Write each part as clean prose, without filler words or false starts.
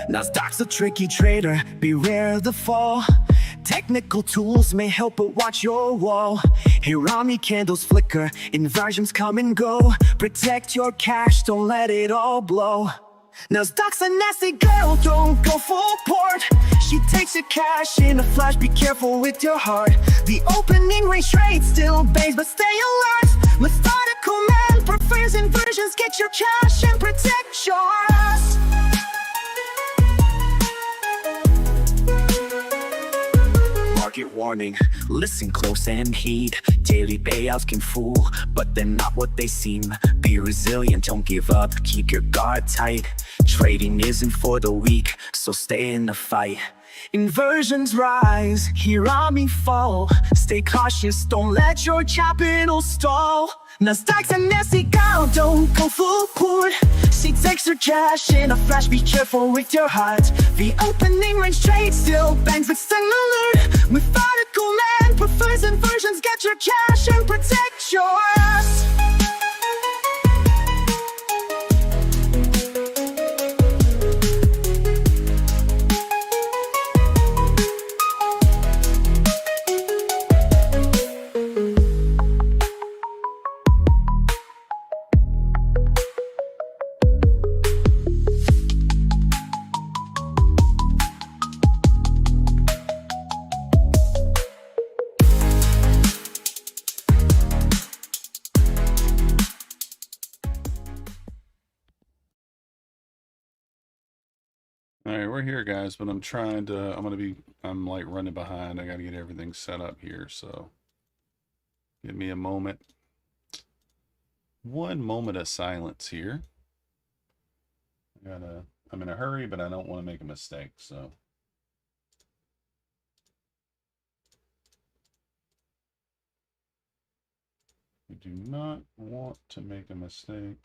Nasdaq's a tricky trader, beware the fall. Technical tools may help, but watch your wall. Hirami candles flicker, inversions come and go. Protect your cash, don't let it all blow. Nasdaq's a nasty girl, don't go full port. She takes your cash in a flash, be careful with your heart. The opening range trade still bangs, but stay alert. Methodical man prefers inversions, get your cash and protect yours. Market warning, listen close and heed. Daily payouts can fool, but they're not what they seem. Be resilient, don't give up, keep your guard tight. Trading isn't for the weak, so stay in the fight. Inversions rise, Hirami fall. Stay cautious, don't let your capital stall. Nasdaq's a nasty girl, don't go full port. She takes her cash in a flash, be careful with your heart. The opening range trade still bangs, but stay alert. Methodical man prefers inversions, get your cash and protect yours. All right, we're here, guys, but I'm like running behind. I got to get everything set up here, so give me a moment. 1 moment of silence here. I'm in a hurry, but I don't want to make a mistake, so. We do not want to make a mistake.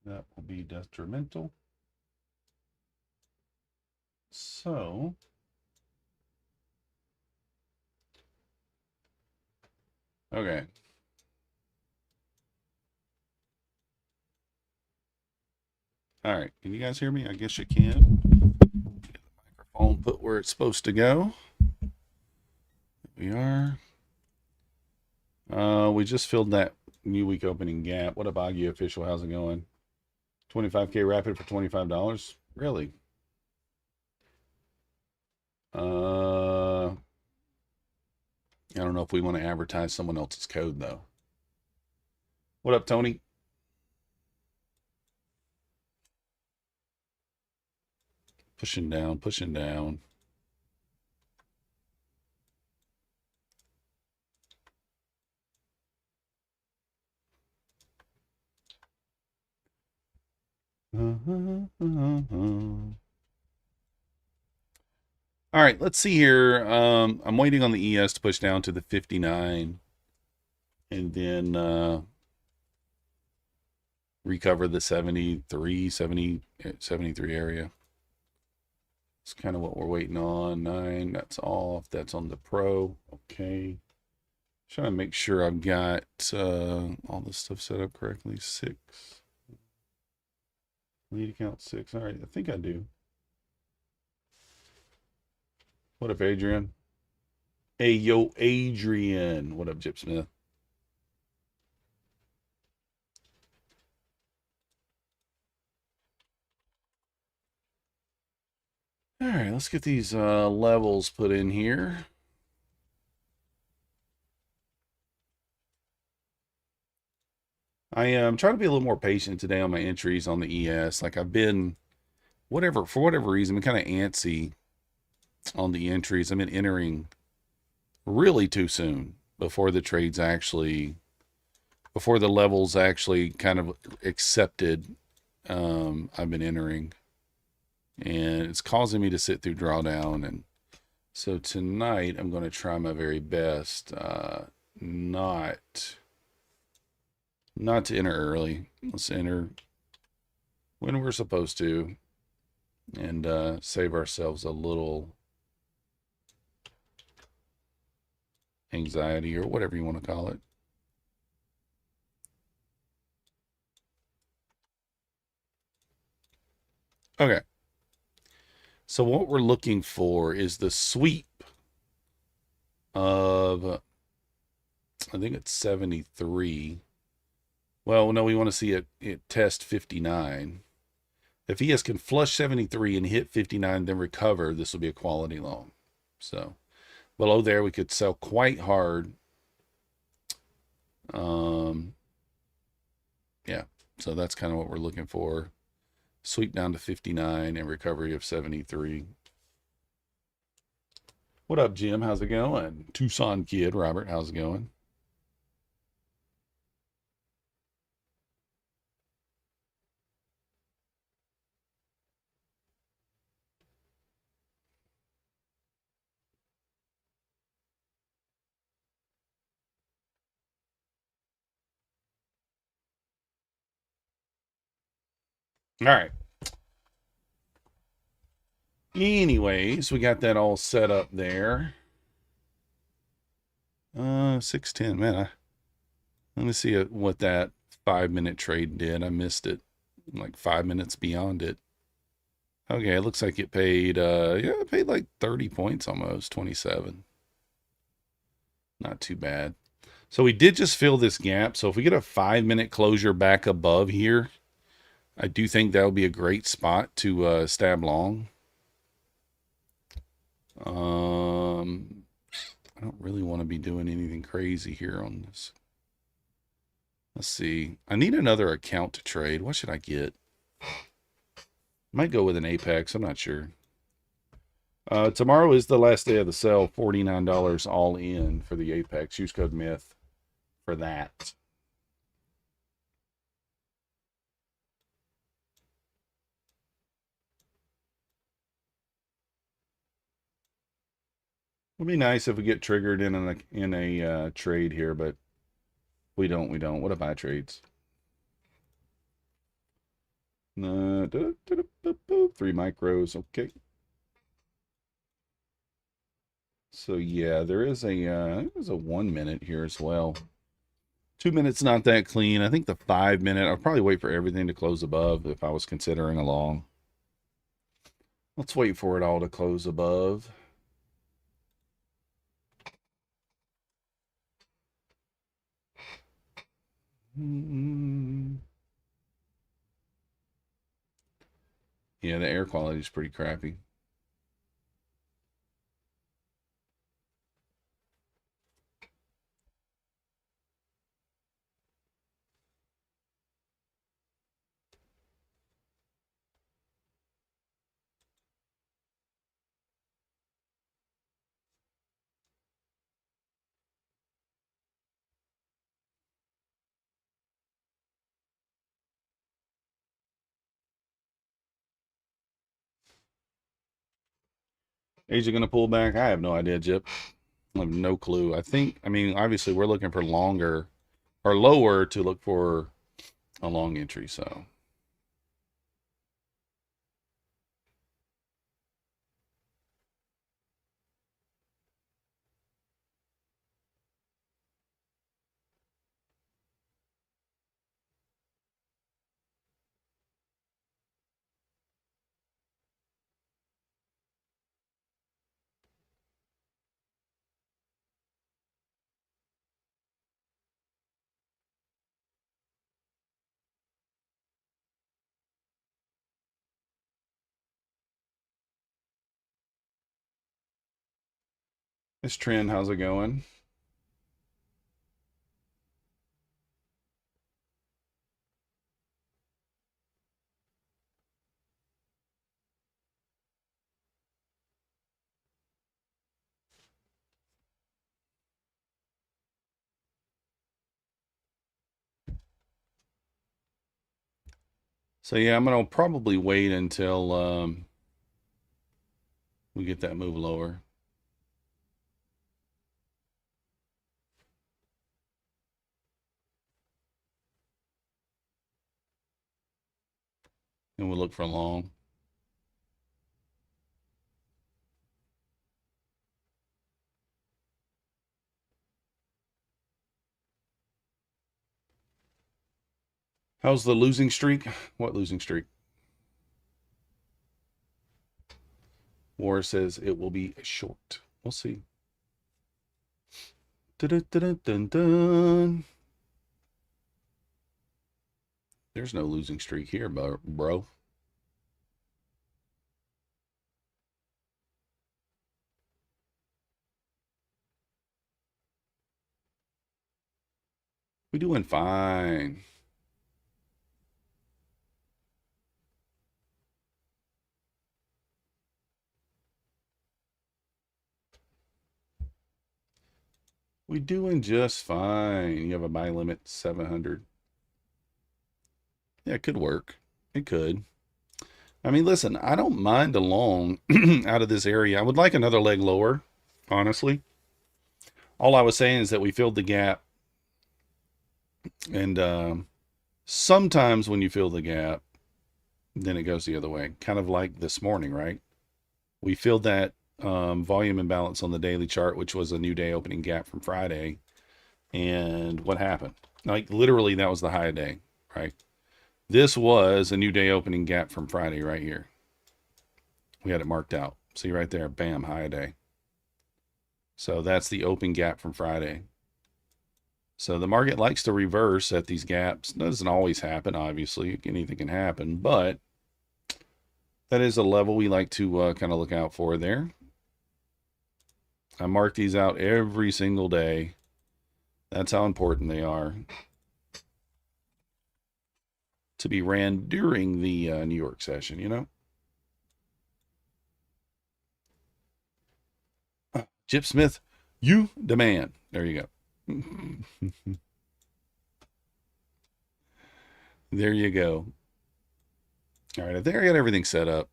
That will be detrimental. So, okay. All right, can you guys hear me? I guess you can. Get the microphone put where it's supposed to go. Here we are. We just filled that new week opening gap. What up, Aggie official? How's it going? 25K rapid for $25. Really? I don't know if we want to advertise someone else's code though. What up, Tony? Pushing down, pushing down. All right, let's see here. I'm waiting on the ES to push down to the 59 and then recover the 73 area. It's kind of what we're waiting on. 9, that's off. That's on the pro. Okay. Trying to make sure I've got all this stuff set up correctly. 6. Lead account 6. All right, I think I do. What up, Adrian? Hey, yo, Adrian. What up, Jip Smith? All right, let's get these levels put in here. I am trying to be a little more patient today on my entries on the ES. Like I've been, for whatever reason, I'm kind of antsy on the entries. I've been entering really too soon before the trades actually, before the levels actually kind of accepted. I've been entering, and it's causing me to sit through drawdown. And so tonight I'm going to try my very best not to enter early. Let's enter when we're supposed to and save ourselves a little anxiety or whatever you want to call it. Okay, So what we're looking for is the sweep of, I think it's 73. Well, no, we want to see it test 59. If ES can flush 73 and hit 59, then recover, this will be a quality long. So below there, we could sell quite hard. Yeah, so that's kind of what we're looking for. Sweep down to 59 and recovery of 73. What up, Jim? How's it going? Tucson kid, Robert, how's it going? All right. Anyways, we got that all set up there. 610, man. Let me see what that 5-minute trade did. I missed it. Like 5 minutes beyond it. Okay, it looks like it paid, yeah, it paid like 30 points almost, 27. Not too bad. So we did just fill this gap. So if we get a 5-minute closure back above here, I do think that would be a great spot to stab long. I don't really want to be doing anything crazy here on this. Let's see. I need another account to trade. What should I get? Might go with an Apex. I'm not sure. Tomorrow is the last day of the sale. $49 all in for the Apex. Use code MYTH for that. Would be nice if we get triggered in a trade here, but we don't. What about trades? 3 micros. Okay. So yeah, there's a 1 minute here as well. 2 minutes not that clean. I think the 5-minute, I'll probably wait for everything to close above if I was considering a long. Let's wait for it all to close above. Yeah, the air quality is pretty crappy. Is it going to pull back? I have no idea, Jip. I have no clue. I mean, obviously we're looking for longer or lower to look for a long entry, so. This trend, how's it going? So yeah, I'm gonna probably wait until we get that move lower. And we'll look for long. How's the losing streak? What losing streak? War says it will be short. We'll see. Dun, dun, dun, dun. There's no losing streak here, bro. We doing fine. We doing just fine. You have a buy limit 700. Yeah, it could work. It could. I mean, listen, I don't mind a long out of this area. I would like another leg lower, honestly. All I was saying is that we filled the gap. And sometimes when you fill the gap, then it goes the other way. Kind of like this morning, right? We filled that volume imbalance on the daily chart, which was a new day opening gap from Friday. And what happened? Like literally that was the high day, right? This was a new day opening gap from Friday right here. We had it marked out. See right there, bam, high day. So that's the open gap from Friday. So the market likes to reverse at these gaps. Doesn't always happen, obviously. Anything can happen, but that is a level we like to kind of look out for there. I mark these out every single day. That's how important they are to be ran during the New York session, you know? Chip Smith, you the man. There you go. There you go. All right, I think I got everything set up.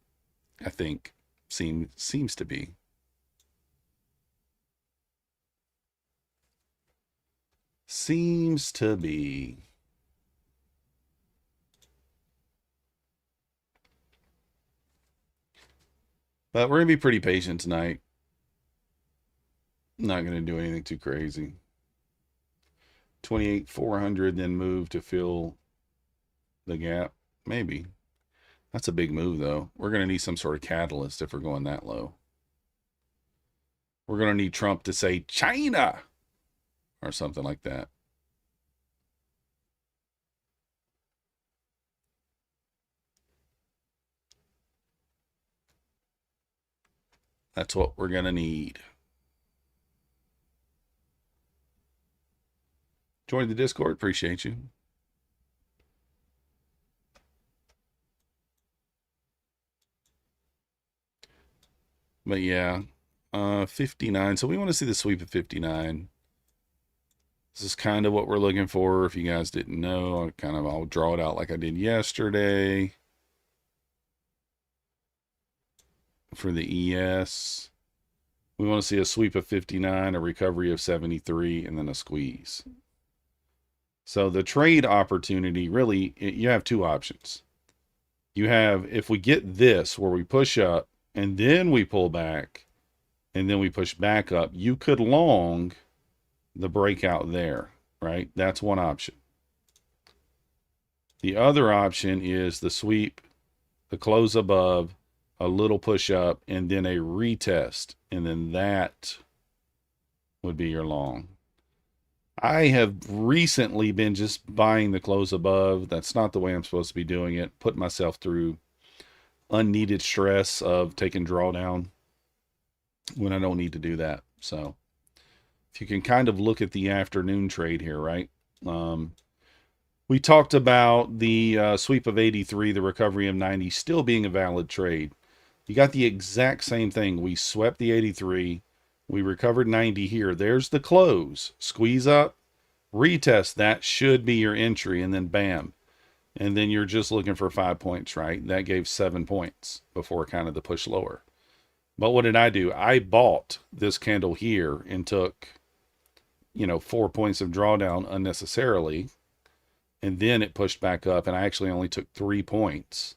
I think seems to be. Seems to be. But we're going to be pretty patient tonight. Not going to do anything too crazy. 28,400, then move to fill the gap. Maybe. That's a big move, though. We're going to need some sort of catalyst if we're going that low. We're going to need Trump to say China or something like that. That's what we're going to need. Join the Discord. Appreciate you. But yeah, 59. So we want to see the sweep of 59. This is kind of what we're looking for. If you guys didn't know, I'll draw it out like I did yesterday for the ES. We want to see a sweep of 59, a recovery of 73, and then a squeeze. So the trade opportunity, really, you have two options. You have, if we get this where we push up and then we pull back and then we push back up, you could long the breakout there, right? That's one option. The other option is the sweep, the close above, a little push up, and then a retest. And then that would be your long. I have recently been just buying the close above. That's not the way I'm supposed to be doing it. Put myself through unneeded stress of taking drawdown when I don't need to do that. So if you can kind of look at the afternoon trade here, right? We talked about the sweep of 83, the recovery of 90 still being a valid trade. You got the exact same thing. We swept the 83. We recovered 90 here. There's the close. Squeeze up, retest. That should be your entry, and then bam. And then you're just looking for 5 points, right? That gave 7 points before kind of the push lower. But what did I do? I bought this candle here and took, 4 points of drawdown unnecessarily. And then it pushed back up, and I actually only took 3 points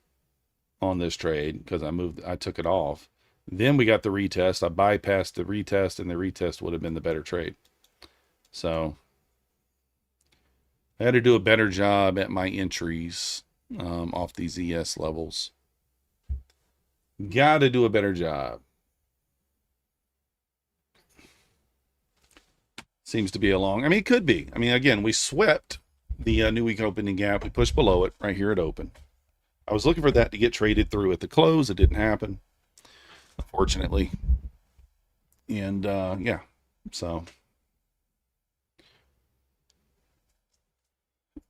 on this trade because I took it off. Then we got the retest. I bypassed the retest, and the retest would have been the better trade. So I had to do a better job at my entries off these ES levels. Got to do a better job. Seems to be a long. I mean, it could be. I mean, again, we swept the new week opening gap. We pushed below it right here at open. I was looking for that to get traded through at the close. It didn't happen, unfortunately. And yeah, so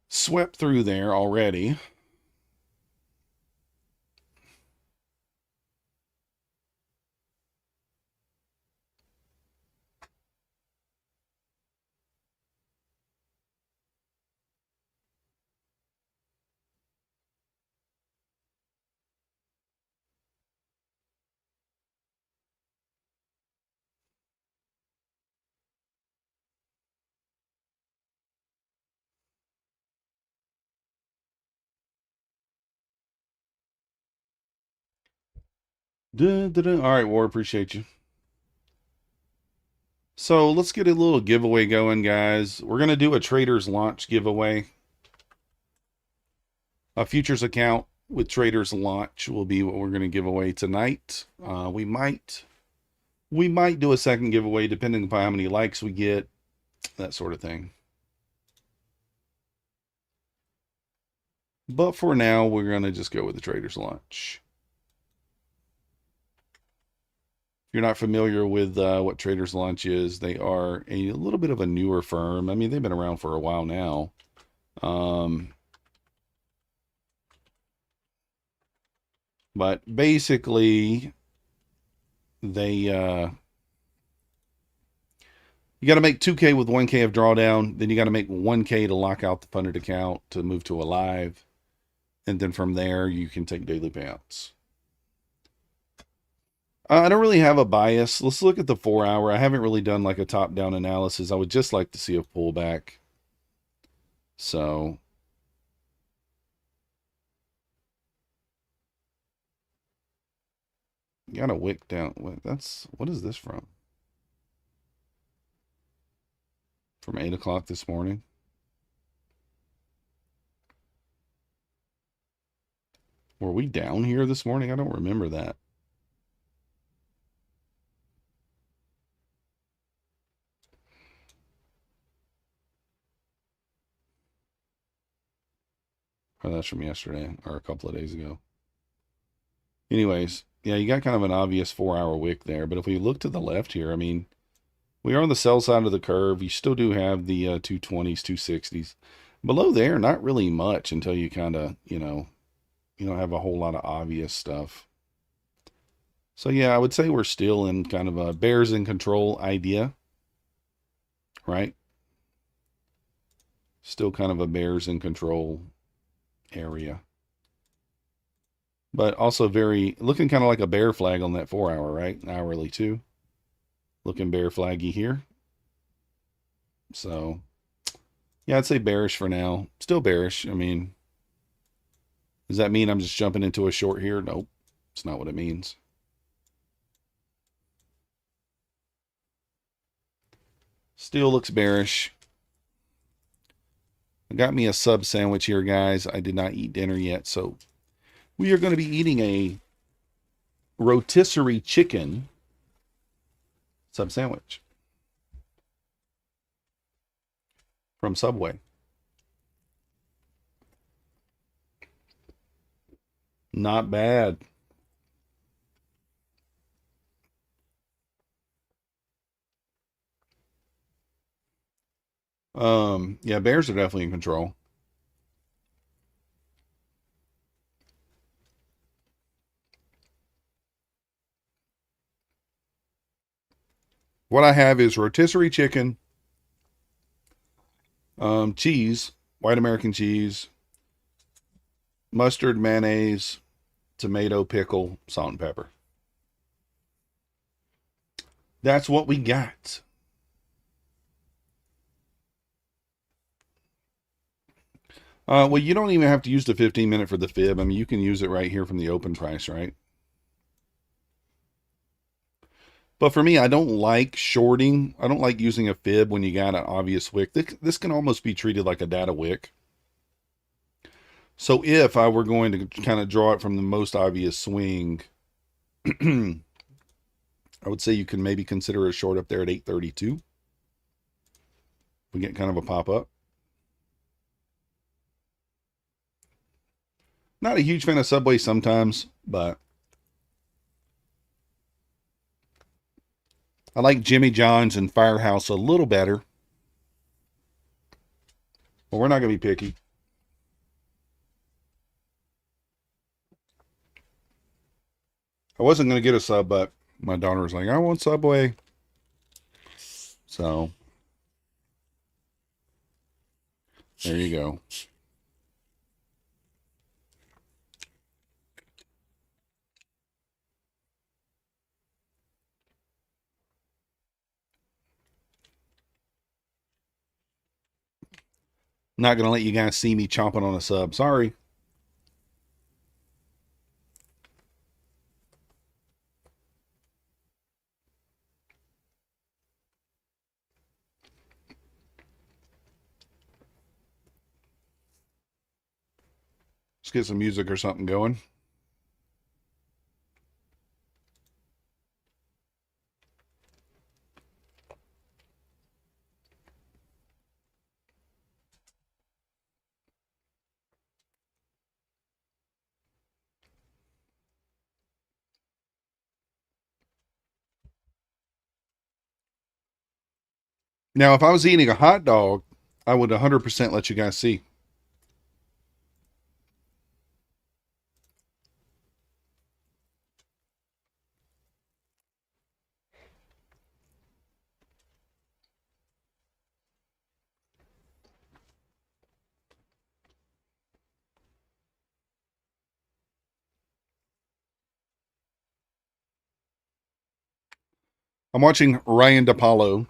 swept through there already. All right, War, appreciate you. So let's get a little giveaway going, guys. We're going to do a Traders Launch giveaway. A futures account with Traders Launch will be what we're going to give away tonight. We might do a second giveaway depending upon how many likes we get, that sort of thing. But for now, we're going to just go with the Traders Launch. If you're not familiar with what Traders Launch is, they are a little bit of a newer firm. I mean, they've been around for a while now. But basically, they you got to make 2K with 1K of drawdown. Then you got to make 1K to lock out the funded account to move to a live. And then from there, you can take daily payouts. I don't really have a bias. Let's look at the 4 hour. I haven't really done like a top-down analysis. I would just like to see a pullback. So you got a wick down. What is this from? From 8 o'clock this morning. Were we down here this morning? I don't remember that. Oh, that's from yesterday or a couple of days ago. Anyways, yeah, you got kind of an obvious 4 hour wick there. But if we look to the left here, I mean, we are on the sell side of the curve. You still do have the 220s, 260s. Below there, not really much until you kind of, you don't have a whole lot of obvious stuff. So yeah, I would say we're still in kind of a bears in control idea, right? Still kind of a bears in control area. But also looking kind of like a bear flag on that 4 hour, right? Hourly too. Looking bear flaggy here. So yeah, I'd say bearish for now. Still bearish. I mean, does that mean I'm just jumping into a short here? Nope. It's not what it means. Still looks bearish. I got me a sub sandwich here, guys. I did not eat dinner yet, so we are going to be eating a rotisserie chicken sub sandwich from Subway. Not bad. Yeah, bears are definitely in control. What I have is rotisserie chicken, cheese, white American cheese, mustard, mayonnaise, tomato, pickle, salt, and pepper. That's what we got. Well, you don't even have to use the 15-minute for the fib. I mean, you can use it right here from the open price, right? But for me, I don't like shorting. I don't like using a fib when you got an obvious wick. This can almost be treated like a data wick. So if I were going to kind of draw it from the most obvious swing, I would say you can maybe consider a short up there at 832. We get kind of a pop-up. Not a huge fan of Subway sometimes, but I like Jimmy John's and Firehouse a little better. But we're not going to be picky. I wasn't going to get a sub, but my daughter was like, I want Subway. So, there you go. Not going to let you guys see me chomping on a sub. Sorry. Let's get some music or something going. Now, if I was eating a hot dog, I would 100% let you guys see. I'm watching Ryan DePaulo.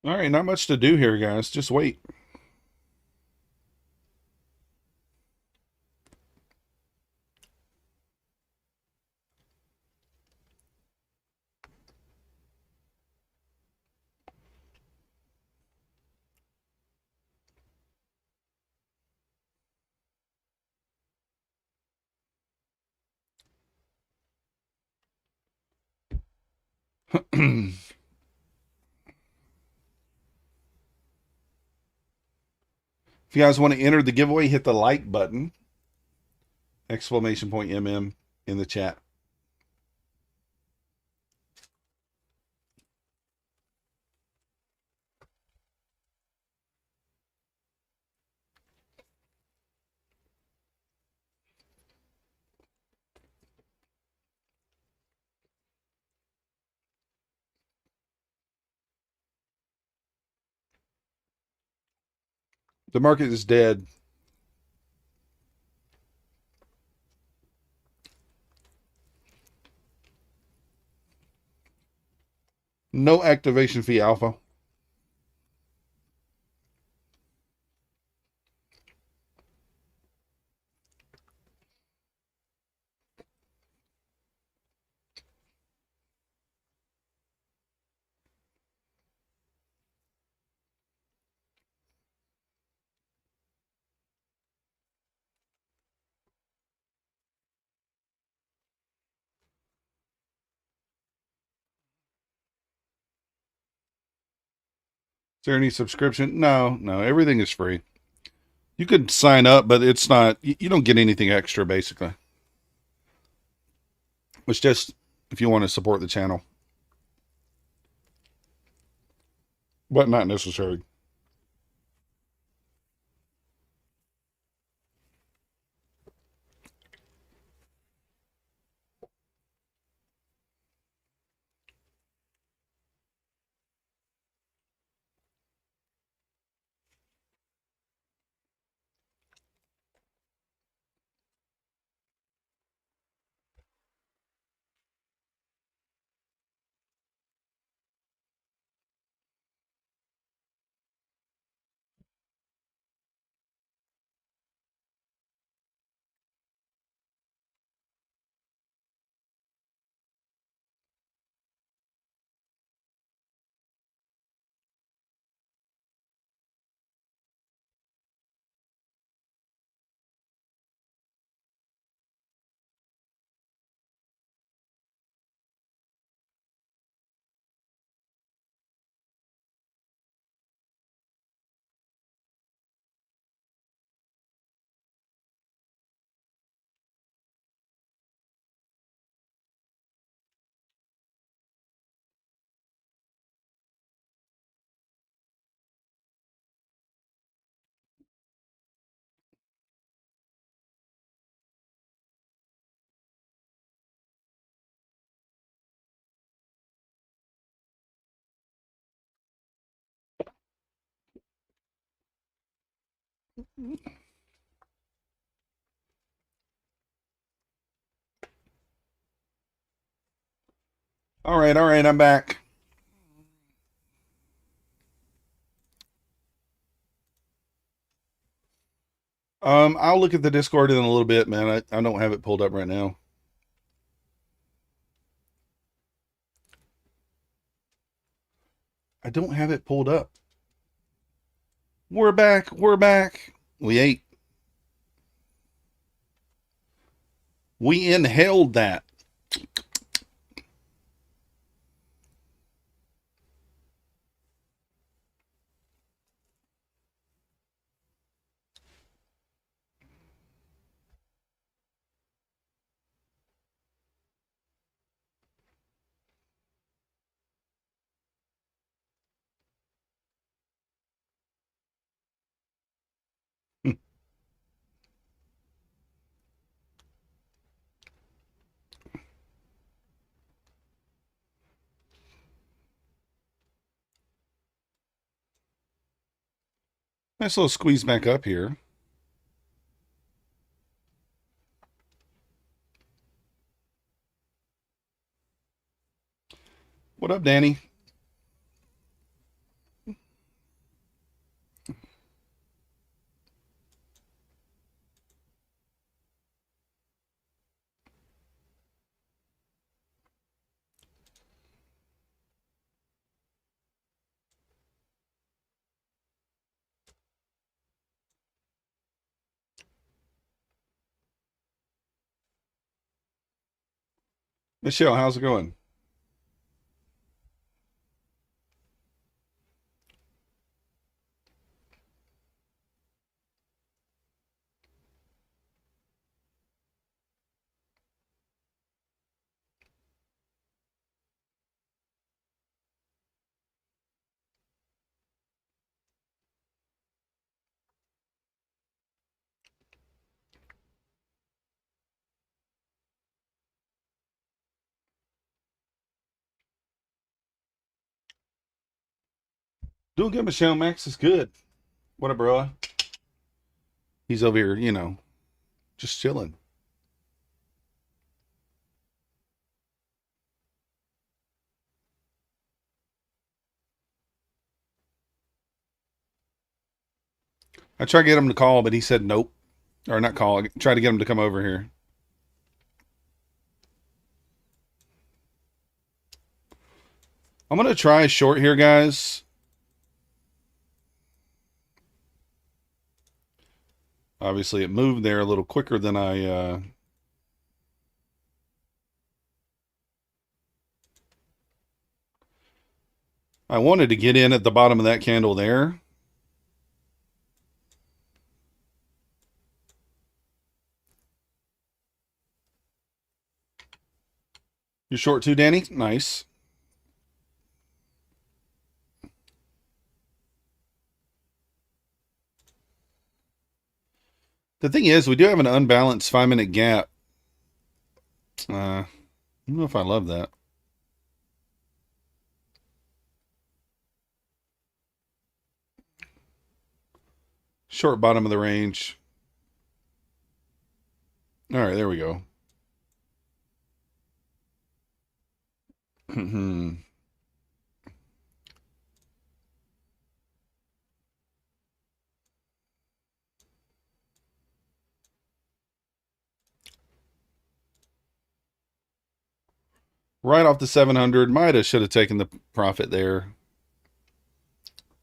All right, not much to do here, guys. Just wait. If you guys want to enter the giveaway, hit the like button. Exclamation point MM in the chat. The market is dead. No activation fee alpha. Is there any subscription? No, everything is free. You could sign up, but it's not, you don't get anything extra basically. It's just if you want to support the channel, but not necessary. All right, I'm back. I'll look at the Discord in a little bit, man. I don't have it pulled up right now. I don't have it pulled up. We're back. We're back. We ate. We inhaled that. Nice little squeeze back up here. What up, Danny? Michelle, how's it going? Doing good, Michelle. Max is good. What up, bro? He's over here, just chilling. I tried to get him to call, but he said nope. Or not call. I tried to get him to come over here. I'm going to try a short here, guys. Obviously, it moved there a little quicker than I wanted to get in at the bottom of that candle there. You're short too, Danny? Nice. The thing is, we do have an unbalanced 5-minute gap. I don't know if I love that. Short bottom of the range. All right, there we go. Right off the 700. Might have should have taken the profit there.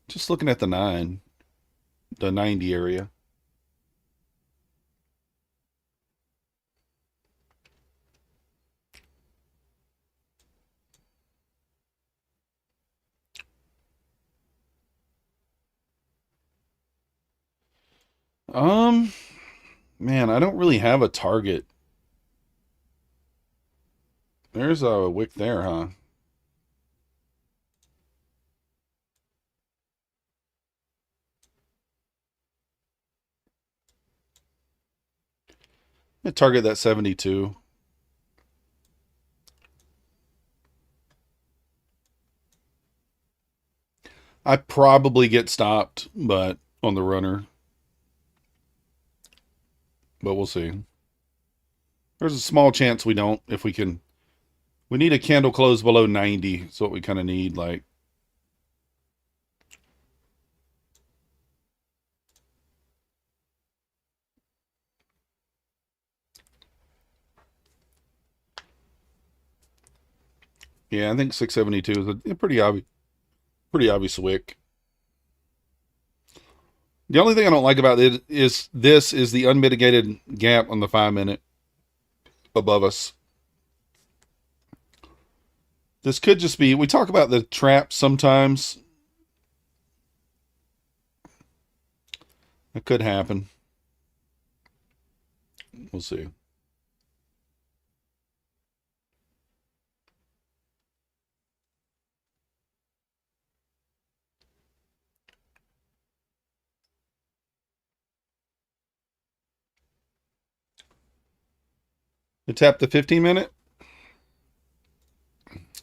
Just looking at the 90 area. Man, I don't really have a target. There's a wick there, huh? I target that 72. I probably get stopped, but on the runner. but we'll see. There's a small chance we don't. If we can, we need a candle close below 90. That's what we kind of need. Like, yeah, I think 672 is a pretty obvious wick. The only thing I don't like about it is this is the unmitigated gap on the 5 minute above us. This could just be, we talk about the traps sometimes. It could happen. We'll see. It tapped the 15 minute.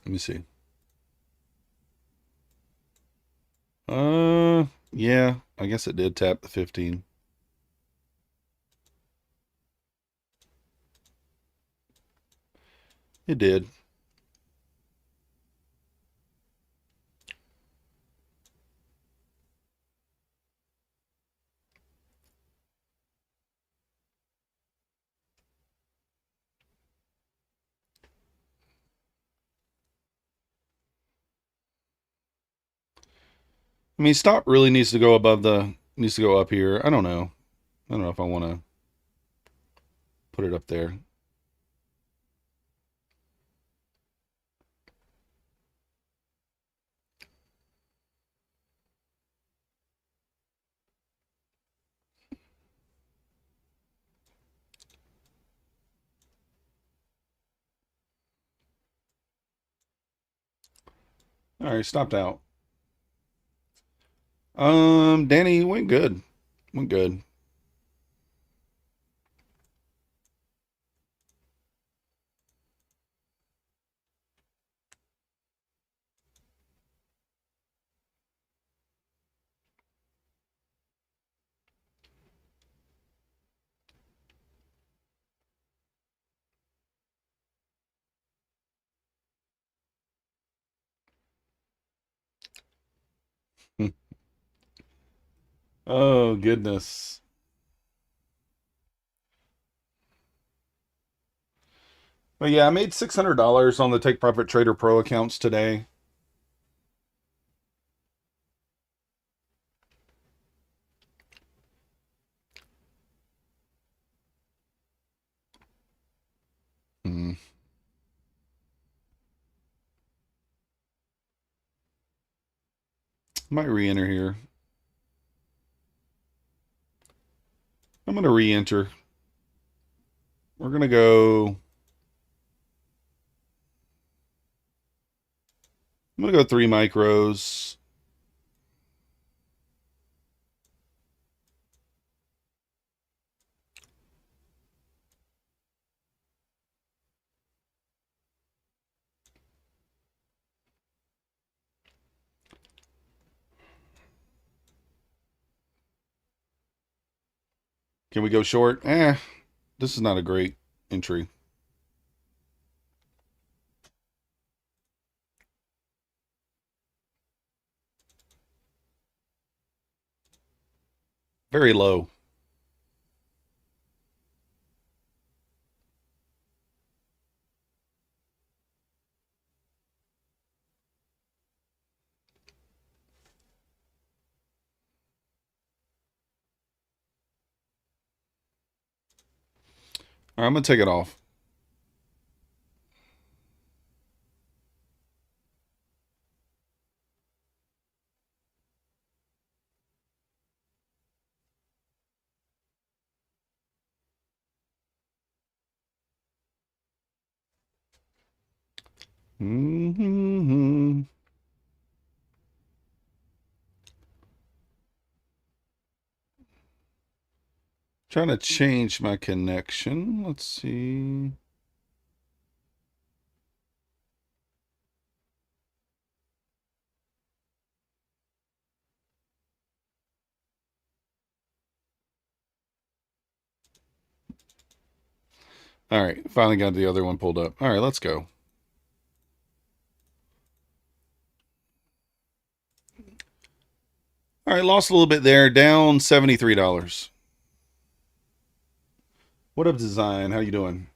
Let me see. Yeah, I guess it did tap the 15. It did. I mean, stop really needs to go needs to go up here. I don't know. I don't know if I want to put it up there. All right, stopped out. Danny went good. Went good. Oh, goodness. But yeah, I made $600 on the Take Profit Trader Pro accounts today. Hmm. Might re-enter here. I'm going to re-enter. We're going to go. I'm going to go 3 micros. Can we go short? This is not a great entry. Very low. All right, I'm going to take it off. Mm-hmm. Trying to change my connection. Let's see. All right, finally got the other one pulled up. All right, let's go. All right, lost a little bit there, down $73. What up, Design? How you doing?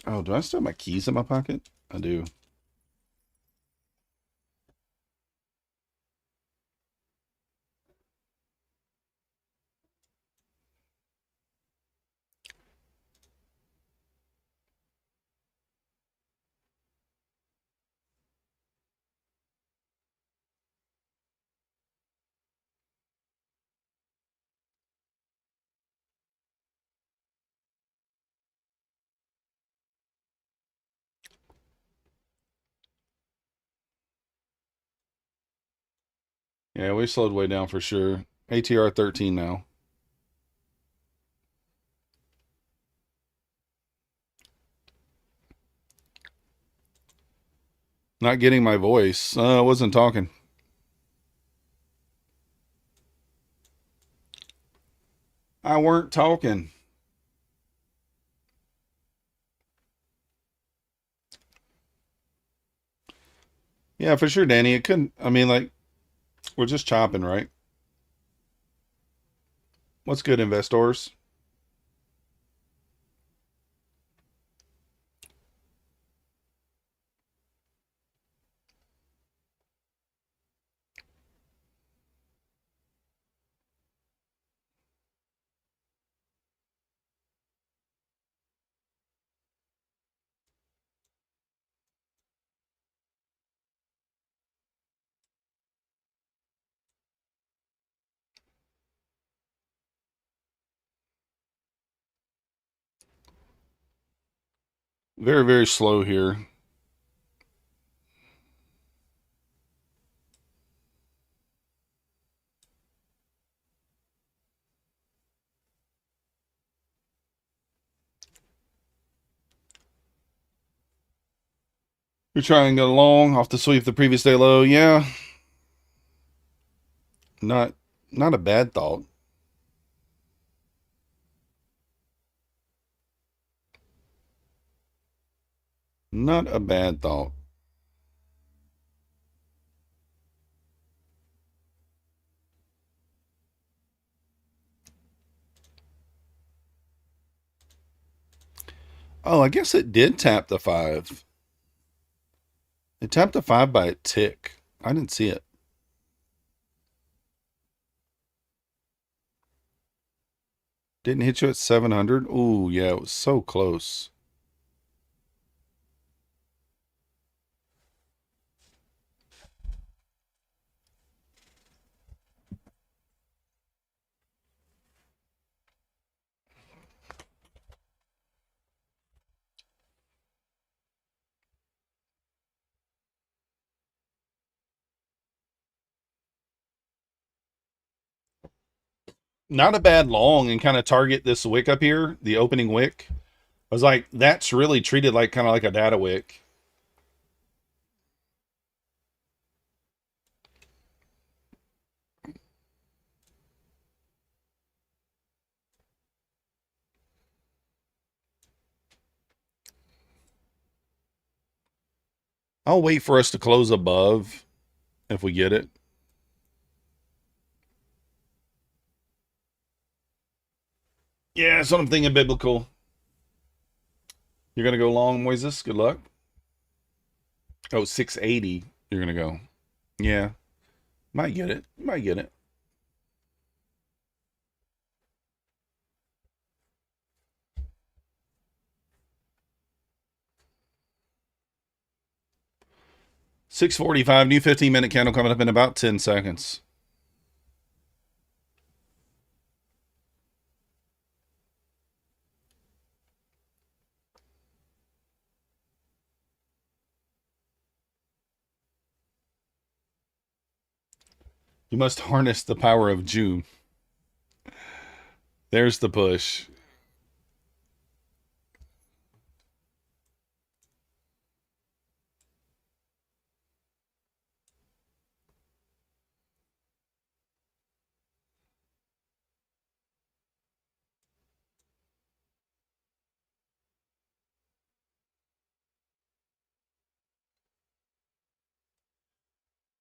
Oh, do I still have my keys in my pocket? I do. Yeah, we slowed way down for sure. ATR 13 now. Not getting my voice. I wasn't talking. I weren't talking. Yeah, for sure, Danny. It couldn't. I mean, like, we're just chopping, right? What's good, investors? Very, very slow here. You're trying to go long off the sweep the previous day low. Yeah, not not a bad thought. Not a bad thought. Oh, I guess it did tap the 5. It tapped the 5 by a tick. I didn't see it. Didn't hit you at 700. Ooh, yeah, it was so close. Not a bad long and kind of target this wick up here, the opening wick. I was like, that's really treated like kind of like a data wick. I'll wait for us to close above if we get it. Yeah, that's what I'm thinking biblical. You're going to go long, Moises. Good luck. Oh, 680. You're going to go. Yeah. Might get it. Might get it. $6.45. New 15-minute candle coming up in about 10 seconds. You must harness the power of June. There's the push.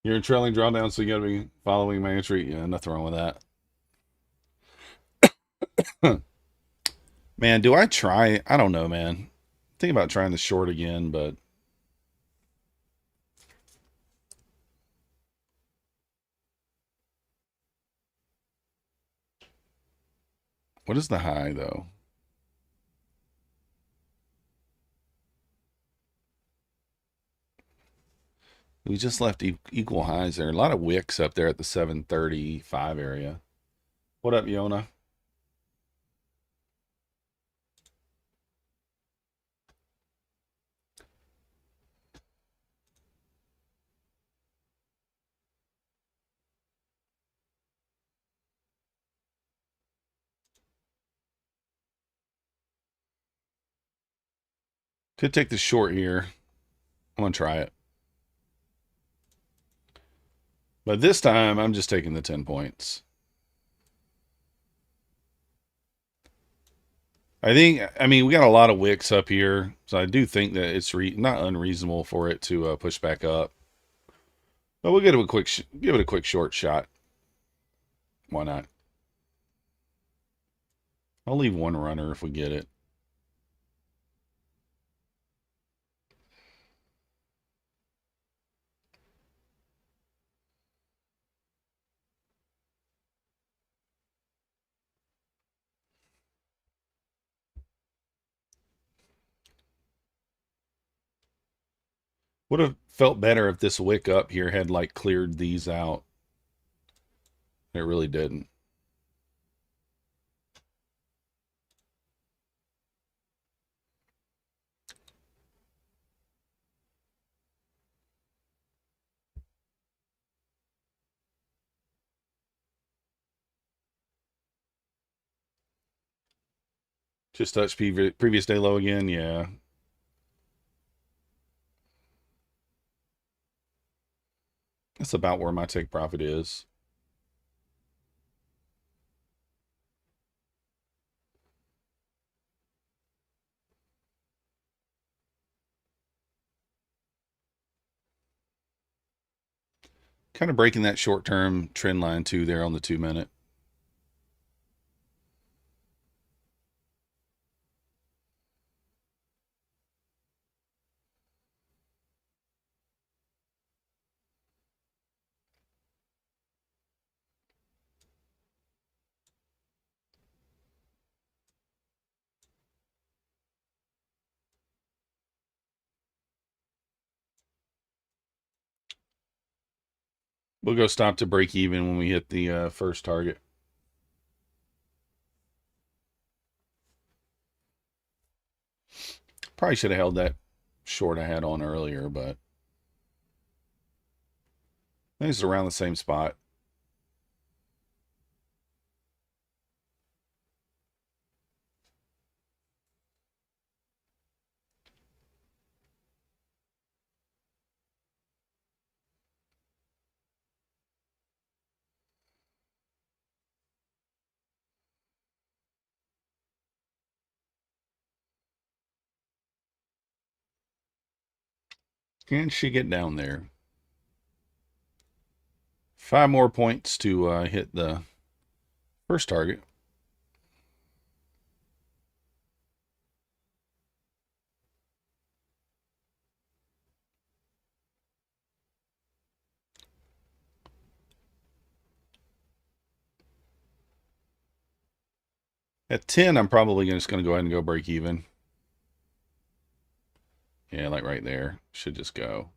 You're in trailing drawdown, so you got to be following my entry. Yeah, nothing wrong with that. Man, do I try? I don't know, man. Think about trying the short again, but what is the high though? We just left equal highs there. A lot of wicks up there at the 735 area. What up, Yona? Could take the short here. I'm going to try it. But this time, I'm just taking the 10 points. I mean, we got a lot of wicks up here, so I do think that it's not unreasonable for it to push back up. But we'll give it a quick short shot. Why not? I'll leave one runner if we get it. Would have felt better if this wick up here had like cleared these out. It really didn't. Just touch previous day low again. Yeah. That's about where my take profit is. Kind of breaking that short-term trend line too there on the 2-minute. We'll go stop to break even when we hit the first target. Probably should have held that short I had on earlier, but I think it's around the same spot. Can she get down there? 5 more points to hit the first target. At 10, I'm probably just going to go ahead and go break even. Yeah, like right there. Should just go.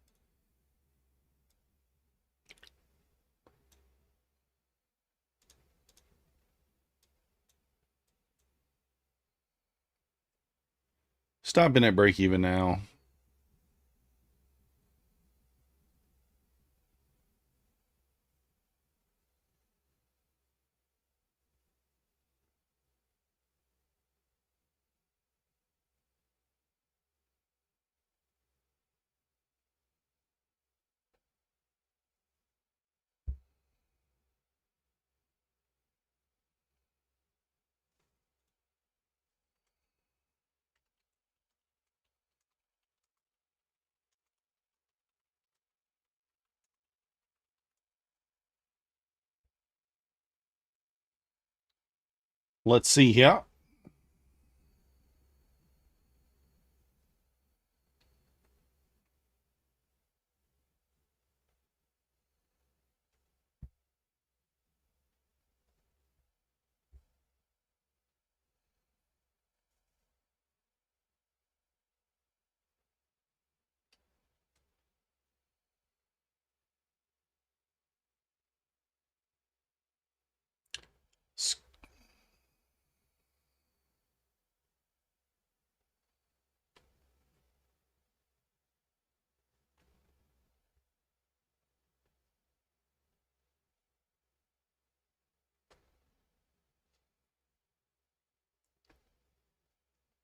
Stopping at break even now. Let's see here.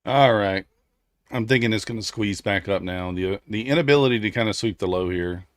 All right. I'm thinking it's going to squeeze back up now. The inability to kind of sweep the low here.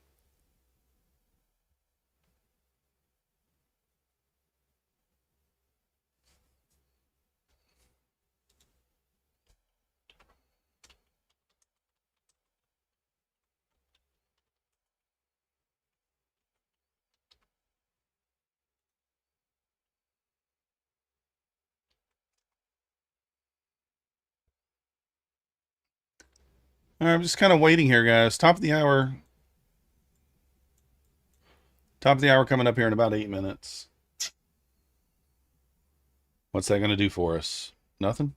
All right, I'm just kind of waiting here, guys. Top of the hour. Top of the hour coming up here in about 8 minutes. What's that going to do for us? Nothing?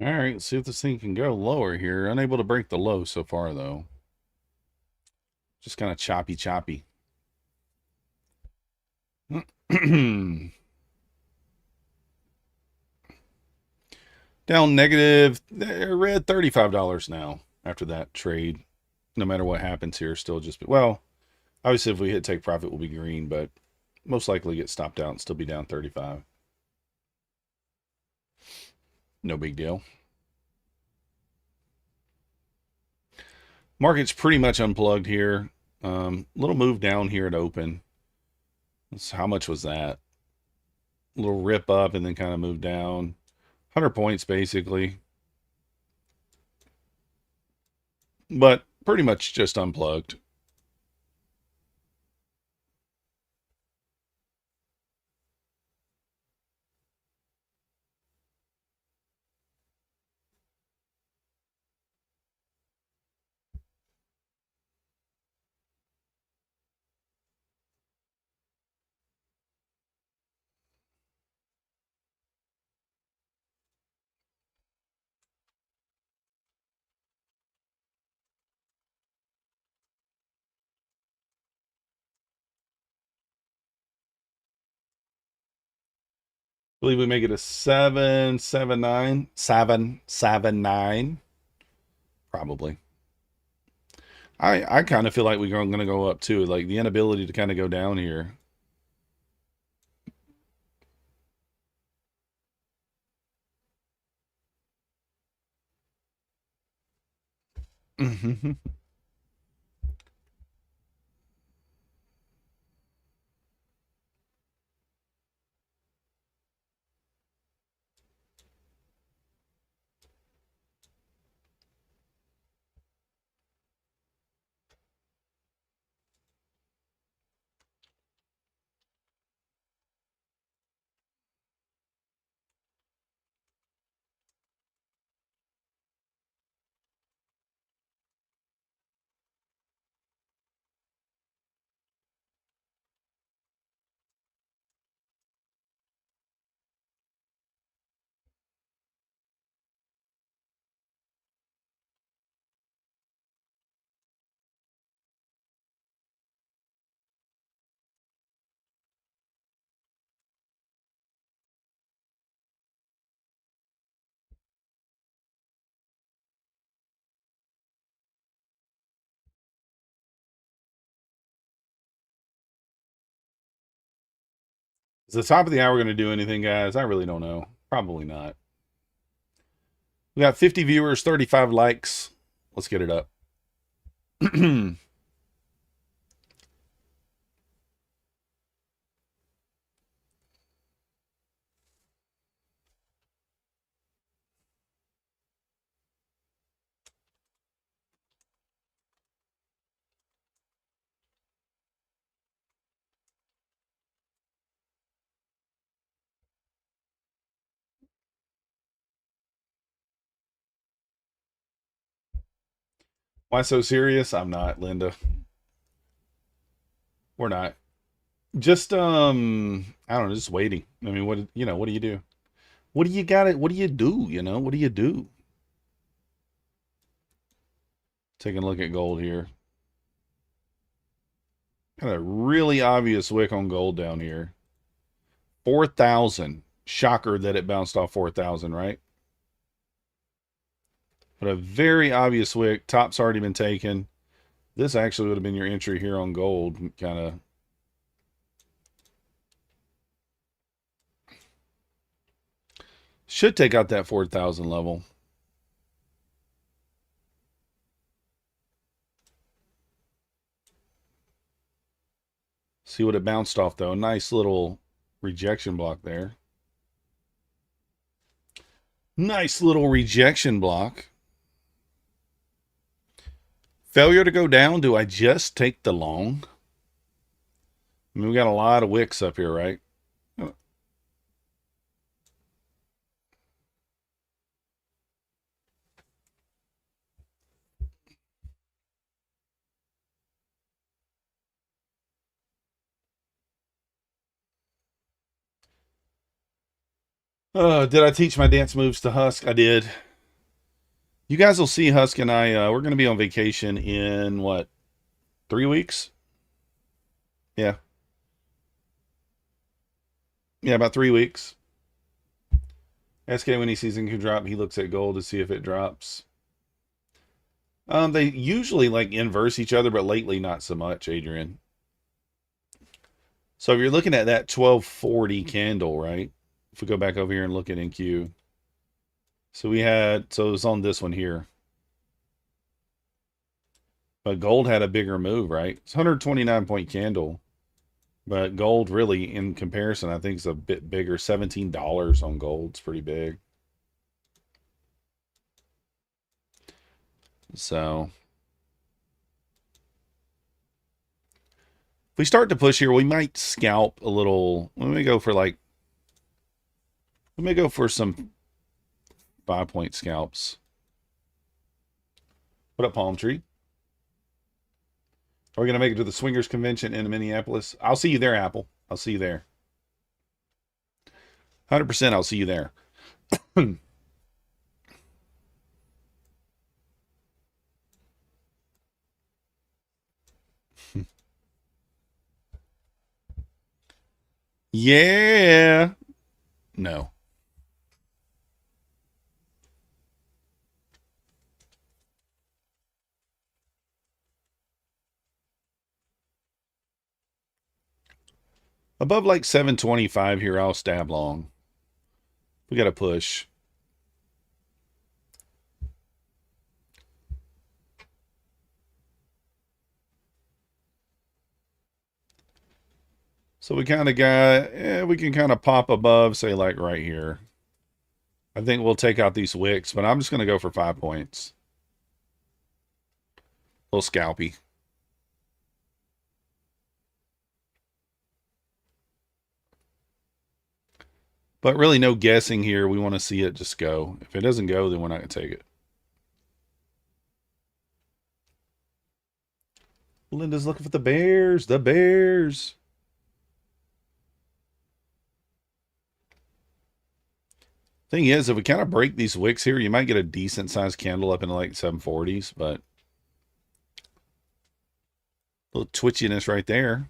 All right, let's see if this thing can go lower here. Unable to break the low so far, though. Just kind of choppy. Down negative. Red $35 now after that trade. No matter what happens here, still just, well, obviously if we hit take profit, we'll be green, but most likely get stopped out and still be down 35. No big deal. Market's pretty much unplugged here. Little move down here at open. How much was that? A little rip up and then kind of move down. 100 points basically. But pretty much just unplugged. I believe we make it a 779. 779. Probably. I kind of feel like we're going to go up too. Like the inability to kind of go down here. Is the top of the hour going to do anything, guys? I really don't know. Probably not. We got 50 viewers, 35 likes. Let's get it up. Why so serious? I'm not, Linda. We're not. Just I don't know, just waiting. I mean, what do you do? What do you got it? What do you do? What do you do? Taking a look at gold here. Got a really obvious wick on gold down here. 4,000. Shocker that it bounced off 4,000, right? But a very obvious wick. Top's already been taken. This actually would have been your entry here on gold. Kind of. Should take out that 4,000 level. See what it bounced off, though. Nice little rejection block there. Nice little rejection block. Failure to go down. Do I just take the long? I mean, we got a lot of wicks up here, right? Did I teach my dance moves to Husk? I did. You guys will see Husk and I, we're going to be on vacation in, what, 3 weeks? Yeah. Yeah, about 3 weeks. SK, when he sees it can drop, he looks at gold to see if it drops. They usually like inverse each other, but lately not so much, Adrian. So if you're looking at that 1240 candle, right? If we go back over here and look at NQ. So it was on this one here. But gold had a bigger move, right? It's 129 point candle. But gold really, in comparison, I think is a bit bigger. $17 on gold. It's pretty big. So if we start to push here, we might scalp a little. We may go for some 5-point scalps. What up, Palm Tree? Are we going to make it to the Swingers Convention in Minneapolis? I'll see you there, Apple. I'll see you there. 100% I'll see you there. Yeah. No. Above like 725 here, I'll stab long. We got to push. So we kind of got, we can kind of pop above, say like right here. I think we'll take out these wicks, but I'm just going to go for 5 points. A little scalpy. But really no guessing here. We want to see it just go. If it doesn't go, then we're not going to take it. Linda's looking for the bears. The bears. Thing is, if we kind of break these wicks here, you might get a decent sized candle up into like 740s, but a little twitchiness right there.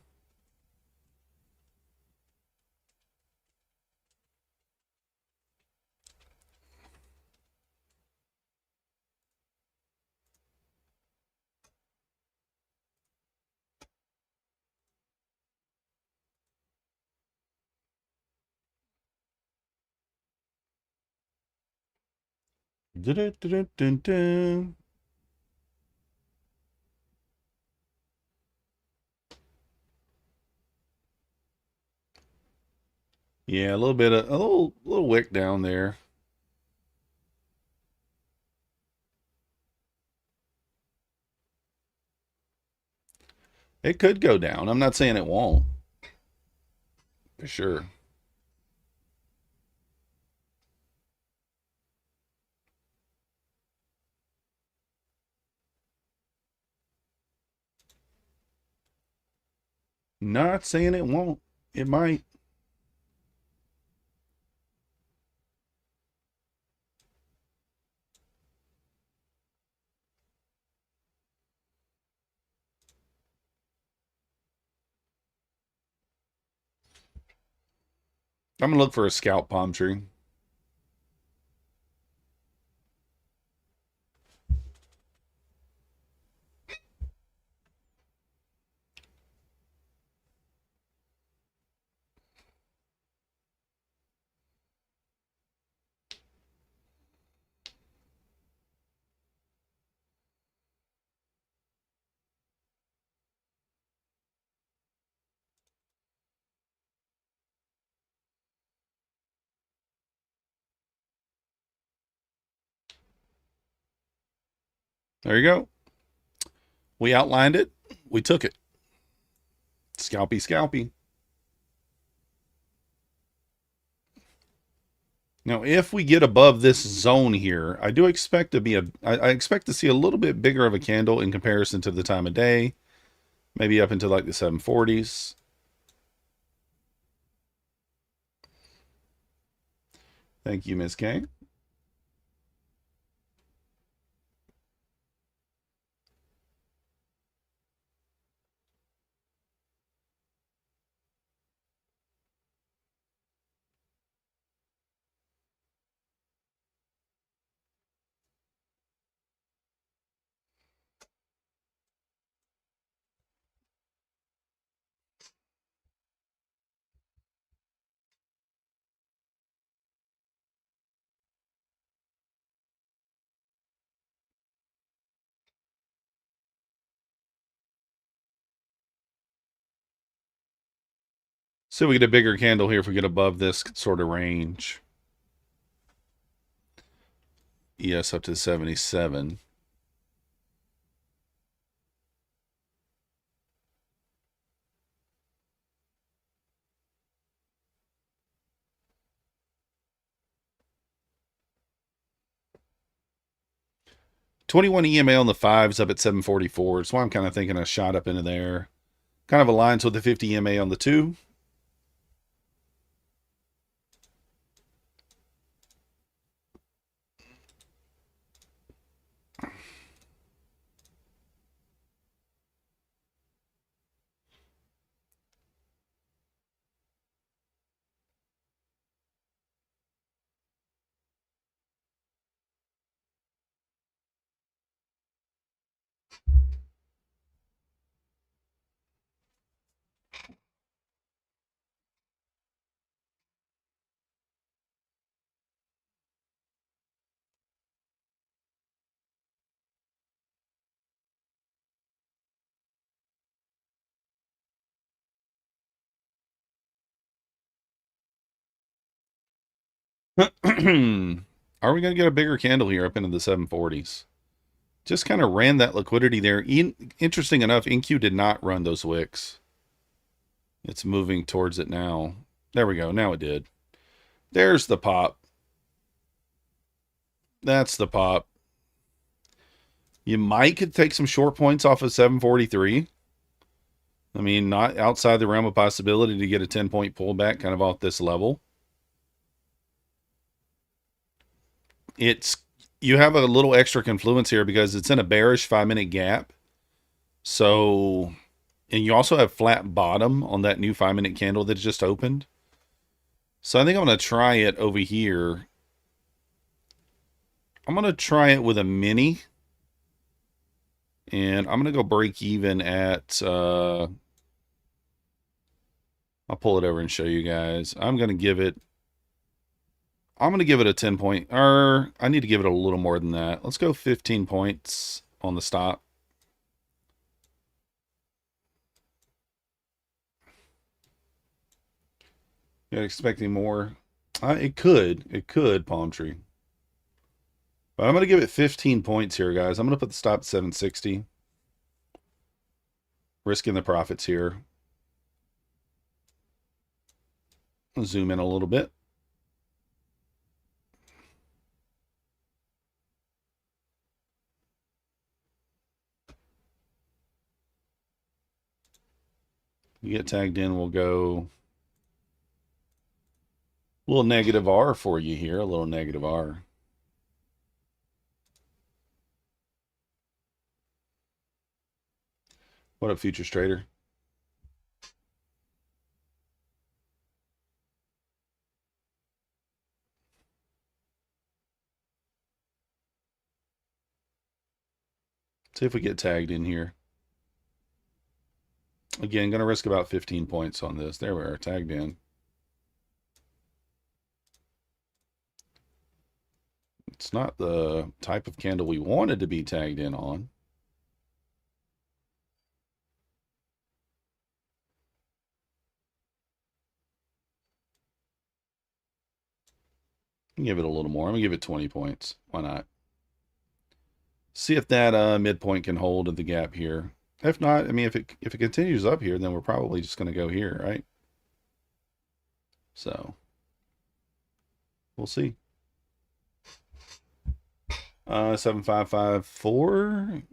Dun-dun-dun-dun-dun. Yeah, a little bit of a little wick down there. It could go down. I'm not saying it won't. For sure. Not saying it won't. It might. I'm gonna look for a scalp palm tree. There you go. We outlined it. We took it. Scalpy, scalpy. Now, if we get above this zone here, I do expect to be I expect to see a little bit bigger of a candle in comparison to the time of day. Maybe up into like the 740s. Thank you, Ms. K. So we get a bigger candle here if we get above this sort of range. ES up to 77. '21 EMA on the 5s up at 744. So I'm kind of thinking a shot up into there. Kind of aligns with the 50 EMA on the 2. Are we going to get a bigger candle here up into the 740s? Just kind of ran that liquidity there. Interesting enough, NQ did not run those wicks. It's moving towards it now. There we go. Now it did. There's the pop. That's the pop. You might could take some short points off of 743. I mean, not outside the realm of possibility to get a 10-point pullback kind of off this level. You have a little extra confluence here because it's in a bearish 5-minute gap. So, and you also have flat bottom on that new 5-minute candle that just opened. So I think I'm going to try it over here. I'm going to try it with a mini. And I'm going to go break even at, I'll pull it over and show you guys. I'm going to give it, I'm going to give it a 10 point, or I need to give it a little more than that. Let's go 15 points on the stop. You're expecting more? It could, Palm Tree. But I'm going to give it 15 points here, guys. I'm going to put the stop at 760. Risking the profits here. I'll zoom in a little bit. You get tagged in, we'll go a little negative R for you here, a little negative R. What up, Futures Trader? See if we get tagged in here. Again, going to risk about 15 points on this. There we are, tagged in. It's not the type of candle we wanted to be tagged in on. Give it a little more. I'm going to give it 20 points. Why not? See if that midpoint can hold at the gap here. If not, I mean, if it continues up here, then we're probably just going to go here, right? So we'll see. 7554.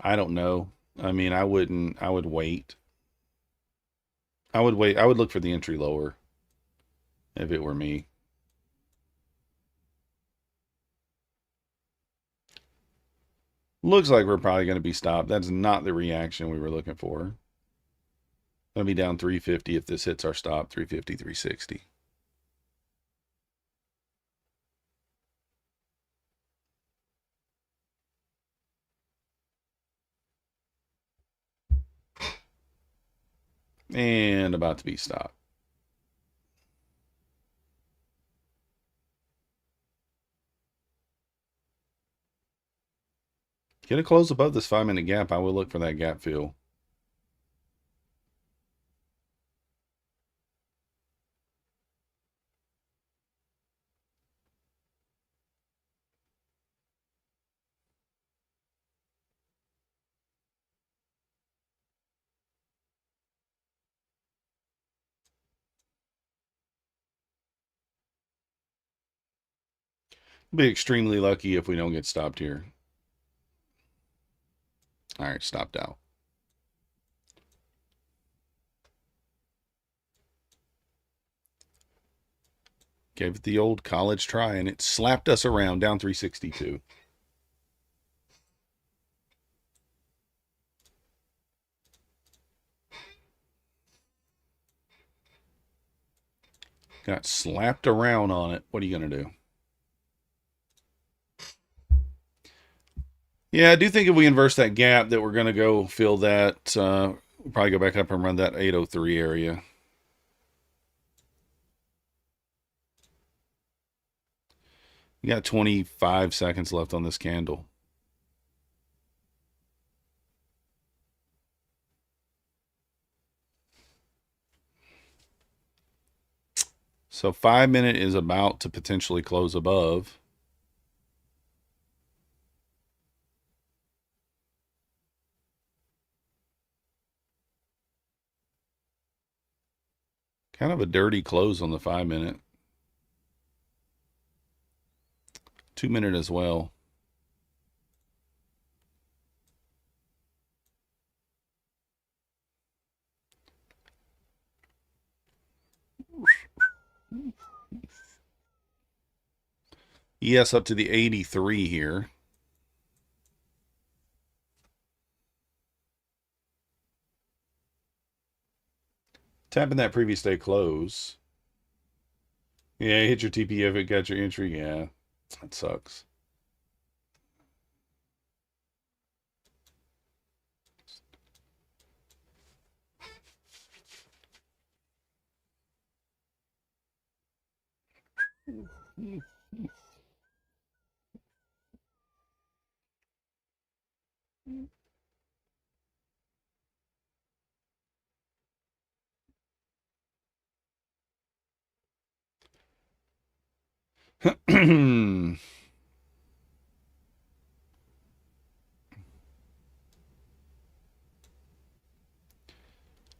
I don't know. I mean, I would wait. I would wait. I would look for the entry lower if it were me. Looks like we're probably going to be stopped. That's not the reaction we were looking for. Going to be down 350 if this hits our stop, 350, 360. And about to be stopped. Get a close above this 5-minute gap. I will look for that gap fill. Be extremely lucky if we don't get stopped here. All right, stopped out. Gave it the old college try, and it slapped us around down 362. Got slapped around on it. What are you going to do? Yeah, I do think if we inverse that gap that we're going to go fill that, we'll probably go back up and run that 803 area. You got 25 seconds left on this candle. So 5-minute is about to potentially close above. Kind of a dirty close on the 5-minute. 2-minute as well. ES up to the 83 here. Tapping that previous day close. Yeah, hit your TP if it got your entry. Yeah, that sucks.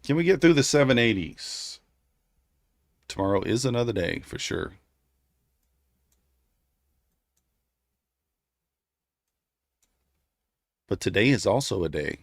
Can we get through the 780s? Tomorrow is another day for sure. But today is also a day.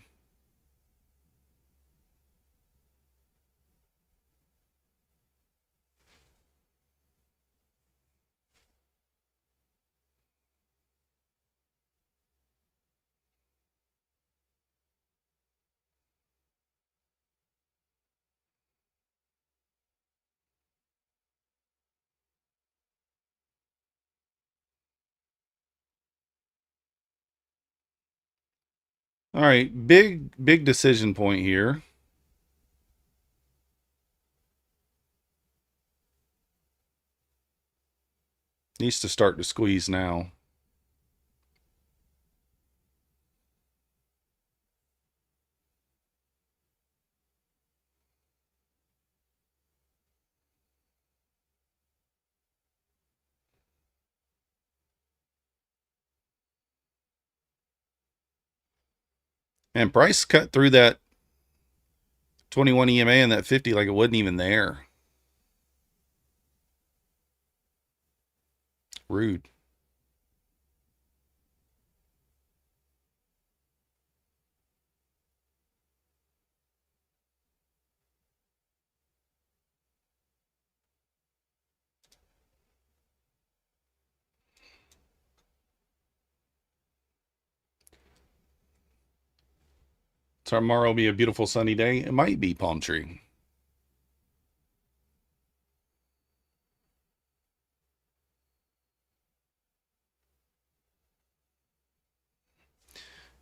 All right, big decision point here. Needs to start to squeeze now. And price cut through that 21 EMA and that 50 like it wasn't even there. Rude. Tomorrow will be a beautiful sunny day. It might be palm tree.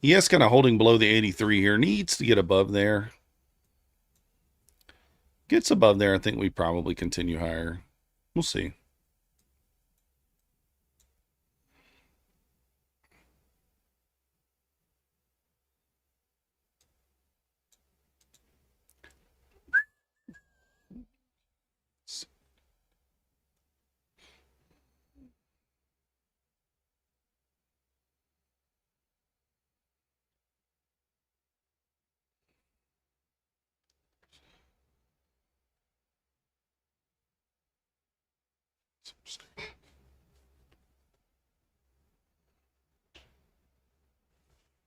ES kind of holding below the 83 here. Needs to get above there. Gets above there, I think we probably continue higher. We'll see.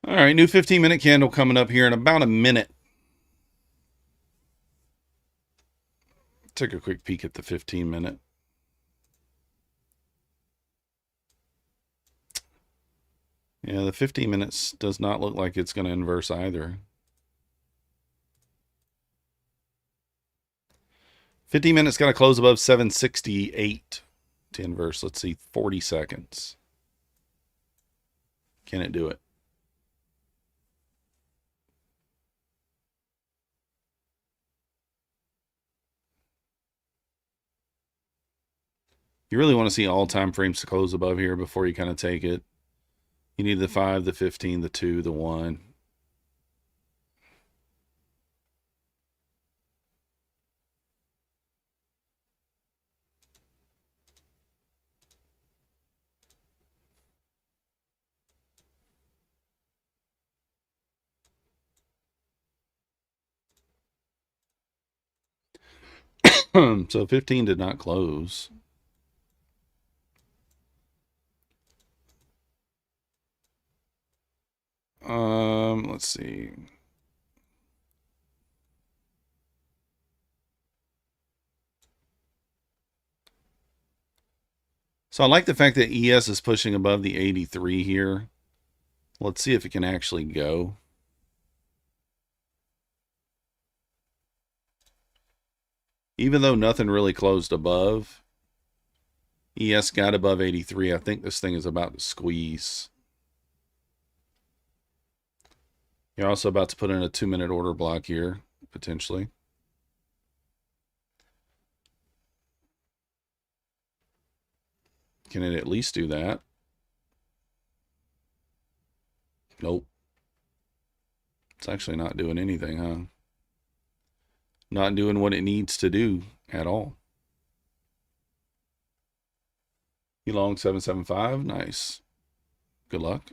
All right, new 15-minute candle coming up here in about a minute. Take a quick peek at the 15-minute. Yeah, the 15 minutes does not look like it's going to inverse either. 15 minutes got to close above 768 to inverse. Let's see, 40 seconds. Can it do it? You really want to see all time frames to close above here before you kind of take it. You need the 5, the 15, the 2, the 1. So 15 did not close. Let's see. So I like the fact that ES is pushing above the 83 here. Let's see if it can actually go. Even though nothing really closed above, ES got above 83. I think this thing is about to squeeze. You're also about to put in a 2-minute order block here, potentially. Can it at least do that? Nope. It's actually not doing anything, huh? Not doing what it needs to do at all. You long 775. Nice. Good luck.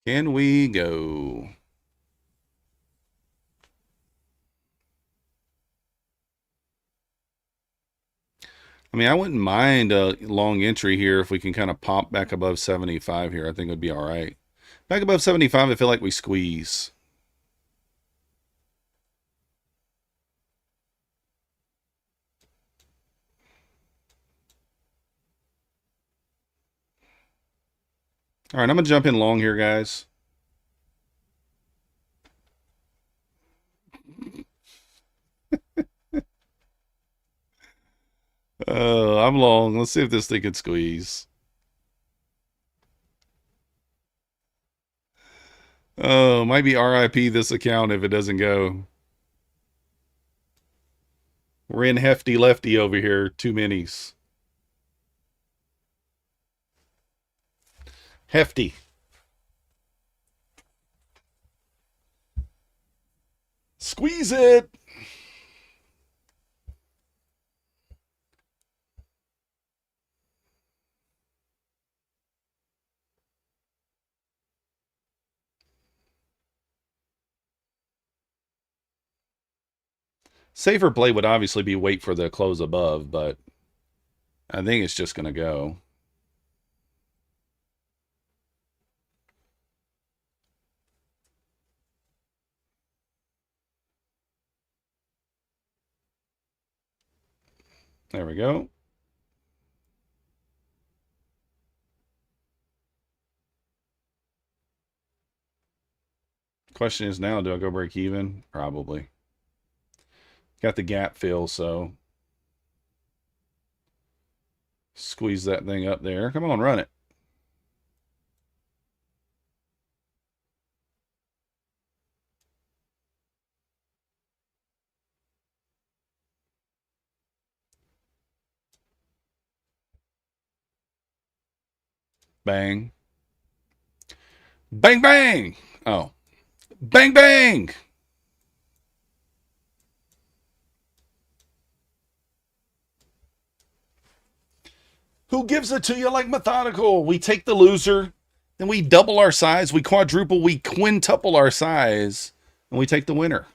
Can we go? I mean, I wouldn't mind a long entry here if we can kind of pop back above 75 here. I think it would be all right. Back above 75, I feel like we squeeze. All right, I'm going to jump in long here, guys. I'm long. Let's see if this thing can squeeze. Oh, might be RIP this account if it doesn't go. We're in hefty lefty over here. Too minis. Hefty. Squeeze it. Safer play would obviously be wait for the close above, but I think it's just going to go. There we go. Question is now, do I go break even? Probably. Got the gap fill, so squeeze that thing up there. Come on, run it. Bang. Bang, bang. Oh. Bang, bang. Who gives it to you like methodical? We take the loser, then we double our size, we quadruple, we quintuple our size, and we take the winner.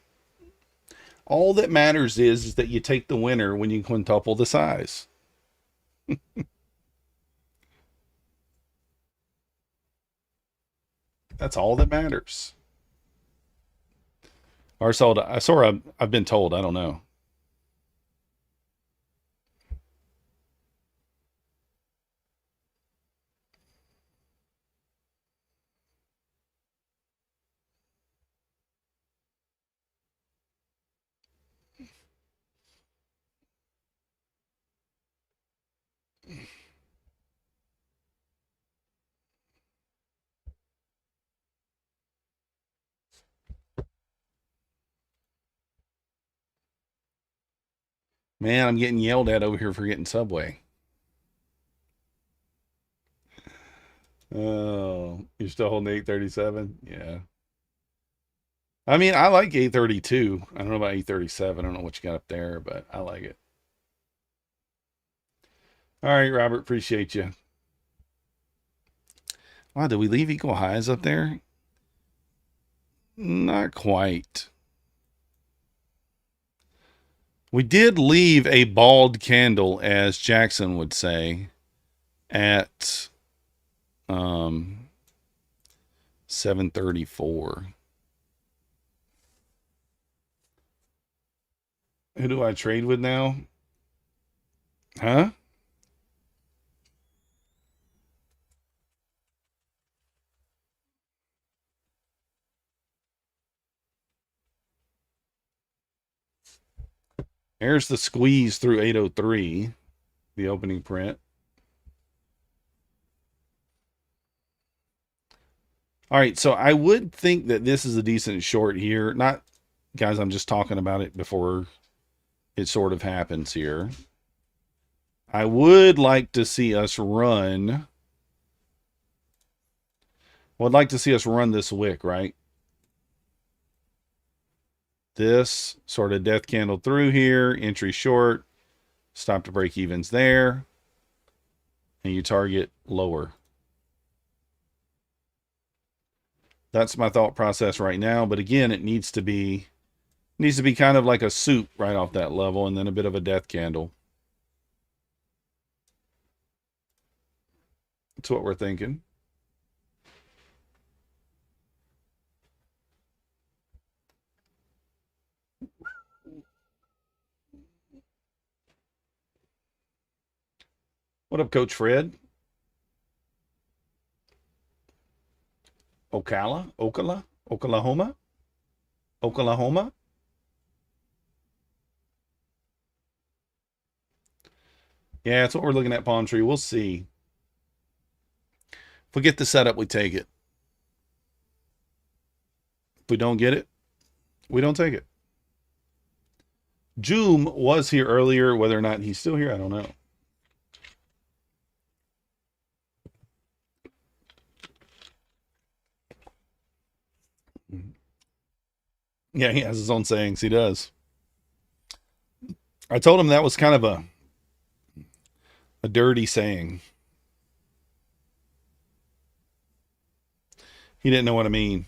All that matters is that you take the winner when you quintuple the size. That's all that matters. Or so I've been told. I don't know. Man, I'm getting yelled at over here for getting Subway. Oh, you're still holding 837? Yeah. I mean, I like 832. I don't know about 837. I don't know what you got up there, but I like it. All right, Robert, appreciate you. Wow, did we leave equal highs up there? Not quite. We did leave a bald candle, as Jackson would say, at 734. Who do I trade with now? Huh? There's the squeeze through 803, the opening print. All right, so I would think that this is a decent short here. Not, guys, I'm just talking about it before it sort of happens here. I would like to see us run. Well, I'd like to see us run this wick, right? This sort of death candle through here, entry short, stop to break evens there, and you target lower. That's my thought process right now. But again, it needs to be kind of like a soup right off that level, and then a bit of a death candle. That's what we're thinking. What up, Coach Fred? Oklahoma? Yeah, that's what we're looking at, Palm Tree. We'll see. If we get the setup, we take it. If we don't get it, we don't take it. Joom was here earlier. Whether or not he's still here, I don't know. Yeah, he has his own sayings. He does. I told him that was kind of a dirty saying. He didn't know what I mean.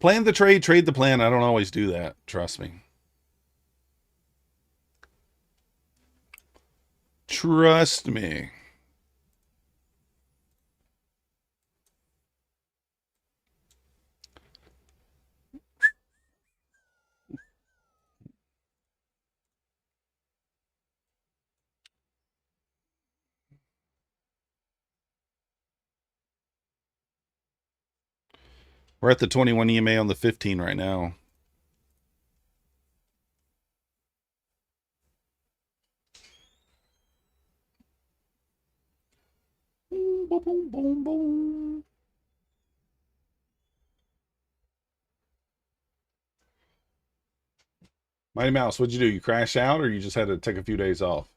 Plan the trade, trade the plan. I don't always do that. Trust me. Trust me. We're at the 21 EMA on the 15 right now. Boom, boom, boom, boom. Mighty Mouse, what'd you do? You crash out or you just had to take a few days off?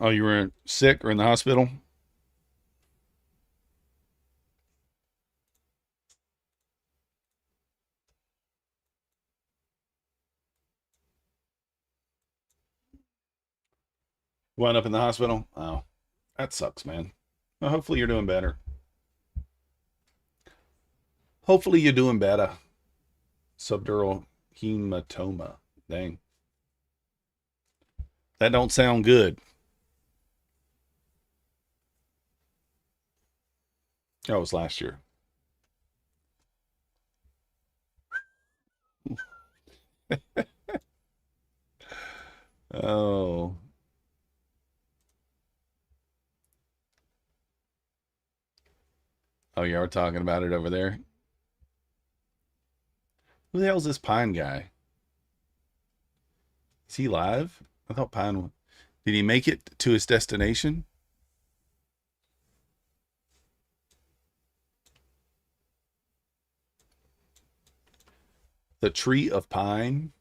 Oh, you were sick or in the hospital? Wound up in the hospital? Oh, that sucks, man. Well, hopefully you're doing better. Hopefully you're doing better. Subdural hematoma. Dang. That don't sound good. That was last year. Oh. Oh, yeah, we're talking about it over there. Who the hell's this Pine guy? Is he live? I thought Pine. Did he make it to his destination? The Tree of Pine.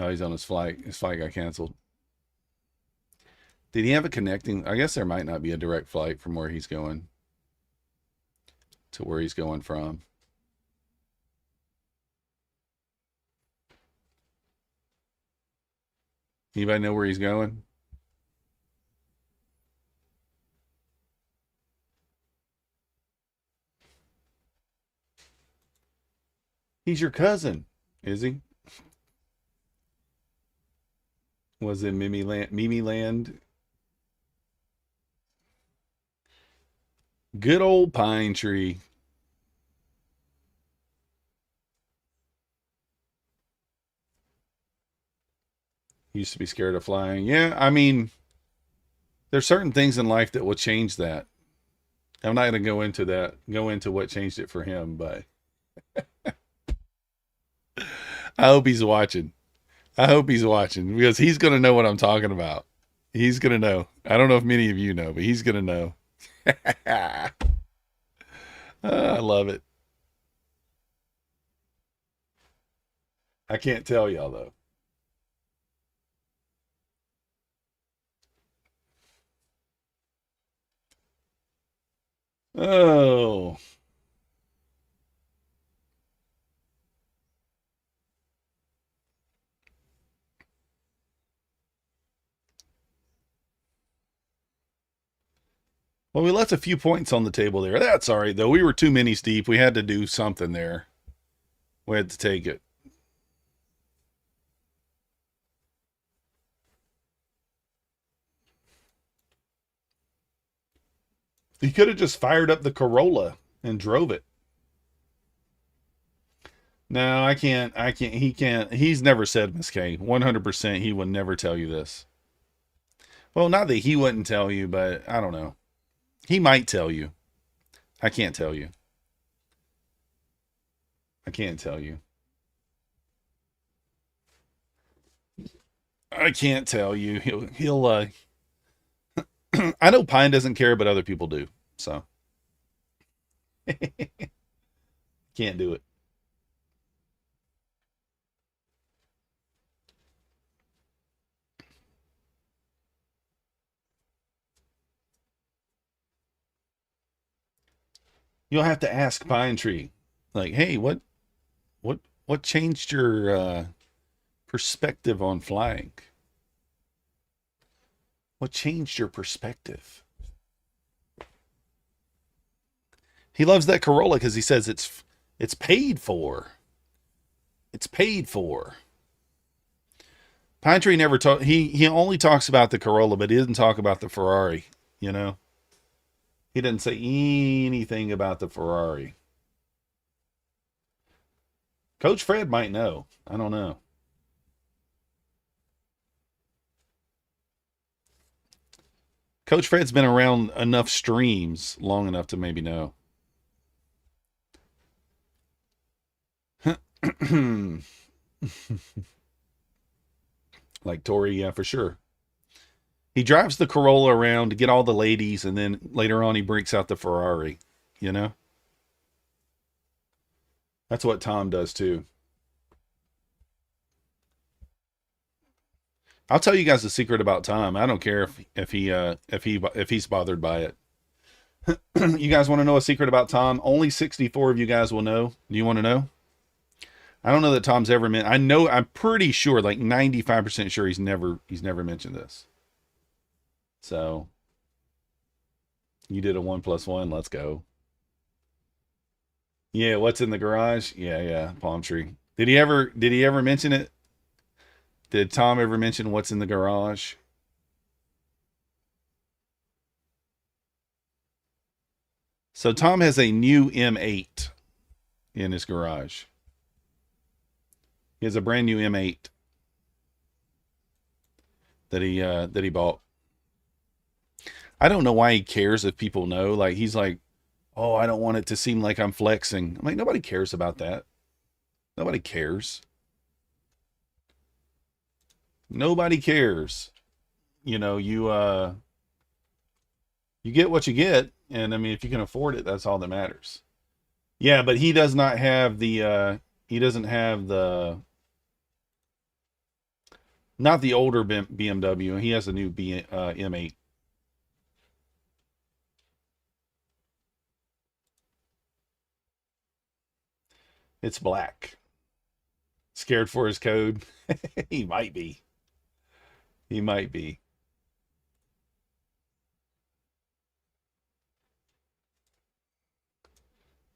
Oh, he's on his flight. His flight got canceled. Did he have a connecting? I guess there might not be a direct flight from where he's going to where he's going from. Anybody know where he's going? He's your cousin, is he? Was it Mimi Land? Mimi Land? Good old pine tree. Used to be scared of flying. Yeah, I mean, there's certain things in life that will change that. I'm not going to go into what changed it for him, but I hope he's watching. I hope he's watching because he's going to know what I'm talking about. He's going to know. I don't know if many of you know, but he's going to know. I love it. I can't tell y'all though. Oh. Well, we left a few points on the table there. That's all right, though. We were 2 minis deep. We had to do something there. We had to take it. He could have just fired up the Corolla and drove it. No, I can't. He can't. He's never said, Miss K. 100% he would never tell you this. Well, not that he wouldn't tell you, but I don't know. He might tell you. I can't tell you. I can't tell you. I can't tell you. He'll I know Pine doesn't care, but other people do. So can't do it. You'll have to ask Pine Tree, like, hey, what changed your perspective on flying? What changed your perspective? He loves that Corolla because he says it's paid for. It's paid for. Pine Tree never talk. He only talks about the Corolla, but he doesn't talk about the Ferrari. You know, he doesn't say anything about the Ferrari. Coach Fred might know. I don't know. Coach Fred's been around enough streams long enough to maybe know. Like Tori, yeah, for sure. He drives the Corolla around to get all the ladies, and then later on he breaks out the Ferrari, you know? That's what Tom does too. I'll tell you guys the secret about Tom. I don't care if he's bothered by it. You guys want to know a secret about Tom? Only 64 of you guys will know. Do you want to know? I don't know that Tom's ever I'm pretty sure, like 95% sure he's never mentioned this. So you did a 1+1. Let's go. Yeah, what's in the garage? Yeah, palm tree. Did he ever mention it? Did Tom ever mention what's in the garage? So Tom has a new M8 in his garage. He has a brand new M8 that he bought. I don't know why he cares if people know. Like, he's like, oh, I don't want it to seem like I'm flexing. I'm like, nobody cares about that. Nobody cares. Nobody cares. You know, you get what you get, and I mean, if you can afford it, that's all that matters. Yeah, but he does not have the he doesn't have the Not the older BMW. He has a new M8. It's black. Scared for his code? He might be. He might be.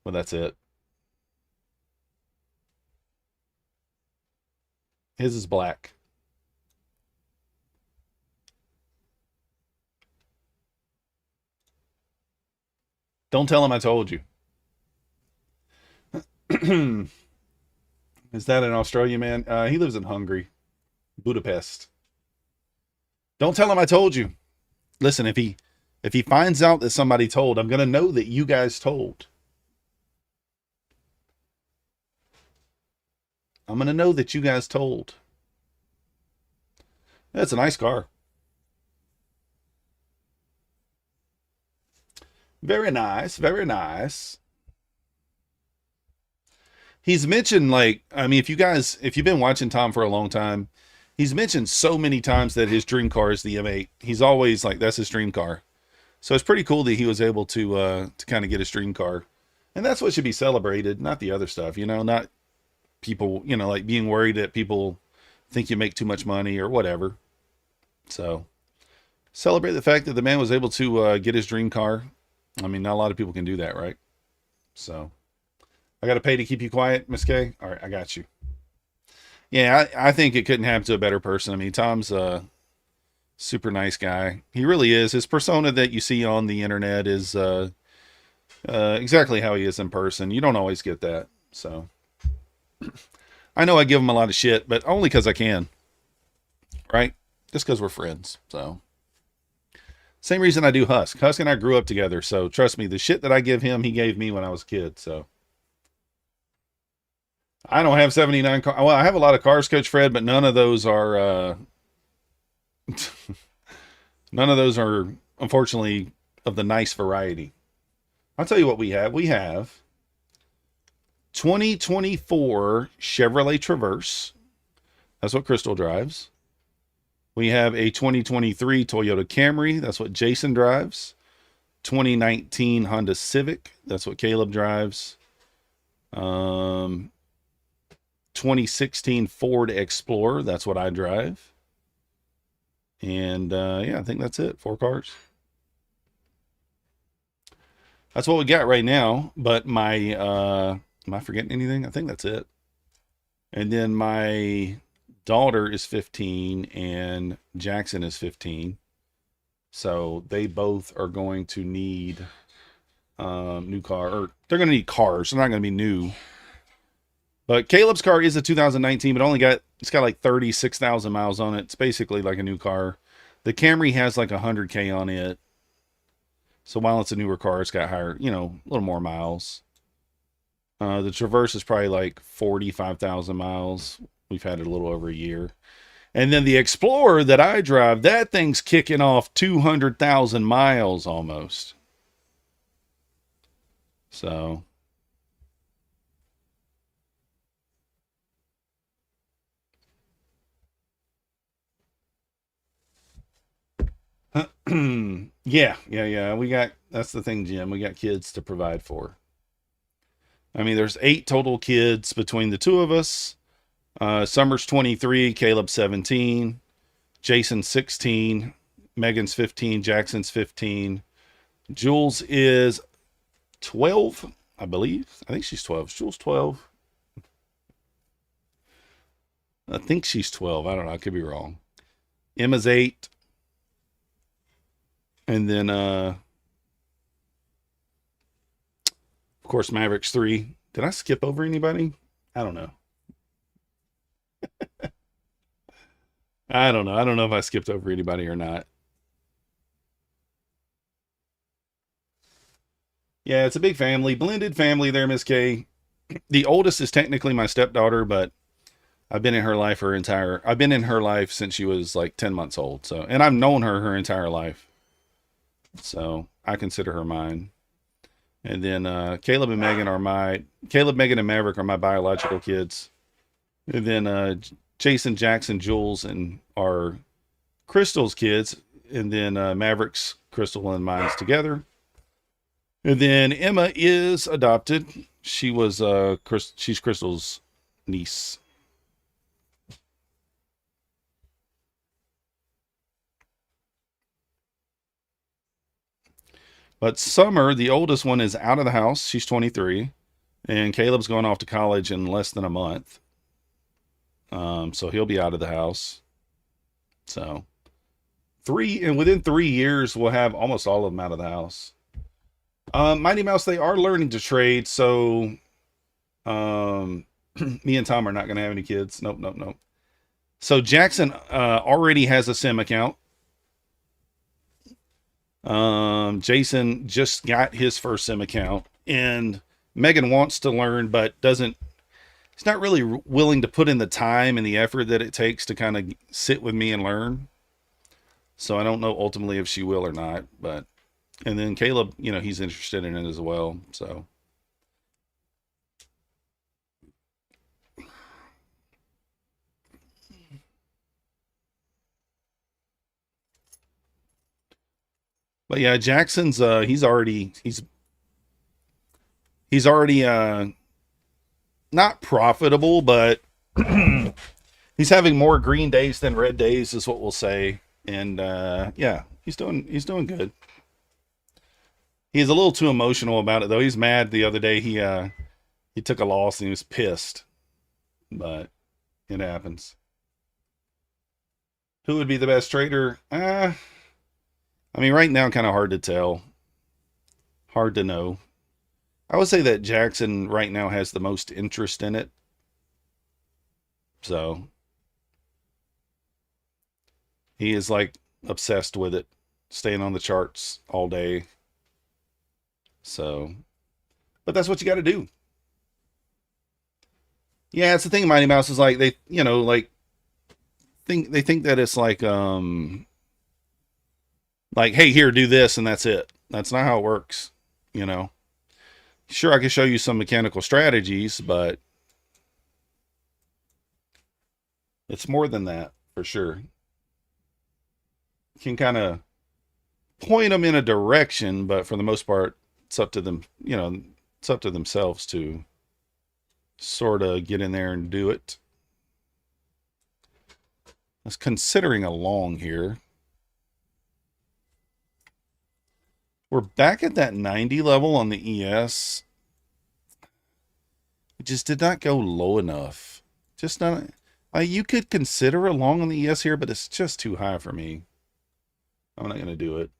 Well, that's it. His is black. Don't tell him I told you. Is that an Australian man? He lives in Hungary, Budapest. Don't tell him I told you. Listen, if he finds out that somebody told, I'm gonna know that you guys told. I'm gonna know that you guys told. That's a nice car. Very nice, very nice. He's mentioned, like, I mean, if you've been watching Tom for a long time, he's mentioned so many times that his dream car is the M8. He's always like, that's his dream car. So it's pretty cool that he was able to kind of get his dream car. And that's what should be celebrated, not the other stuff, you know, not people, you know, like being worried that people think you make too much money or whatever. So celebrate the fact that the man was able to get his dream car. I mean, not a lot of people can do that, right? So I got to pay to keep you quiet, Miss K. All right, I got you. Yeah, I think it couldn't happen to a better person. I mean, Tom's a super nice guy. He really is. His persona that you see on the internet is exactly how he is in person. You don't always get that. So I know I give him a lot of shit, but only because I can. Right? Just because we're friends. So same reason I do Husk. Husk and I grew up together. So trust me, the shit that I give him, he gave me when I was a kid. So I don't have 79 cars. Well, I have a lot of cars, Coach Fred, but none of those are, none of those are, unfortunately, of the nice variety. I'll tell you what we have. We have 2024 Chevrolet Traverse. That's what Crystal drives. We have a 2023 Toyota Camry. That's what Jason drives. 2019 Honda Civic. That's what Caleb drives. 2016 Ford Explorer. That's what I drive. And yeah, I think that's it. 4 cars. That's what we got right now. But my, am I forgetting anything? I think that's it. And then my daughter is 15 and Jackson is 15. So they both are going to need new car, or they're going to need cars. They're not going to be new. But Caleb's car is a 2019, but it's got like 36,000 miles on it. It's basically like a new car. The Camry has like 100K on it. So while it's a newer car, it's got higher, you know, a little more miles. The Traverse is probably like 45,000 miles. We've had it a little over a year. And then the Explorer that I drive, that thing's kicking off 200,000 miles almost. So yeah. That's the thing, Jim. We got kids to provide for. I mean, there's 8 total kids between the two of us. Summer's 23, Caleb's 17, Jason's 16, Megan's 15, Jackson's 15. Jules is 12, I believe. I think she's 12. Jules 12. I think she's 12. I don't know. I could be wrong. Emma's 8. And then, of course, Maverick's 3. Did I skip over anybody? I don't know. I don't know. I don't know if I skipped over anybody or not. Yeah, it's a big family. Blended family there, Miss K. The oldest is technically my stepdaughter, but I've been in her life I've been in her life since she was like 10 months old. So, and I've known her entire life. So I consider her mine. And then Caleb, Megan, and Maverick are my biological kids. And then Jason, Jackson, Jules, and our Crystal's kids, and then Maverick's, Crystal, and mine's together. And then Emma is adopted. She was she's Crystal's niece. But Summer, the oldest one, is out of the house. She's 23. And Caleb's going off to college in less than a month. So he'll be out of the house. So within 3 years, we'll have almost all of them out of the house. Mighty Mouse, they are learning to trade. So me and Tom are not going to have any kids. Nope. So Jackson already has a sim account. Jason just got his first sim account, and Megan wants to learn, but doesn't. He's not really willing to put in the time and the effort that it takes to kind of sit with me and learn. So I don't know ultimately if she will or not, but, and then Caleb, you know, he's interested in it as well. So. But yeah, Jackson's, he's already not profitable, but he's having more green days than red days is what we'll say. And yeah, he's doing good. He's a little too emotional about it though. He's mad the other day. He took a loss and he was pissed. But it happens. Who would be the best trader? I mean, right now, kind of hard to tell. Hard to know. I would say that Jackson right now has the most interest in it. So he is like obsessed with it, staying on the charts all day. So, but that's what you got to do. Yeah, it's the thing. Mighty Mouse is like they, you know, like they think that it's like hey, here, do this, and that's it. That's not how it works, you know. Sure, I can show you some mechanical strategies, but it's more than that, for sure. You can kind of point them in a direction, but for the most part, it's up to them, you know, it's up to themselves to sort of get in there and do it. I was considering a long here. We're back at that 90 level on the ES. It just did not go low enough. Just not. You could consider a long on the ES here, but it's just too high for me. I'm not going to do it.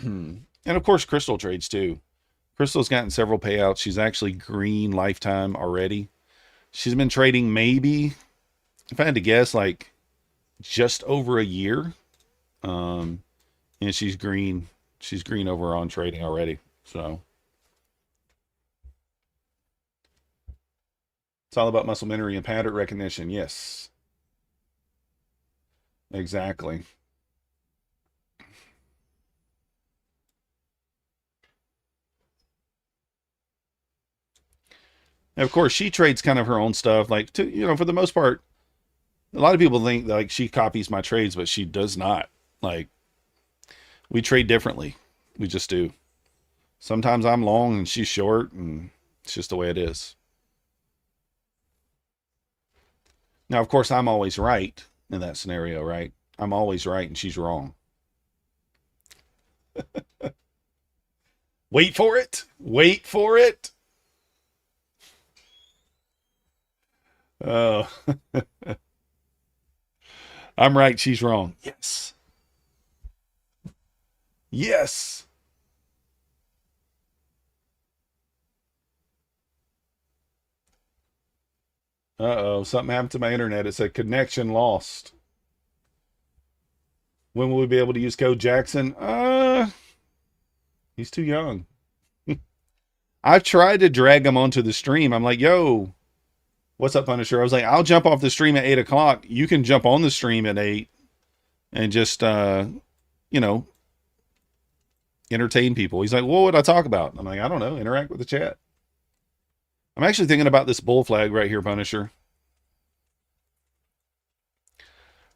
And of course, Crystal trades too. Crystal's gotten several payouts. She's actually green lifetime already. She's been trading maybe, if I had to guess, like just over a year. And she's green. She's green over on trading already. So it's all about muscle memory and pattern recognition. Yes. Exactly. And of course, she trades kind of her own stuff. Like, you know, for the most part, a lot of people think like she copies my trades, but she does not. Like, we trade differently. We just do. Sometimes I'm long and she's short, and it's just the way it is. Now, of course, I'm always right in that scenario, right? I'm always right and she's wrong. Wait for it. Wait for it. Oh. I'm right, she's wrong. Yes. Yes. Uh-oh, something happened to my internet. It said connection lost. When will we be able to use code Jackson? He's too young. I've tried to drag him onto the stream. I'm like, yo, what's up, Punisher? I was like, I'll jump off the stream at 8 o'clock. You can jump on the stream at 8 and just, you know, entertain people. He's like, what would I talk about? I'm like, I don't know. Interact with the chat. I'm actually thinking about this bull flag right here, Punisher.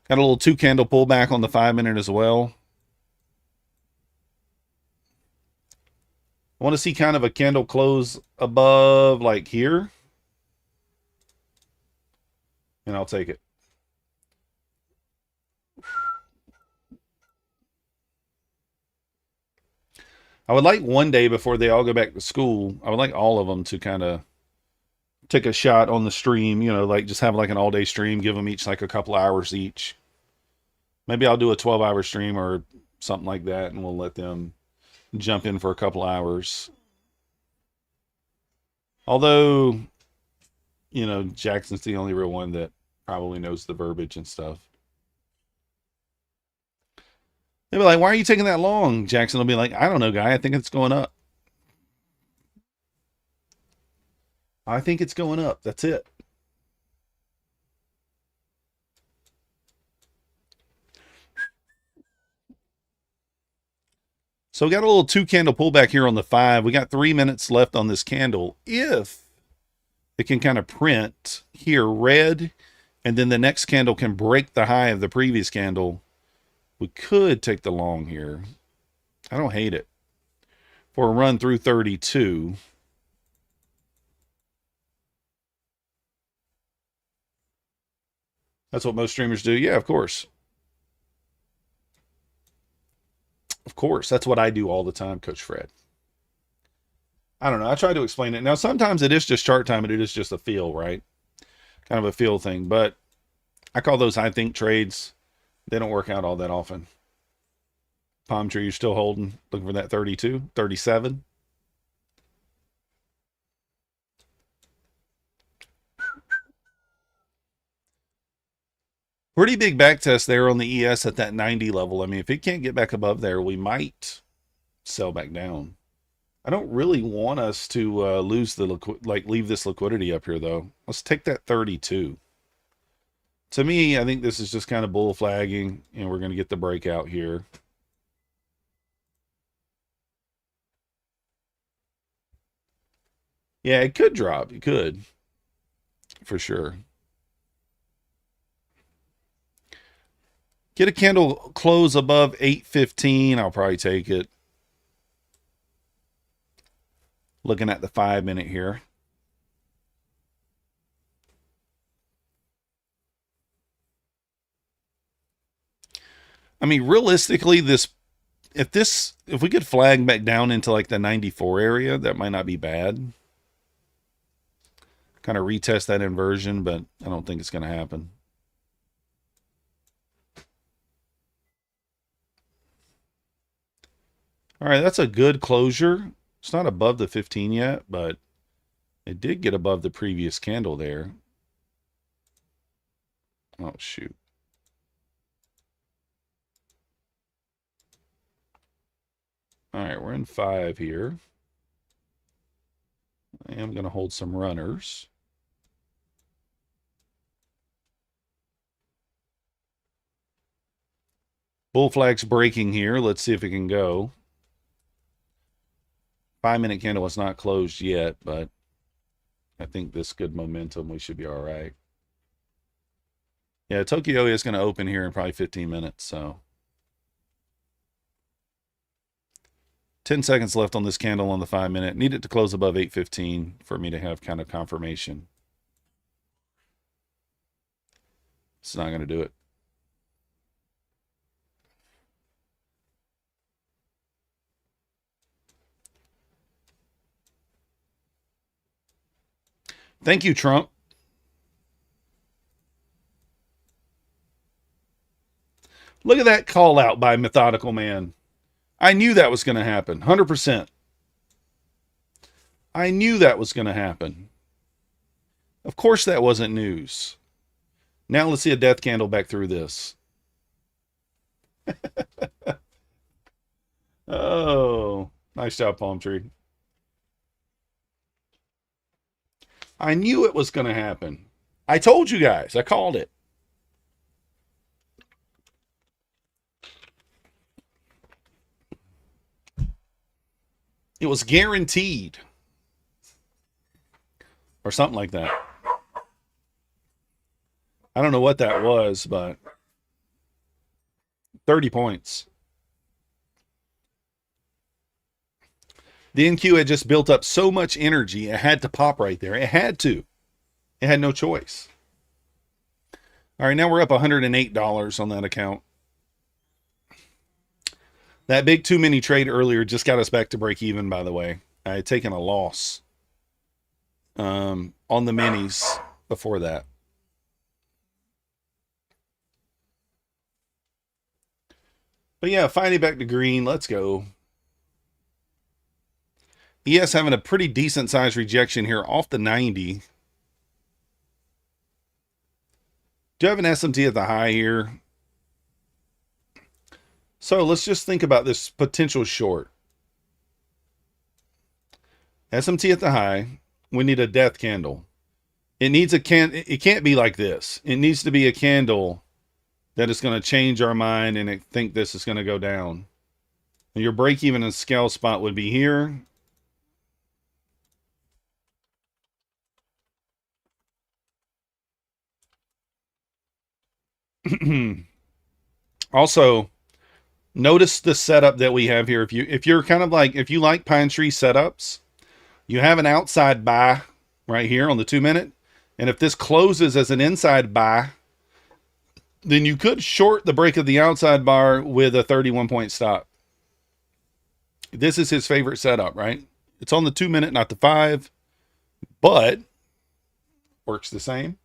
Got a little 2-candle pullback on the 5-minute as well. I want to see kind of a candle close above like here. And I'll take it. I would like one day before they all go back to school, I would like all of them to kind of take a shot on the stream, you know, like just have like an all-day stream, give them each like a couple hours each. Maybe I'll do a 12-hour stream or something like that, and we'll let them jump in for a couple hours. Although, you know, Jackson's the only real one that probably knows the verbiage and stuff. They'll be like, why are you taking that long? Jackson will be like, I don't know, guy. I think it's going up. I think it's going up. That's it. So we got a little 2-candle pullback here on the 5. We got 3 minutes left on this candle. If it can kind of print here red, and then the next candle can break the high of the previous candle, we could take the long here. I don't hate it. For a run through 32. That's what most streamers do. Yeah, of course. Of course. That's what I do all the time, Coach Fred. I don't know. I try to explain it. Now, sometimes it is just chart time and it is just a feel, right? Kind of a feel thing. But I call those I think trades. They don't work out all that often. Palm tree, you're still holding. Looking for that 32, 37. Pretty big back test there on the ES at that 90 level. I mean, if it can't get back above there, we might sell back down. I don't really want us to lose the leave this liquidity up here, though. Let's take that 32. To me, I think this is just kind of bull flagging, and we're going to get the breakout here. Yeah, it could drop. It could. For sure. Get a candle close above 815. I'll probably take it. Looking at the 5-minute here. I mean, realistically, if we could flag back down into like the 94 area, that might not be bad. Kind of retest that inversion, but I don't think it's going to happen. All right, that's a good closure. It's not above the 15 yet, but it did get above the previous candle there. Oh, shoot. All right, we're in 5 here. I am going to hold some runners. Bull flag's breaking here. Let's see if it can go. 5-minute candle is not closed yet, but I think this good momentum, we should be all right. Yeah, Tokyo is going to open here in probably 15 minutes, so 10 seconds left on this candle on the 5-minute. Need it to close above 815 for me to have kind of confirmation. It's not going to do it. Thank you, Trump. Look at that call out by Methodical Man. I knew that was going to happen. 100%. I knew that was going to happen. Of course that wasn't news. Now let's see a death candle back through this. Oh, nice job, Palm Tree. I knew it was going to happen. I told you guys. I called it. It was guaranteed. Or something like that. I don't know what that was, but 30 points. The NQ had just built up so much energy, it had to pop right there. It had to. It had no choice. All right, now we're up $108 on that account. That big too many trade earlier just got us back to break even, by the way. I had taken a loss on the minis before that. But yeah, finally back to green. Let's go. ES having a pretty decent size rejection here off the 90. Do you have an SMT at the high here? So let's just think about this potential short. SMT at the high. We need a death candle. It needs a it can't be like this. It needs to be a candle that is going to change our mind and think this is going to go down. And your break even and scale spot would be here. Also, notice the setup that we have here. If you're kind of like, if you like pine tree setups, you have an outside buy right here on the 2 minute. And if this closes as an inside buy, then you could short the break of the outside bar with a 31 point stop. This is his favorite setup, right? It's on the 2 minute, not the 5, but works the same.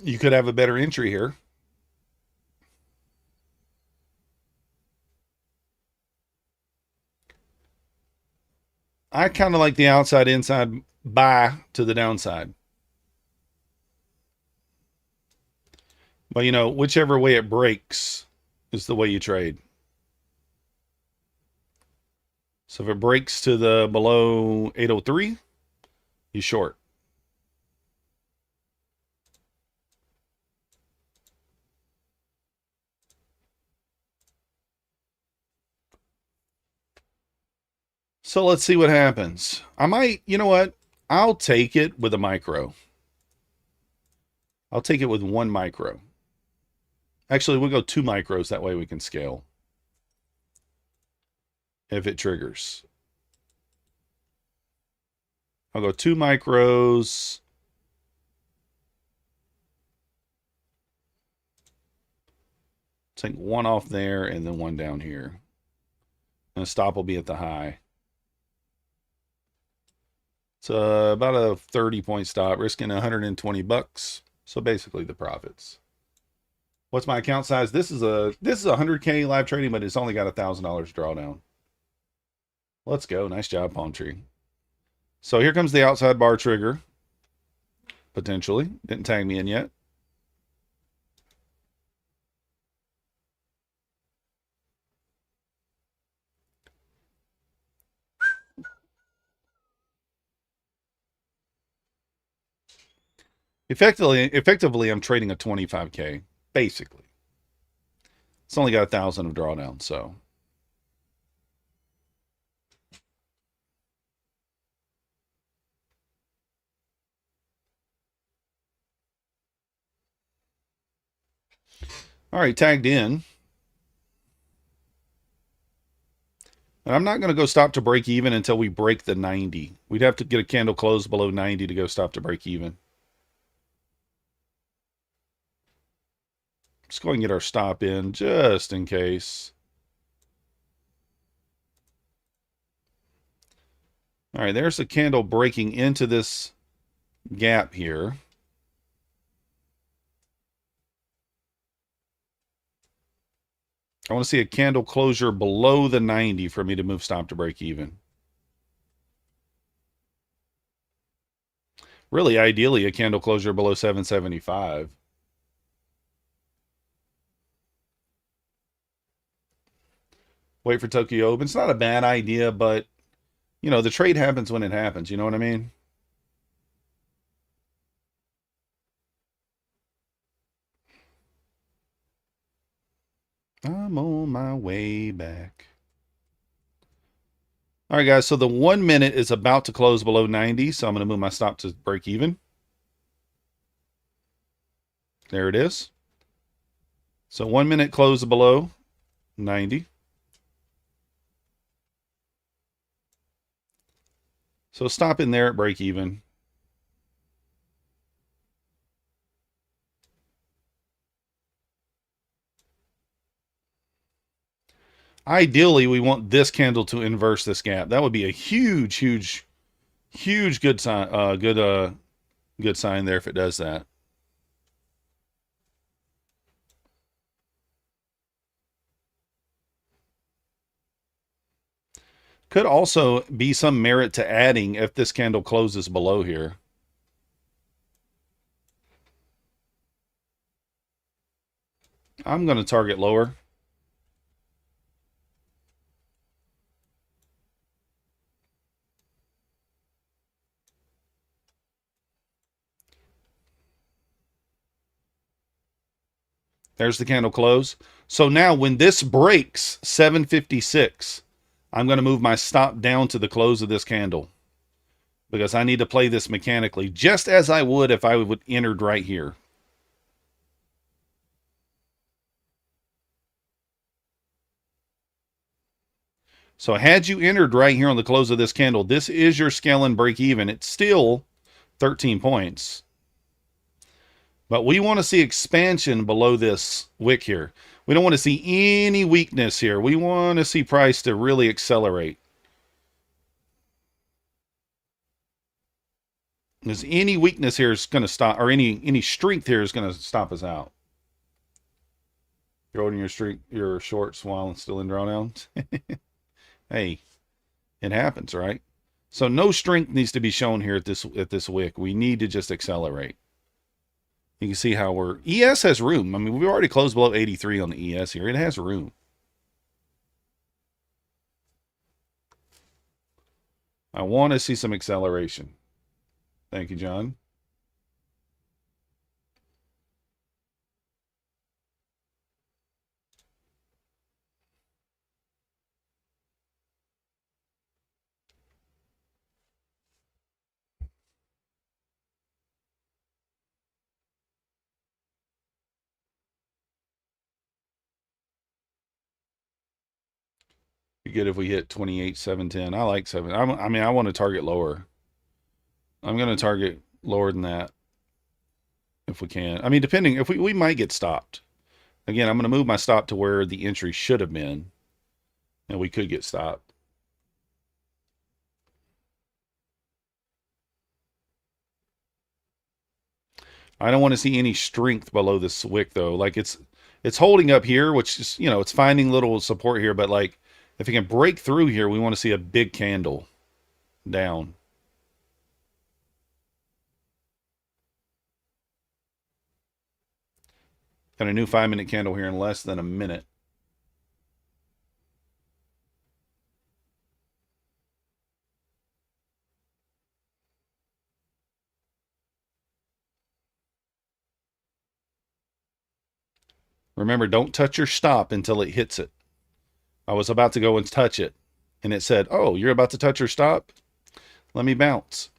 You could have a better entry here. I kind of like the outside inside buy to the downside. But, you know, whichever way it breaks is the way you trade. So if it breaks to the below 803, you short. So let's see what happens. I might, you know what? I'll take it with a micro. I'll take it with 1 micro. Actually, we'll go 2 micros. That way we can scale. If it triggers. I'll go 2 micros. Take 1 off there and then 1 down here. And the stop will be at the high. It's about a 30 point stop, risking 120 bucks. So basically the profits. What's my account size? This is a 100K live trading, but it's only got $1,000 drawdown. Let's go. Nice job, Palm Tree. So here comes the outside bar trigger. Potentially. Didn't tag me in yet. Effectively, I'm trading a 25K, basically. It's only got 1,000 of drawdown, so. All right, tagged in. And I'm not going to go stop to break even until we break the 90. We'd have to get a candle closed below 90 to go stop to break even. Let's go ahead and get our stop in just in case. All right, there's the candle breaking into this gap here. I want to see a candle closure below the 90 for me to move stop to break even. Really, ideally, a candle closure below 775. Wait for Tokyo Open. It's not a bad idea, but, you know, the trade happens when it happens. You know what I mean? I'm on my way back. All right, guys. So the 1 minute is about to close below 90. So I'm going to move my stop to break even. There it is. So 1 minute close below 90. So stop in there at break even. Ideally, we want this candle to inverse this gap. That would be a huge, huge, huge good sign. Good sign there if it does that. Could also be some merit to adding if this candle closes below here. I'm going to target lower. There's the candle close. So now when this breaks 756, I'm going to move my stop down to the close of this candle because I need to play this mechanically, just as I would if I would entered right here. So had you entered right here on the close of this candle, this is your scale and break even. It's still 13 points. But we want to see expansion below this wick here. We don't want to see any weakness here. We want to see price to really accelerate. Because any weakness here is going to stop, or any strength here is going to stop us out. You're holding your shorts while it's still in drawdown. Hey, it happens, right? So no strength needs to be shown here at this wick. We need to just accelerate. You can see how ES has room. I mean, we've already closed below 83 on the ES here. It has room. I want to see some acceleration. Thank you, John. Be good if we hit 28, 710. I like 7. I mean, I want to target lower. I'm going to target lower than that if we can. I mean, depending, if we might get stopped. Again, I'm going to move my stop to where the entry should have been, and we could get stopped. I don't want to see any strength below this wick, though. Like, it's holding up here, which is, you know, it's finding little support here, but, like, if it can break through here, we want to see a big candle down. Got a new 5-minute candle here in less than a minute. Remember, don't touch your stop until it hits it. I was about to go and touch it, and it said, oh, you're about to touch your stop? Let me bounce.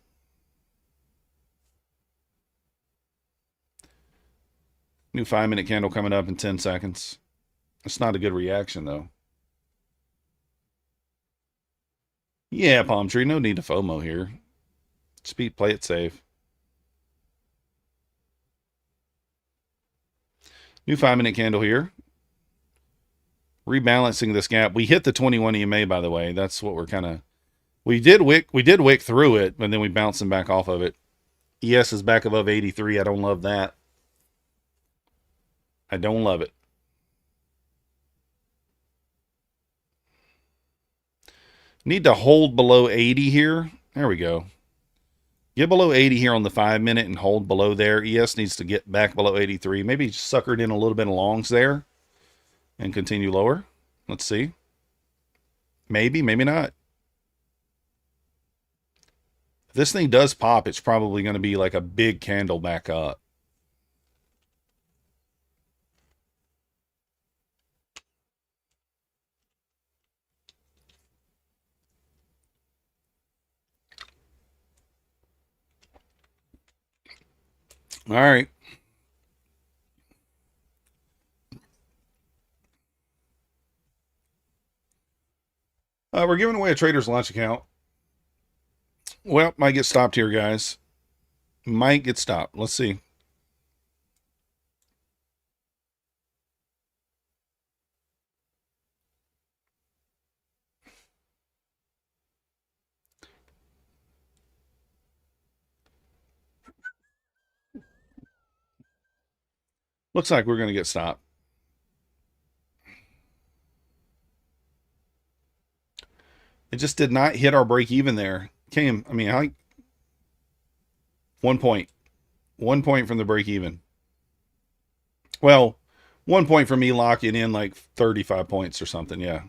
New 5-minute candle coming up in 10 seconds. It's not a good reaction, though. Yeah, Palm Tree, no need to FOMO here. Speed, play it safe. New 5-minute candle here. Rebalancing this gap. We hit the 21 EMA, by the way. That's what we're kind of... We did wick through it, but then we bounced them back off of it. ES is back above 83. I don't love that. I don't love it. Need to hold below 80 here. There we go. Get below 80 here on the 5-minute and hold below there. ES needs to get back below 83. Maybe suckered in a little bit of longs there and continue lower. Let's see. Maybe, maybe not. If this thing does pop, it's probably going to be like a big candle back up. All right. We're giving away a trader's lunch account. Well, might get stopped here, guys. Might get stopped. Let's see. Looks like we're going to get stopped. It just did not hit our break even there. Came, I mean, I 1 point. 1 point from the break even. Well, 1 point from me locking in like 35 points or something. Yeah.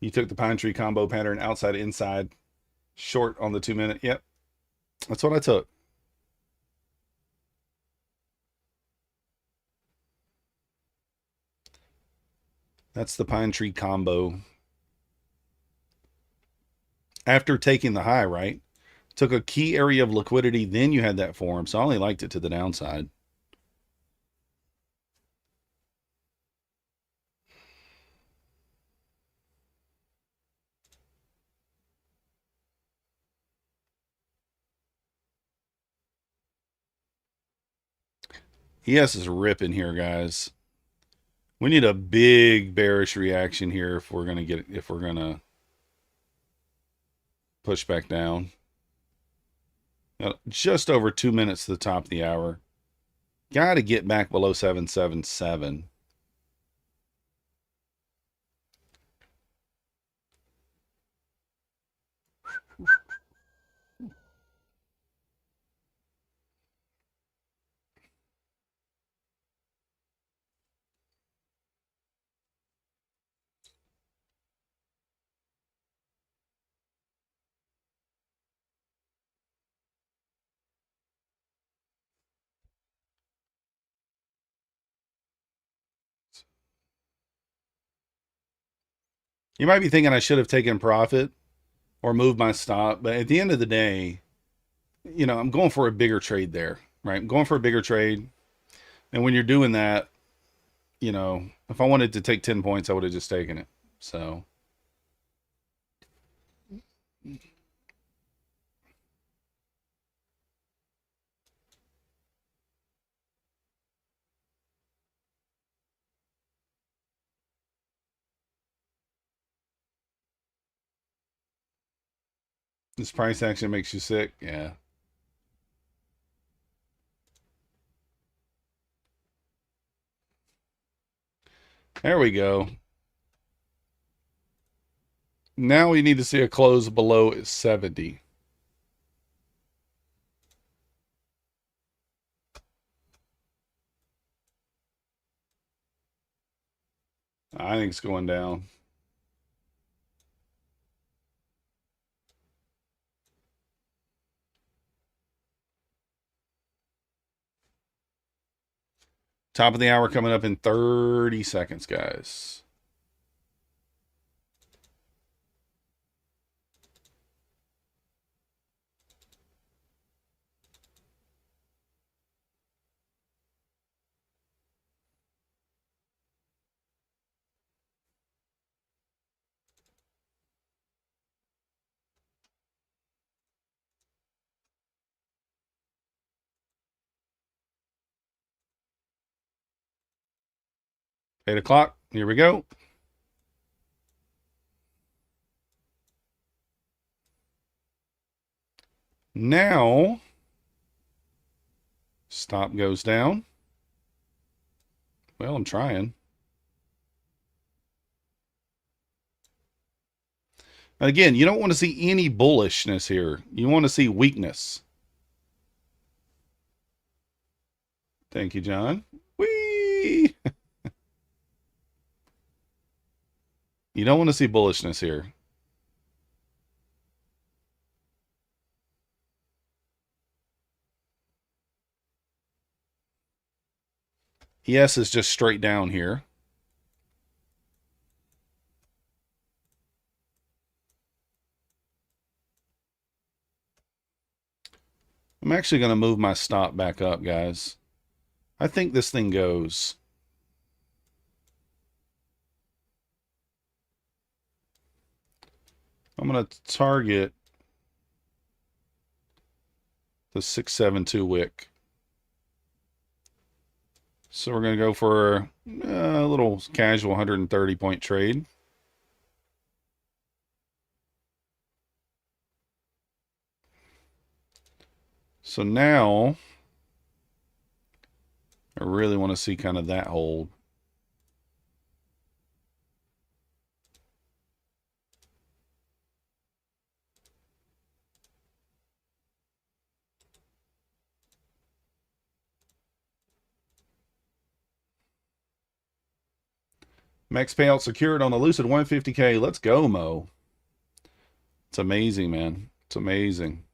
You took the pine tree combo pattern outside, inside, short on the 2 minute. Yep. That's what I took. That's the pine tree combo. After taking the high, right? Took a key area of liquidity, then you had that form. So I only liked it to the downside. ES is ripping here, guys. We need a big bearish reaction here if we're gonna push back down. Just over 2 minutes to the top of the hour. Got to get back below 777. You might be thinking I should have taken profit or moved my stop, but at the end of the day, you know, I'm going for a bigger trade there, right? I'm going for a bigger trade. And when you're doing that, you know, if I wanted to take 10 points, I would have just taken it. So this price action makes you sick. Yeah. There we go. Now we need to see a close below 70. I think it's going down. Top of the hour coming up in 30 seconds, guys. Eight o'clock. Here we go. Now, stop goes down. Well, I'm trying. And again, you don't want to see any bullishness here. You want to see weakness. Thank you, John. Whee! You don't want to see bullishness here. ES is just straight down here. I'm actually going to move my stop back up, guys. I think this thing goes. I'm going to target the 672 wick. So we're going to go for a little casual 130 point trade. So now I really want to see kind of that hold. Max payout secured on the Lucid 150K. Let's go, Mo. It's amazing, man. It's amazing.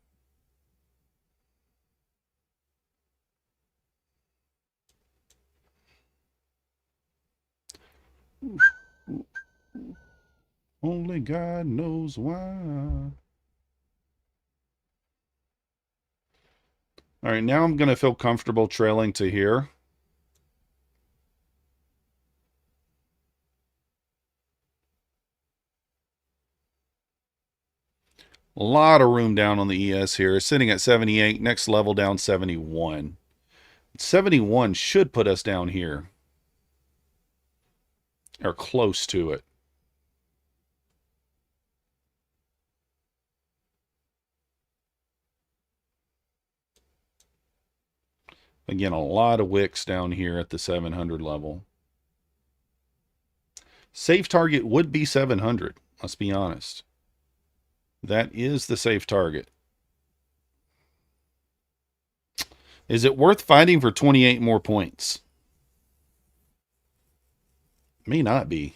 Only God knows why. All right, now I'm going to feel comfortable trailing to here. A lot of room down on the ES here. It's sitting at 78. Next level down 71. 71 should put us down here. Or close to it. Again, a lot of wicks down here at the 700 level. Safe target would be 700. Let's be honest. That is the safe target. Is it worth fighting for 28 more points? May not be.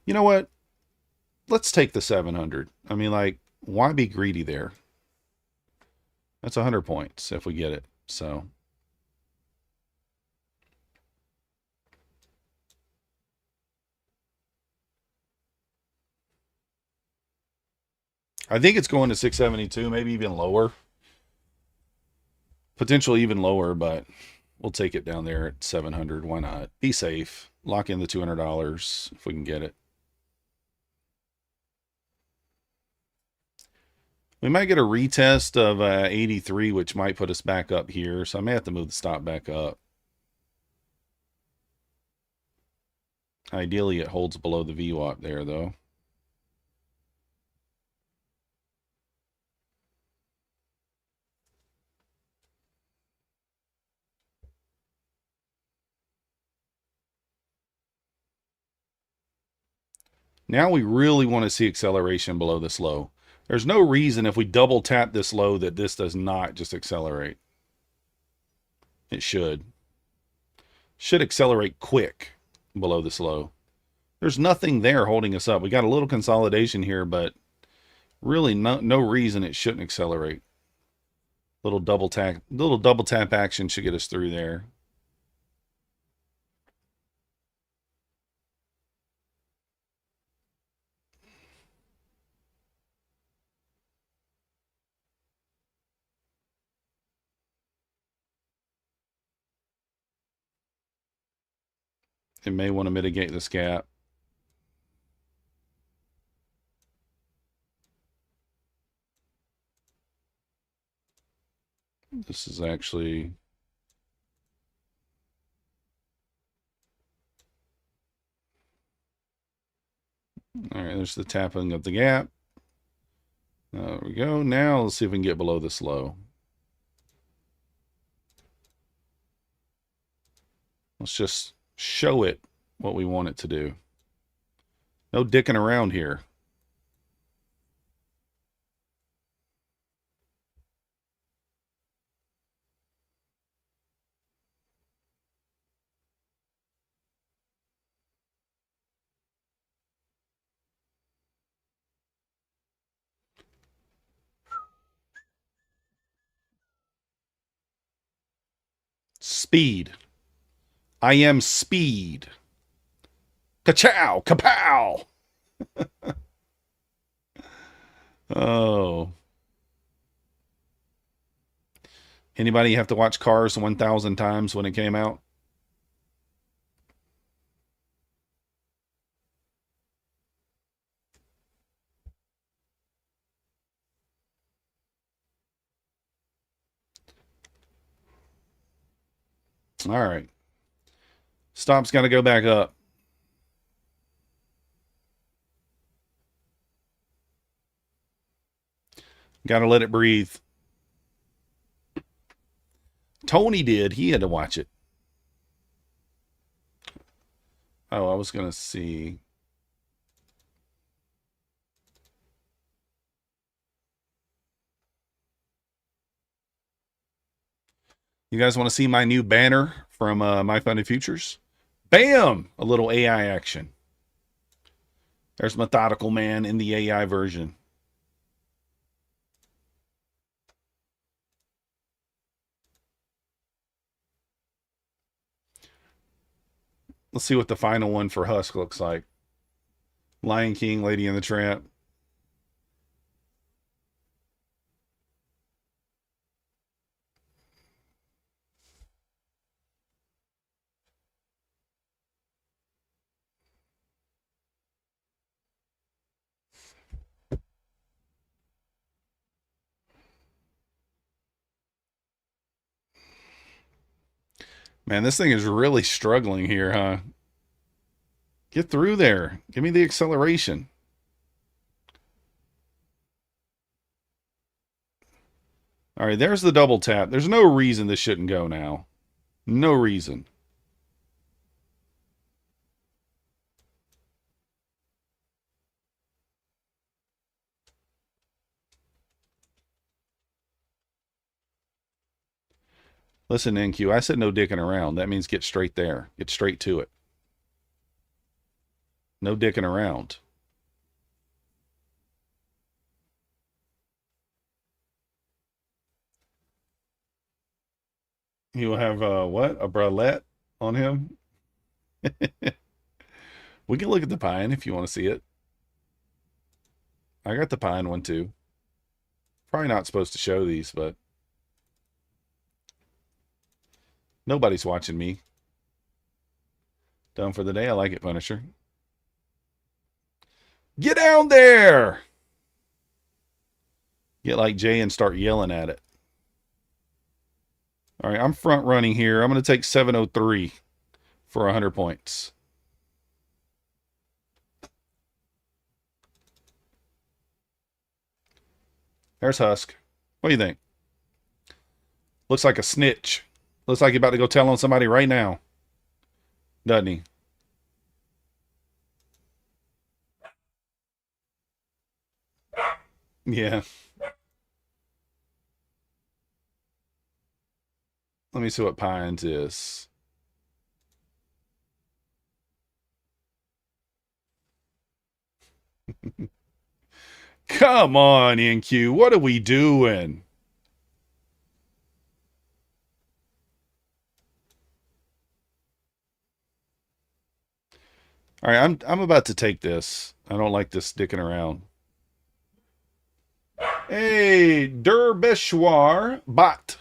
You know what? Let's take the 700. I mean, like, why be greedy there? That's 100 points if we get it. So I think it's going to 672, maybe even lower. Potentially even lower, but we'll take it down there at 700. Why not? Be safe. Lock in the $200 if we can get it. We might get a retest of 83, which might put us back up here. So I may have to move the stop back up. Ideally, it holds below the VWAP there, though. Now we really want to see acceleration below this low. There's no reason if we double tap this low that this does not just accelerate. It should. Should accelerate quick below this low. There's nothing there holding us up. We got a little consolidation here, but really no reason it shouldn't accelerate. Little double tap action should get us through there. It may want to mitigate this gap. This is actually... All right, there's the tapping of the gap. There we go. Now let's see if we can get below this low. Let's just show it what we want it to do. No dicking around here. Speed. I am speed. Ka-chow! Kapow! Oh. Anybody have to watch Cars 1,000 times when it came out? All right. Stop's got to go back up. Got to let it breathe. Tony did. He had to watch it. Oh, I was going to see. You guys want to see my new banner from My Funded Futures? Bam! A little AI action. There's Methodical Man in the AI version. Let's see what the final one for Husk looks like. Lion King, Lady and the Tramp. Man, this thing is really struggling here, huh? Get through there. Give me the acceleration. All right, there's the double tap. There's no reason this shouldn't go now. No reason. Listen, NQ, I said no dicking around. That means get straight there. Get straight to it. No dicking around. He will have what? A bralette on him? We can look at the pine if you want to see it. I got the pine one too. Probably not supposed to show these, but nobody's watching me. Done for the day. I like it, Punisher. Get down there! Get like Jay and start yelling at it. All right, I'm front running here. I'm going to take 703 for 100 points. There's Husk. What do you think? Looks like a snitch. Looks like he's about to go tell on somebody right now. Doesn't he? Yeah. Let me see what Pines is. Come on, NQ. What are we doing? All right, I'm about to take this. I don't like this sticking around. Hey, Derbyshire Bot.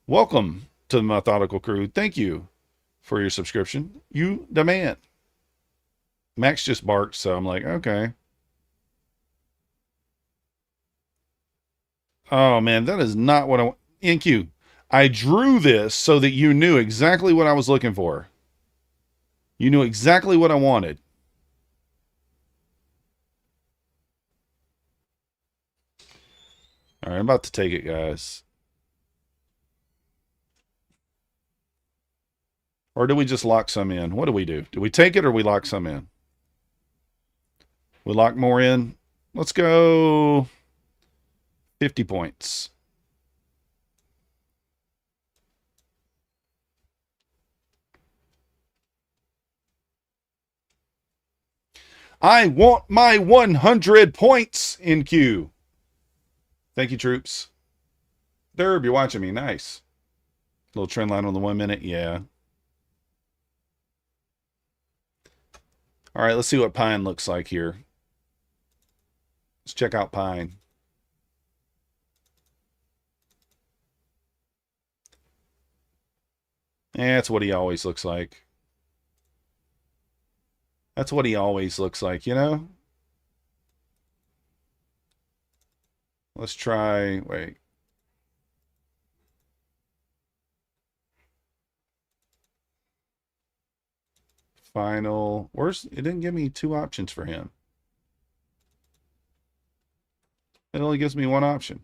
Welcome to the Methodical Crew. Thank you for your subscription. You the man. Max just barked, so I'm like, okay. Oh man, that is not what I want. NQ, I drew this so that you knew exactly what I was looking for. You knew exactly what I wanted. All right, I'm about to take it, guys. Or do we just lock some in? What do we do? Do we take it or we lock some in? We lock more in. Let's go 50 points. I want my 100 points in queue. Thank you, troops. Derb, you're watching me. Nice. Little trend line on the 1 minute. Yeah. All right, let's see what Pine looks like here. Let's check out Pine. That's what he always looks like. That's what he always looks like, you know? Let's try, wait. Final. Where's it? Didn't give me two options for him. It only gives me one option.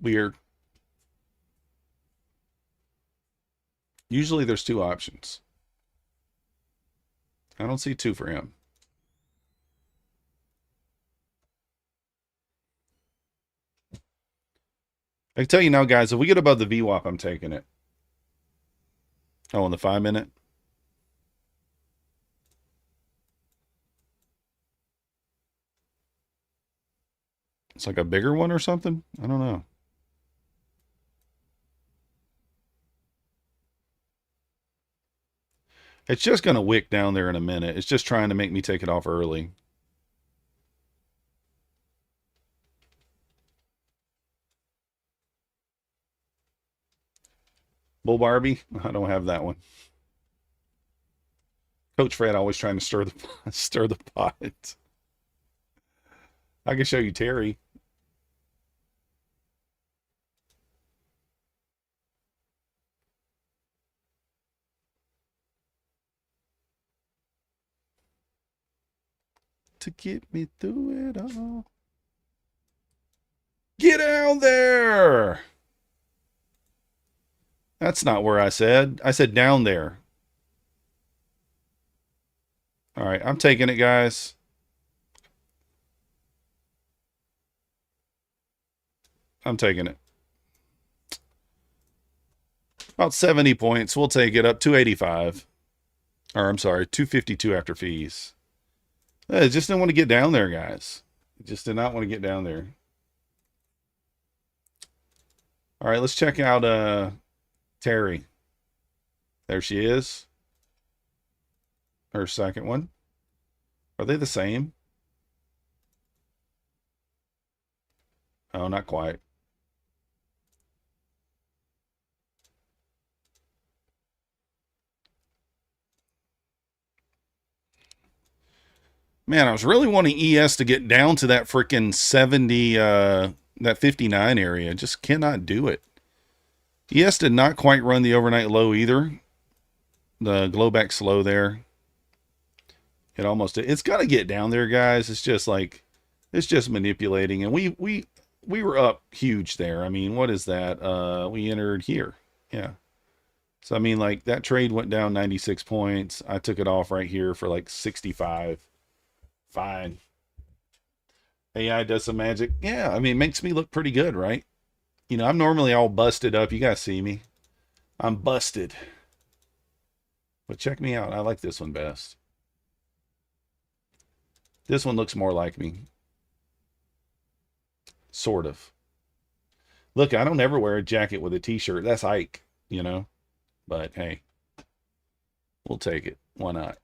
Weird. Usually there's two options. I don't see two for him. I can tell you now, guys, if we get above the VWAP, I'm taking it. Oh, in the 5 minute? It's like a bigger one or something? I don't know. It's just going to wick down there in a minute. It's just trying to make me take it off early. Bull Barbie? I don't have that one. Coach Fred always trying to stir the pot. I can show you Terry. To get me through it all. Get down there! That's not where I said. I said down there. All right, I'm taking it, guys. I'm taking it. About 70 points. We'll take it up 285. Or I'm sorry, 252 after fees. I just didn't want to get down there, guys. Just did not want to get down there. All right, let's check out Terry. There she is. Her second one. Are they the same? Oh, not quite. Man, I was really wanting ES to get down to that freaking 70, that 59 area. Just cannot do it. ES did not quite run the overnight low either. The glowback slow there. It almost did. It's got to get down there, guys. It's just like, it's just manipulating. And we were up huge there. I mean, what is that? We entered here. Yeah. So, I mean, like, that trade went down 96 points. I took it off right here for like 65. Fine. AI does some magic. Yeah, I mean, it makes me look pretty good, right? You know, I'm normally all busted up. You guys see me. I'm busted. But check me out. I like this one best. This one looks more like me. Sort of. Look, I don't ever wear a jacket with a t-shirt. That's Ike, you know? But, hey. We'll take it. Why not?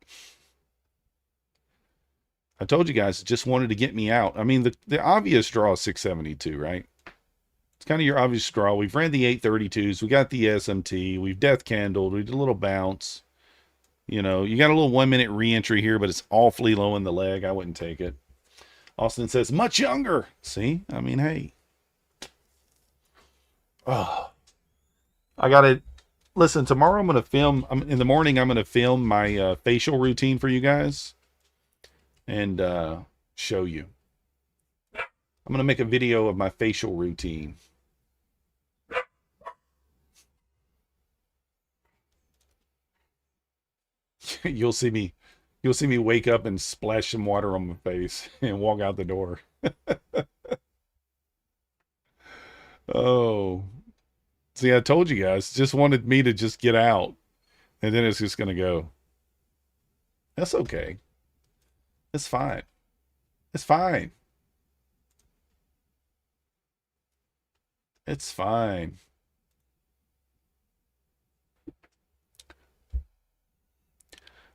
I told you guys, just wanted to get me out. I mean, the obvious draw is 672, right? It's kind of your obvious draw. We've ran the 832s. We got the SMT. We've death candled. We did a little bounce. You know, you got a little 1 minute re-entry here, but it's awfully low in the leg. I wouldn't take it. Austin says, much younger. See? I mean, hey. Oh. I got to... Listen, tomorrow I'm going to film... in the morning, I'm going to film my facial routine for you guys. And show you. I'm going to make a video of my facial routine. You'll see me wake up and splash some water on my face and walk out the door. Oh. See, I told you guys, just wanted me to just get out. And then it's just going to go. That's okay. It's fine. It's fine. It's fine.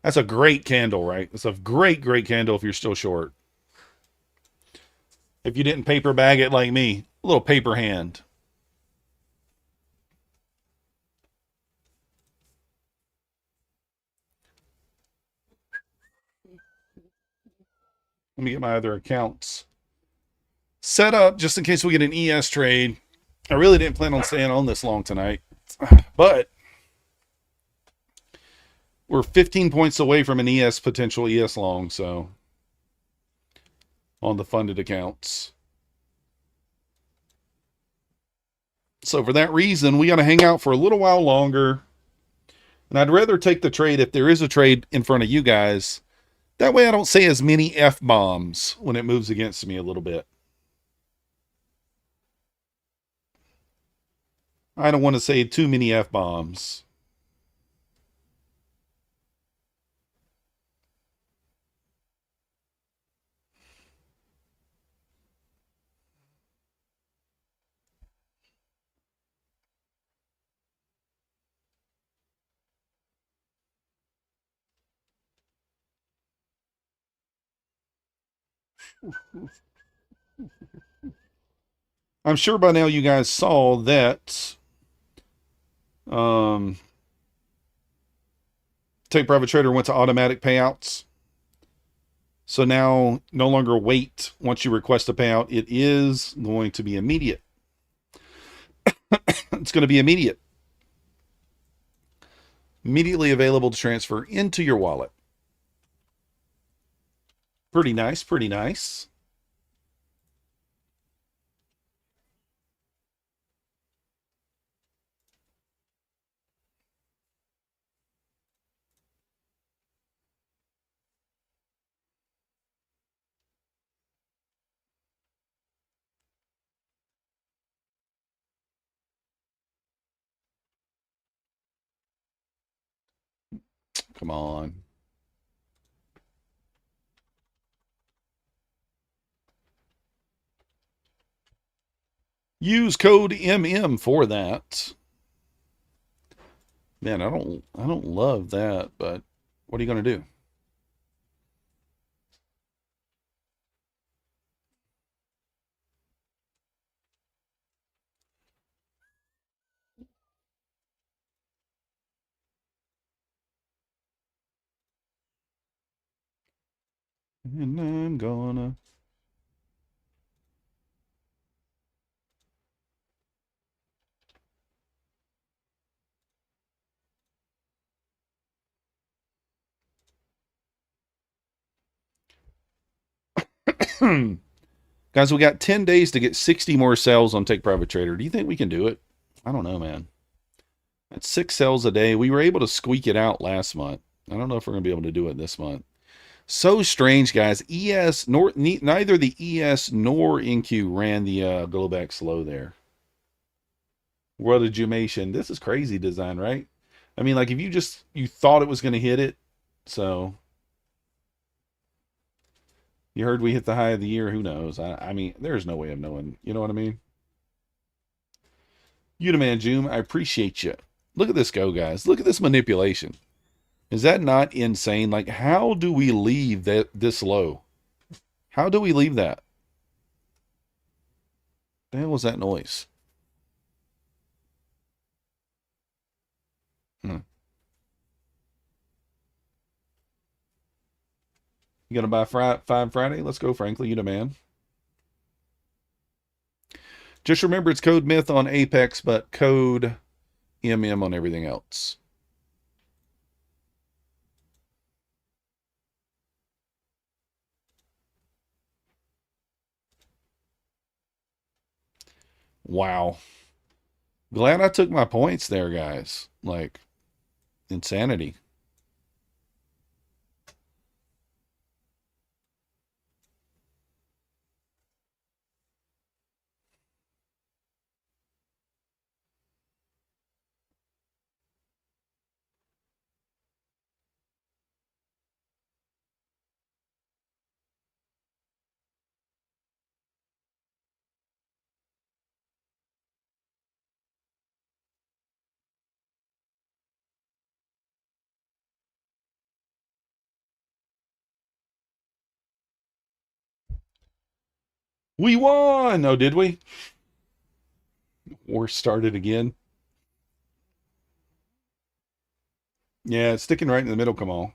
That's a great candle, right? It's a great, great candle if you're still short. If you didn't paper bag it like me. A little paper hand. Let me get my other accounts set up just in case we get an ES trade. I really didn't plan on staying on this long tonight, but We're 15 points away from an ES potential ES long, so on the funded accounts. So for that reason, we got to hang out for a little while longer. And I'd rather take the trade if there is a trade in front of you guys. That way I don't say as many F-bombs when it moves against me a little bit. I don't want to say too many F-bombs. I'm sure by now you guys saw that Take Private Trader went to automatic payouts. So now no longer wait once you request a payout. It is going to be immediate. It's going to be immediate. Immediately available to transfer into your wallet. Pretty nice, pretty nice. Come on. Use code MM for that. Man, I don't love that, but what are you going to do? And I'm gonna Guys, we got 10 days to get 60 more sales on Take Private Trader. Do you think we can do it? I don't know, man. That's 6 sales a day. We were able to squeak it out last month. I don't know if we're going to be able to do it this month. So strange, guys. Neither the ES nor NQ ran the go back slow there. World of Jumation. This is crazy design, right? I mean, like if you thought it was going to hit it, so you heard we hit the high of the year. Who knows? I mean, there's no way of knowing. You know what I mean? Udaman Joom, I appreciate you. Look at this go, guys. Look at this manipulation. Is that not insane? Like, how do we leave that this low? How do we leave that? The hell was that noise? Hmm. You gonna buy Five Friday? Let's go, frankly. You demand. Just remember it's code myth on Apex, but code MM on everything else. Wow. Glad I took my points there, guys. Like, insanity. We won! Oh, did we? War started again. Yeah, it's sticking right in the middle, come on.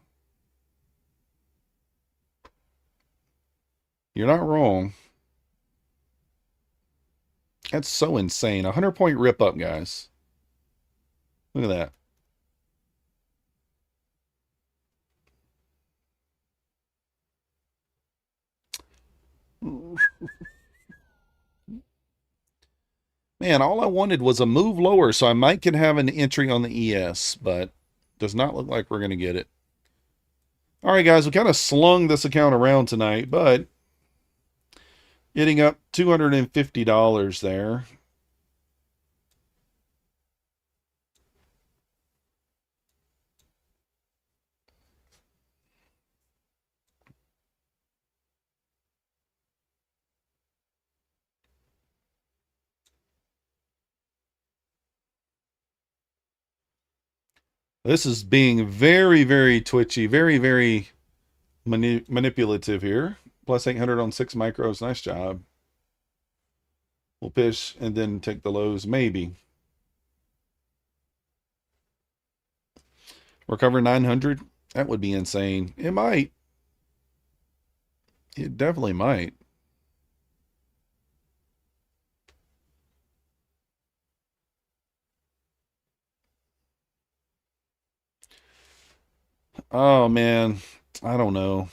You're not wrong. That's so insane. 100-point rip up, guys. Look at that. Man, all I wanted was a move lower, so I might can have an entry on the ES, but does not look like we're going to get it. All right, guys, we kind of slung this account around tonight, but getting up $250 there. This is being very, very twitchy, very, very manipulative here. Plus 800 on 6 micros. Nice job. We'll fish and then take the lows, maybe. Recover 900? That would be insane. It might. It definitely might. Oh, man. I don't know.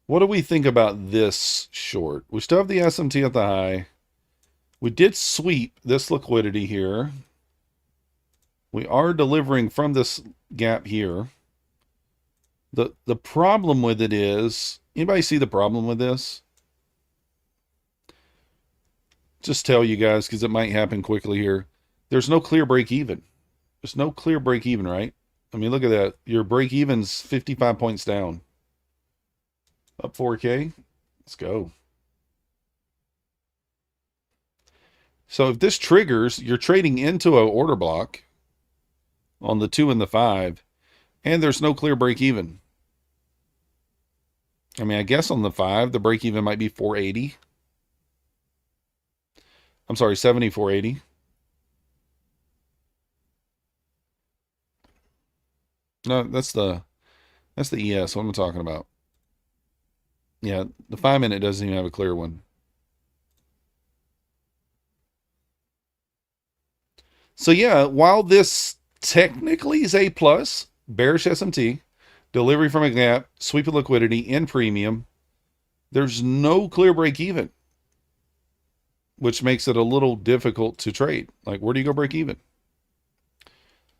What do we think about this short? We still have the SMT at the high. We did sweep this liquidity here. We are delivering from this gap here. The problem with it is, anybody see the problem with this? Just tell you guys, because it might happen quickly here. There's no clear break even. There's no clear break even, right? I mean, look at that. Your break even's 55 points down. Up 4K. Let's go. So if this triggers, you're trading into an order block on the 2 and the 5, and there's no clear break even. I mean, I guess on the 5, the break even might be 480. I'm sorry, 7480. No, that's the ES. What am I talking about? Yeah, the 5-minute doesn't even have a clear one. So yeah, while this technically is A+, bearish SMT, delivery from a gap, sweep of liquidity, in premium, there's no clear break even, which makes it a little difficult to trade. Like, where do you go break even?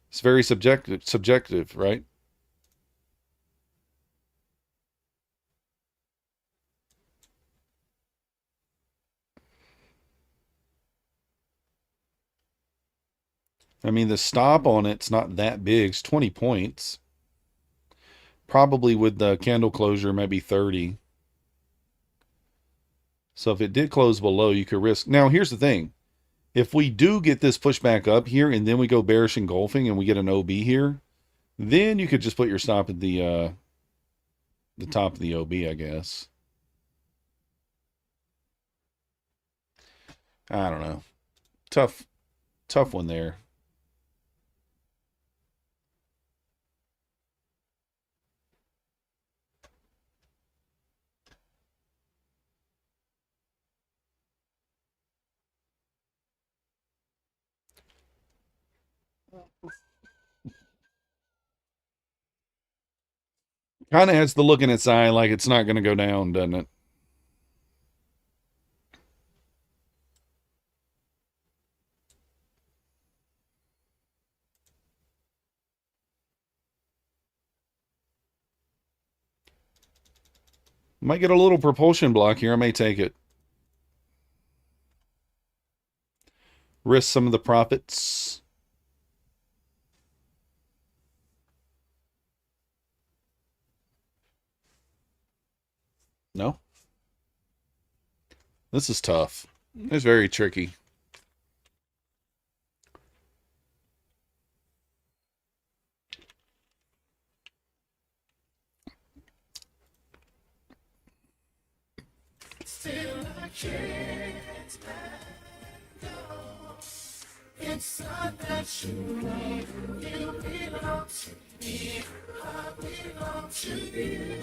It's very subjective, right? I mean, the stop on it's not that big. It's 20 points. Probably with the candle closure, maybe 30. So if it did close below, you could risk. Now, here's the thing. If we do get this push back up here and then we go bearish engulfing and we get an OB here, then you could just put your stop at the top of the OB, I guess. I don't know. Tough one there. Kind of has the look in its eye like it's not going to go down, doesn't it? Might get a little propulsion block here. I may take it. Risk some of the profits. No? This is tough. It's very tricky. Still I can't let go. It's not that you need, you belong to me, I belong to you.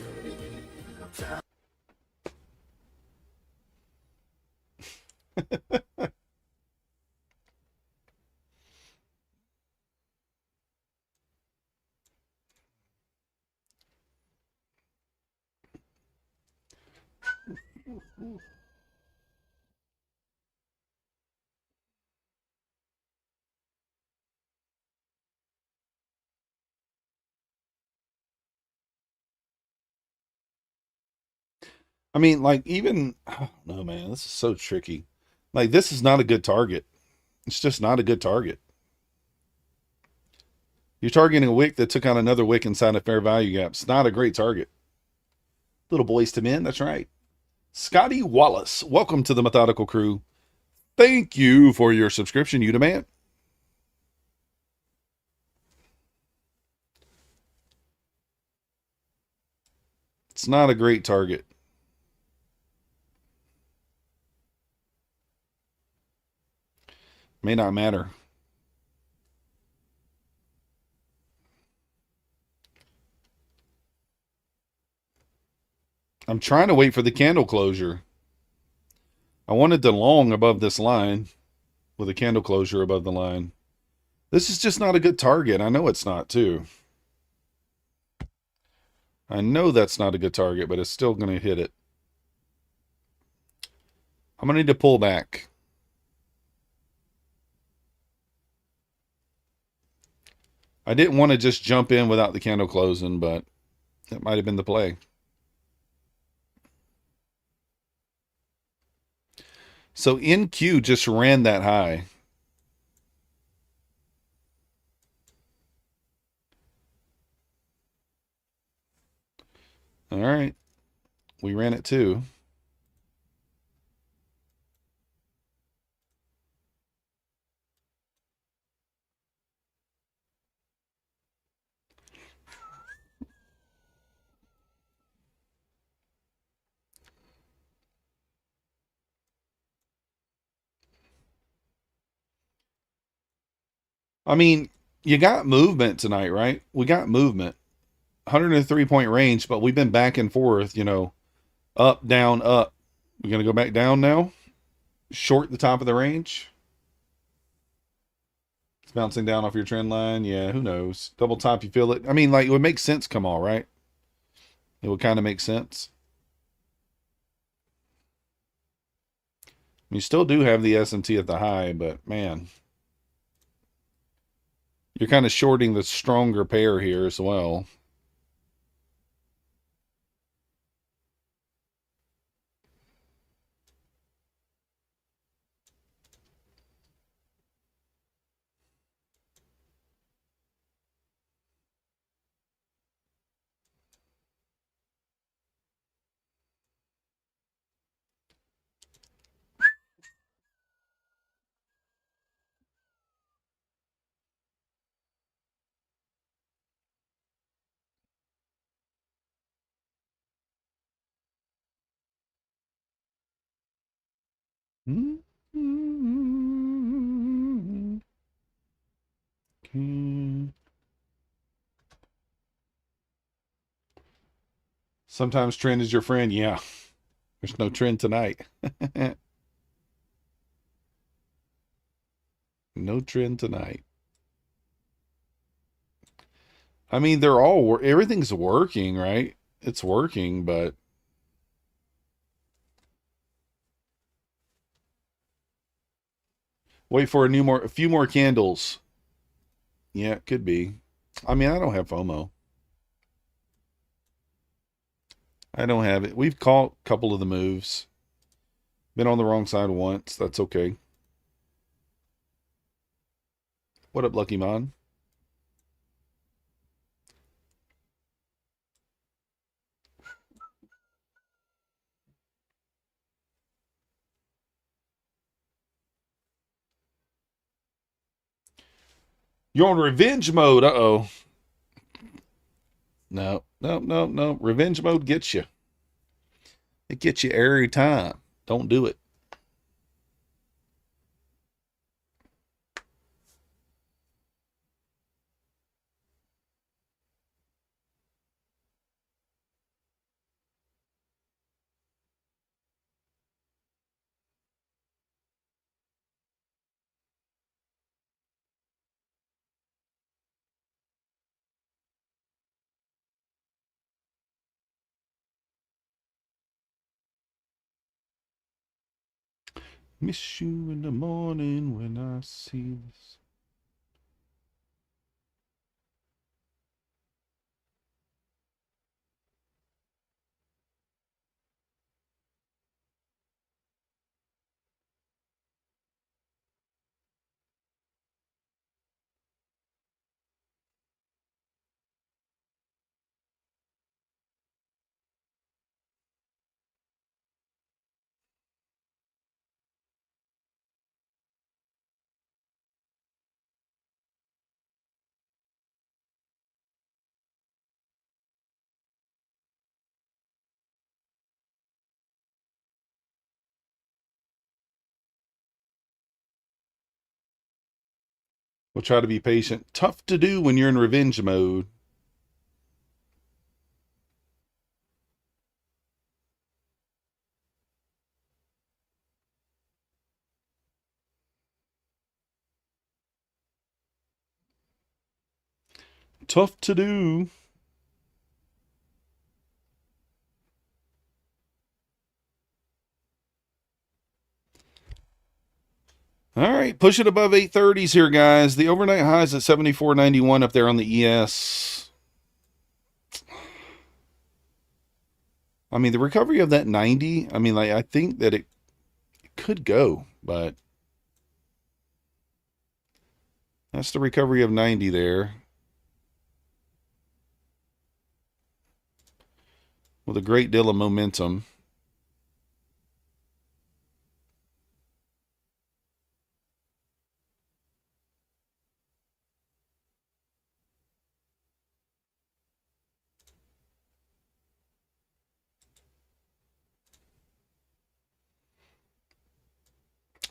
I mean, like even no man, this is so tricky. Like this is not a good target. It's just not a good target. You're targeting a wick that took out another wick inside a fair value gap. It's not a great target. Little boys to men, that's right. Scotty Wallace, welcome to the Methodical Crew. Thank you for your subscription, you demand. It's not a great target. May not matter. I'm trying to wait for the candle closure. I wanted to long above this line with a candle closure above the line. This is just not a good target. I know it's not, too. I know that's not a good target, but it's still going to hit it. I'm going to need to pull back. I didn't want to just jump in without the candle closing, but that might have been the play. So NQ just ran that high. All right. We ran it too. I mean, you got movement tonight, right? We got movement. 103-point range, but we've been back and forth, up, down, up. We're going to go back down now. Short the top of the range. It's bouncing down off your trend line. Yeah, who knows? Double top, you feel it. I mean, like, it would make sense come all, right? It would kind of make sense. You still do have the S&T at the high, but man, you're kind of shorting the stronger pair here as well. Sometimes trend is your friend. Yeah, there's no trend tonight. No trend tonight. I mean, everything's working, right? It's working, but wait for a few more candles. Yeah, it could be. I mean, I don't have FOMO. I don't have it. We've caught a couple of the moves. Been on the wrong side once. That's okay. What up, Lucky Mon? You're on revenge mode. Uh-oh. No, no, no, no. Revenge mode gets you. It gets you every time. Don't do it. Miss you in the morning when I see this. We'll try to be patient. Tough to do when you're in revenge mode. Tough to do. All right, push it above 830s here, guys. The overnight high is at 74.91 up there on the ES. I mean, the recovery of that 90, I mean, like, I think that it could go, but that's the recovery of 90 there. With a great deal of momentum.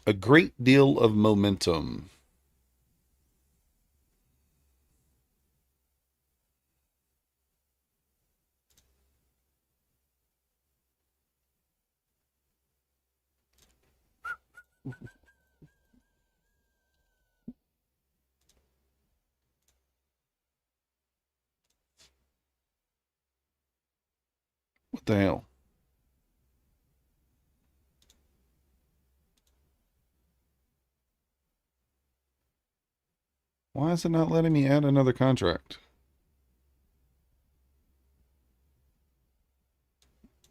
A great deal of momentum. What the hell? Why is it not letting me add another contract?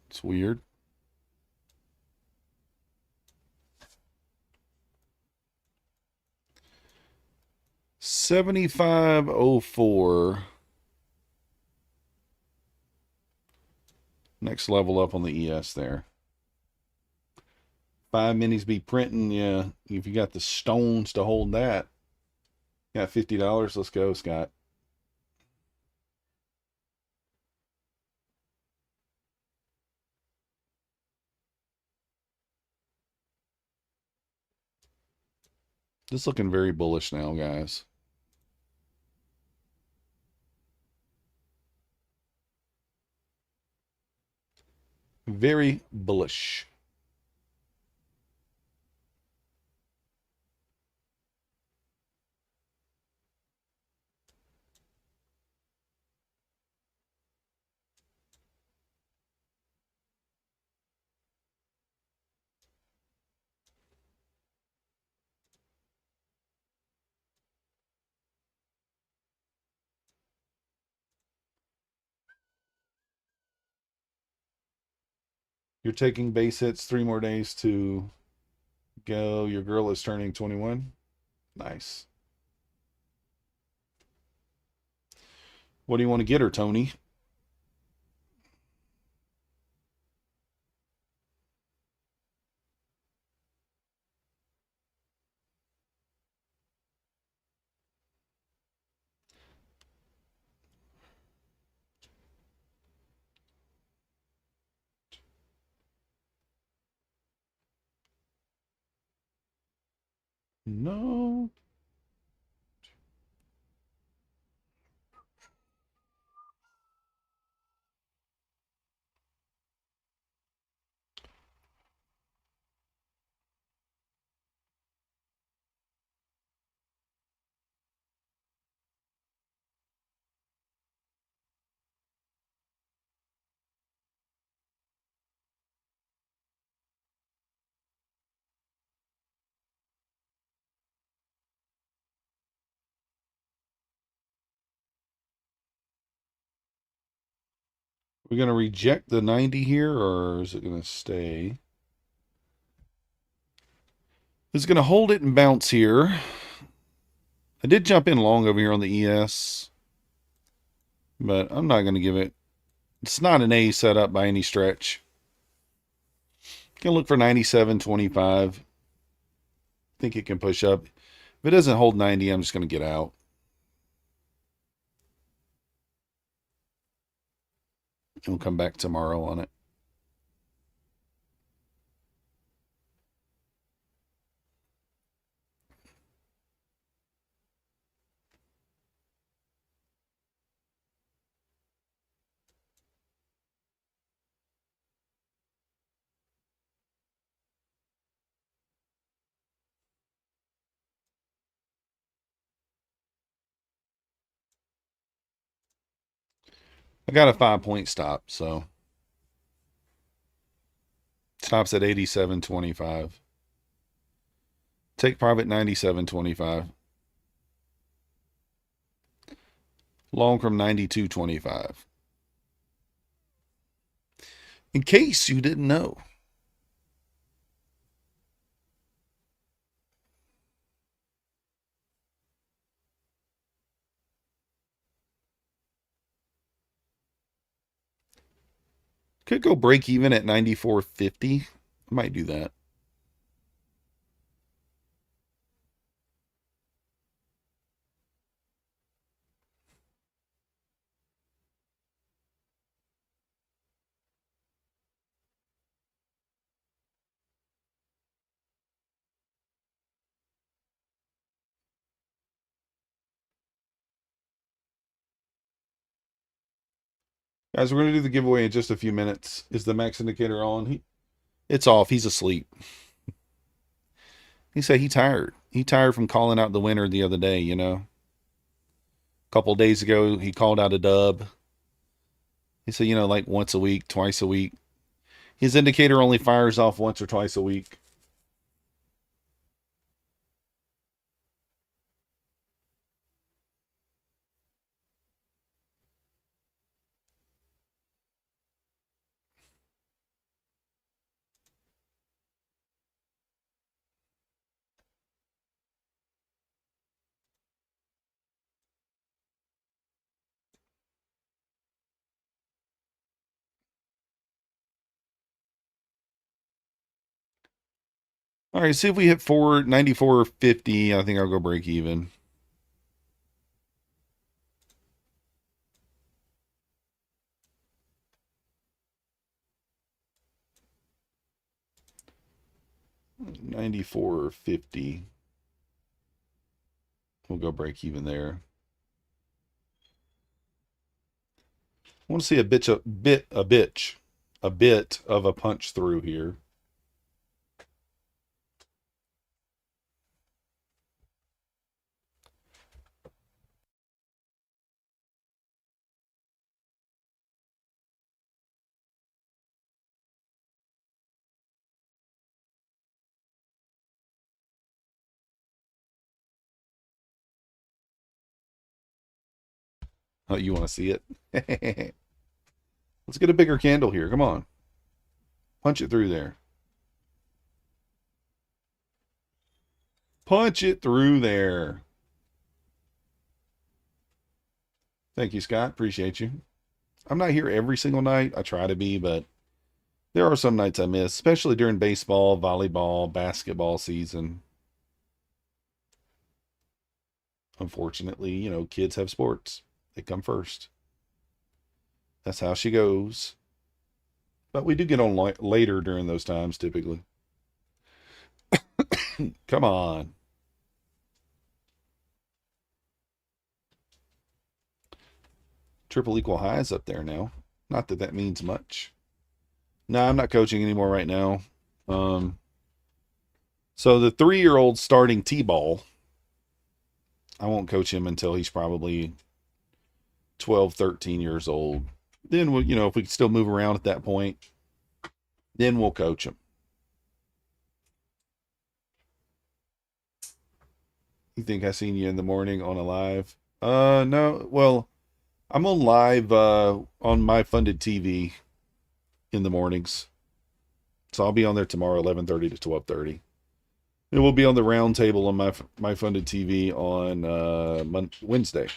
It's weird. $75.04. Next level up on the ES there. 5 minis be printing. Yeah, if you got the stones to hold that. Got $50. Let's go, Scott. This looking very bullish now, guys. Very bullish. You're taking base hits 3 more days to go. Your girl is turning 21. Nice. What do you want to get her, Tony? No. We're going to reject the 90 here, or is it going to stay? It's going to hold it and bounce here. I did jump in long over here on the ES, but I'm not going to give it. It's not an A setup by any stretch. Going to look for 97.25. Think it can push up. If it doesn't hold 90, I'm just going to get out. And we'll come back tomorrow on it. I got a 5-point stop, so stops at 87.25. Take profit 97.25. Long from 92.25. In case you didn't know. Could go break even at 94.50. I might do that. Guys, we're going to do the giveaway in just a few minutes. Is the max indicator on? It's off. He's asleep. He said he tired. He tired from calling out the winner the other day, you know. A couple of days ago, he called out a dub. He said, you know, like once a week, twice a week. His indicator only fires off once or twice a week. All right, see if we hit 94.50. I think I'll go break even. $94.50. We'll go break even there. I want to see a bit of a punch through here. Oh, you want to see it? Let's get a bigger candle here. Come on. Punch it through there. Punch it through there. Thank you, Scott. Appreciate you. I'm not here every single night. I try to be, but there are some nights I miss, especially during baseball, volleyball, basketball season. Unfortunately, you know, kids have sports. They come first. That's how she goes. But we do get on later during those times, typically. Come on. Triple equal highs up there now. Not that that means much. No, I'm not coaching anymore right now. So the 3-year-old starting T-ball, I won't coach him until he's probably 12, 13 years old. Then we'll, you know, if we can still move around at that point, then we'll coach him. You think I seen you in the morning on a live? No. Well, I'm on live on my funded TV in the mornings. So I'll be on there tomorrow, 11:30 to 12:30. It will be on the round table on my funded TV on Wednesday.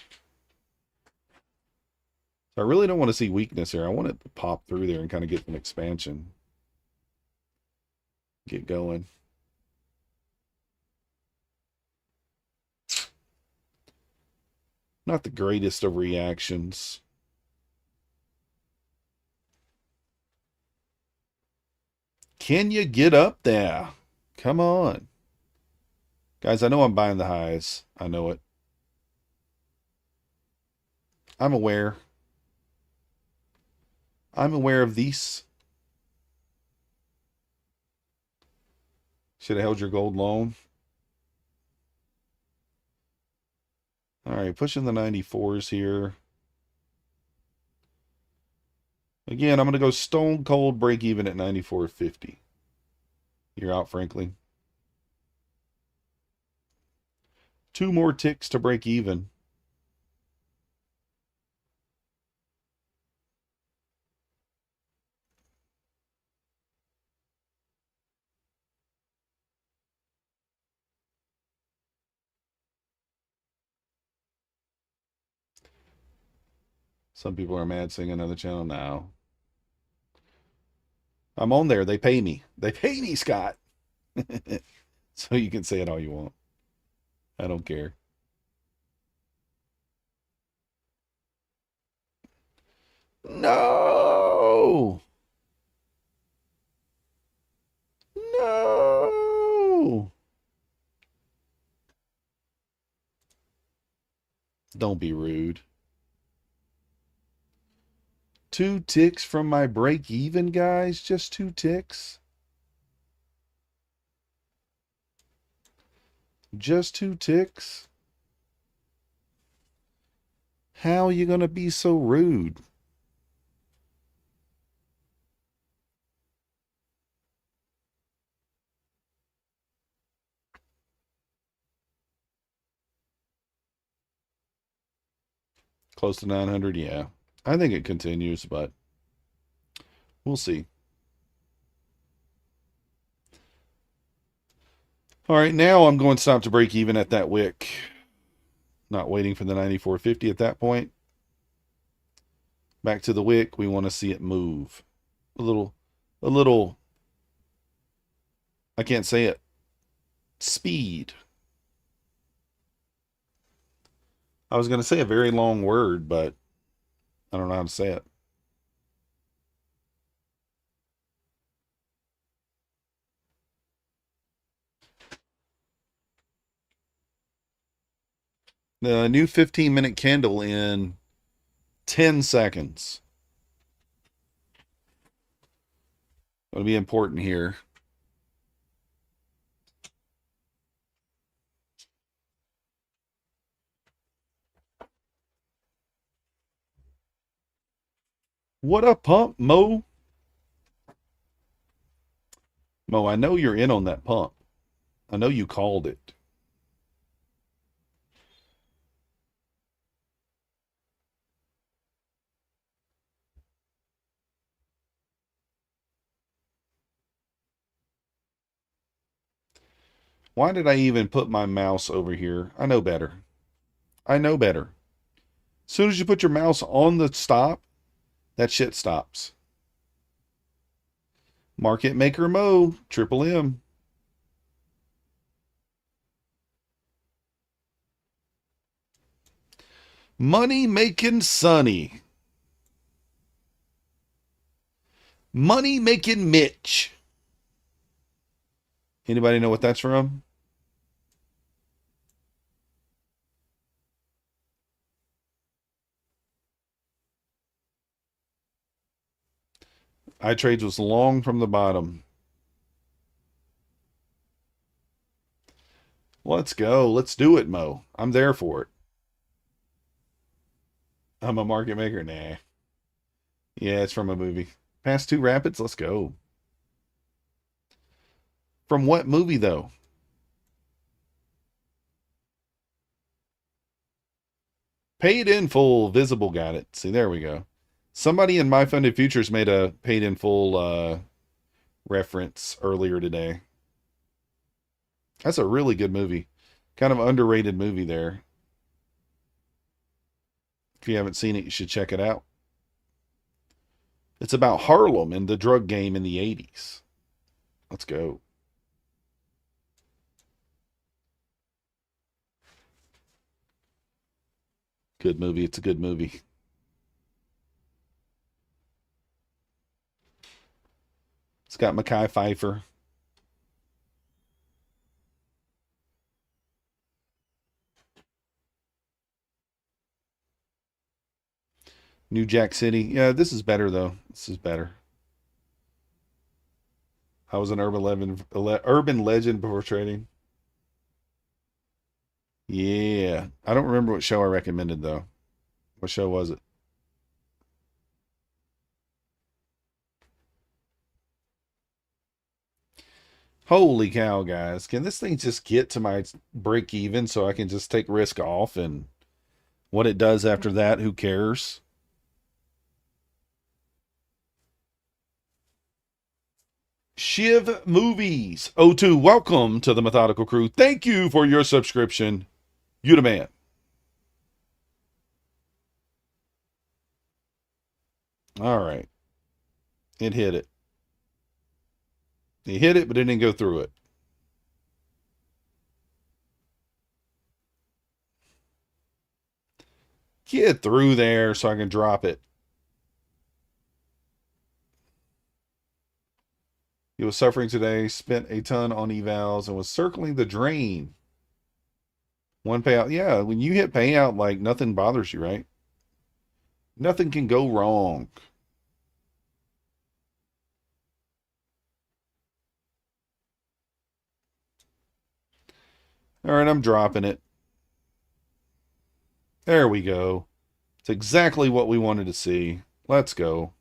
So I really don't want to see weakness here. I want it to pop through there and kind of get an expansion. Get going. Not the greatest of reactions. Can you get up there? Come on. Guys, I know I'm buying the highs. I know it. I'm aware. I'm aware of these. Should have held your gold long. All right, pushing the 94s here. Again, I'm going to go stone cold break even at 94.50. You're out, Franklin. 2 more ticks to break even. Some people are mad saying another channel now. I'm on there. They pay me. They pay me, Scott. So you can say it all you want. I don't care. No. No. Don't be rude. 2 ticks from my break even, guys. Just 2 ticks. Just 2 ticks. How are you going to be so rude? Close to 900, yeah. I think it continues, but we'll see. All right, now I'm going to stop to break even at that wick. Not waiting for the 94.50 at that point. Back to the wick. We want to see it move. A little, I can't say it. Speed. I was going to say a very long word, but I don't know how to say it. The new 15-minute candle in 10 seconds. It'll be important here. What a pump, Mo. Mo, I know you're in on that pump. I know you called it. Why did I even put my mouse over here? I know better. I know better. As soon as you put your mouse on the stop, that shit stops. Market Maker Mo, Triple M. Money Making Sonny. Money Making Mitch. Anybody know what that's from? iTrades was long from the bottom. Let's go. Let's do it, Mo. I'm there for it. I'm a market maker. Nah. Yeah, it's from a movie. Past 2 rapids. Let's go. From what movie, though? Paid in full, visible got it. See, there we go. Somebody in My Funded Futures made a paid in full reference earlier today. That's a really good movie. Kind of underrated movie there. If you haven't seen it, you should check it out. It's about Harlem and the drug game in the 80s. Let's go. Good movie. It's a good movie. It's got Mekhi Phifer. New Jack City. Yeah, this is better, though. This is better. I was an urban legend before trading. Yeah. I don't remember what show I recommended, though. What show was it? Holy cow, guys. Can this thing just get to my break even so I can just take risk off, and what it does after that, who cares? Shiv Movies 02, welcome to the Methodical Crew. Thank you for your subscription. You the man. All right. It hit it. It hit it, but it didn't go through it. Get through there so I can drop it. He was suffering today, spent a ton on evals, and was circling the drain. One payout. Yeah, when you hit payout, like, nothing bothers you, right? Nothing can go wrong. All right, I'm dropping it. There we go. It's exactly what we wanted to see. Let's go.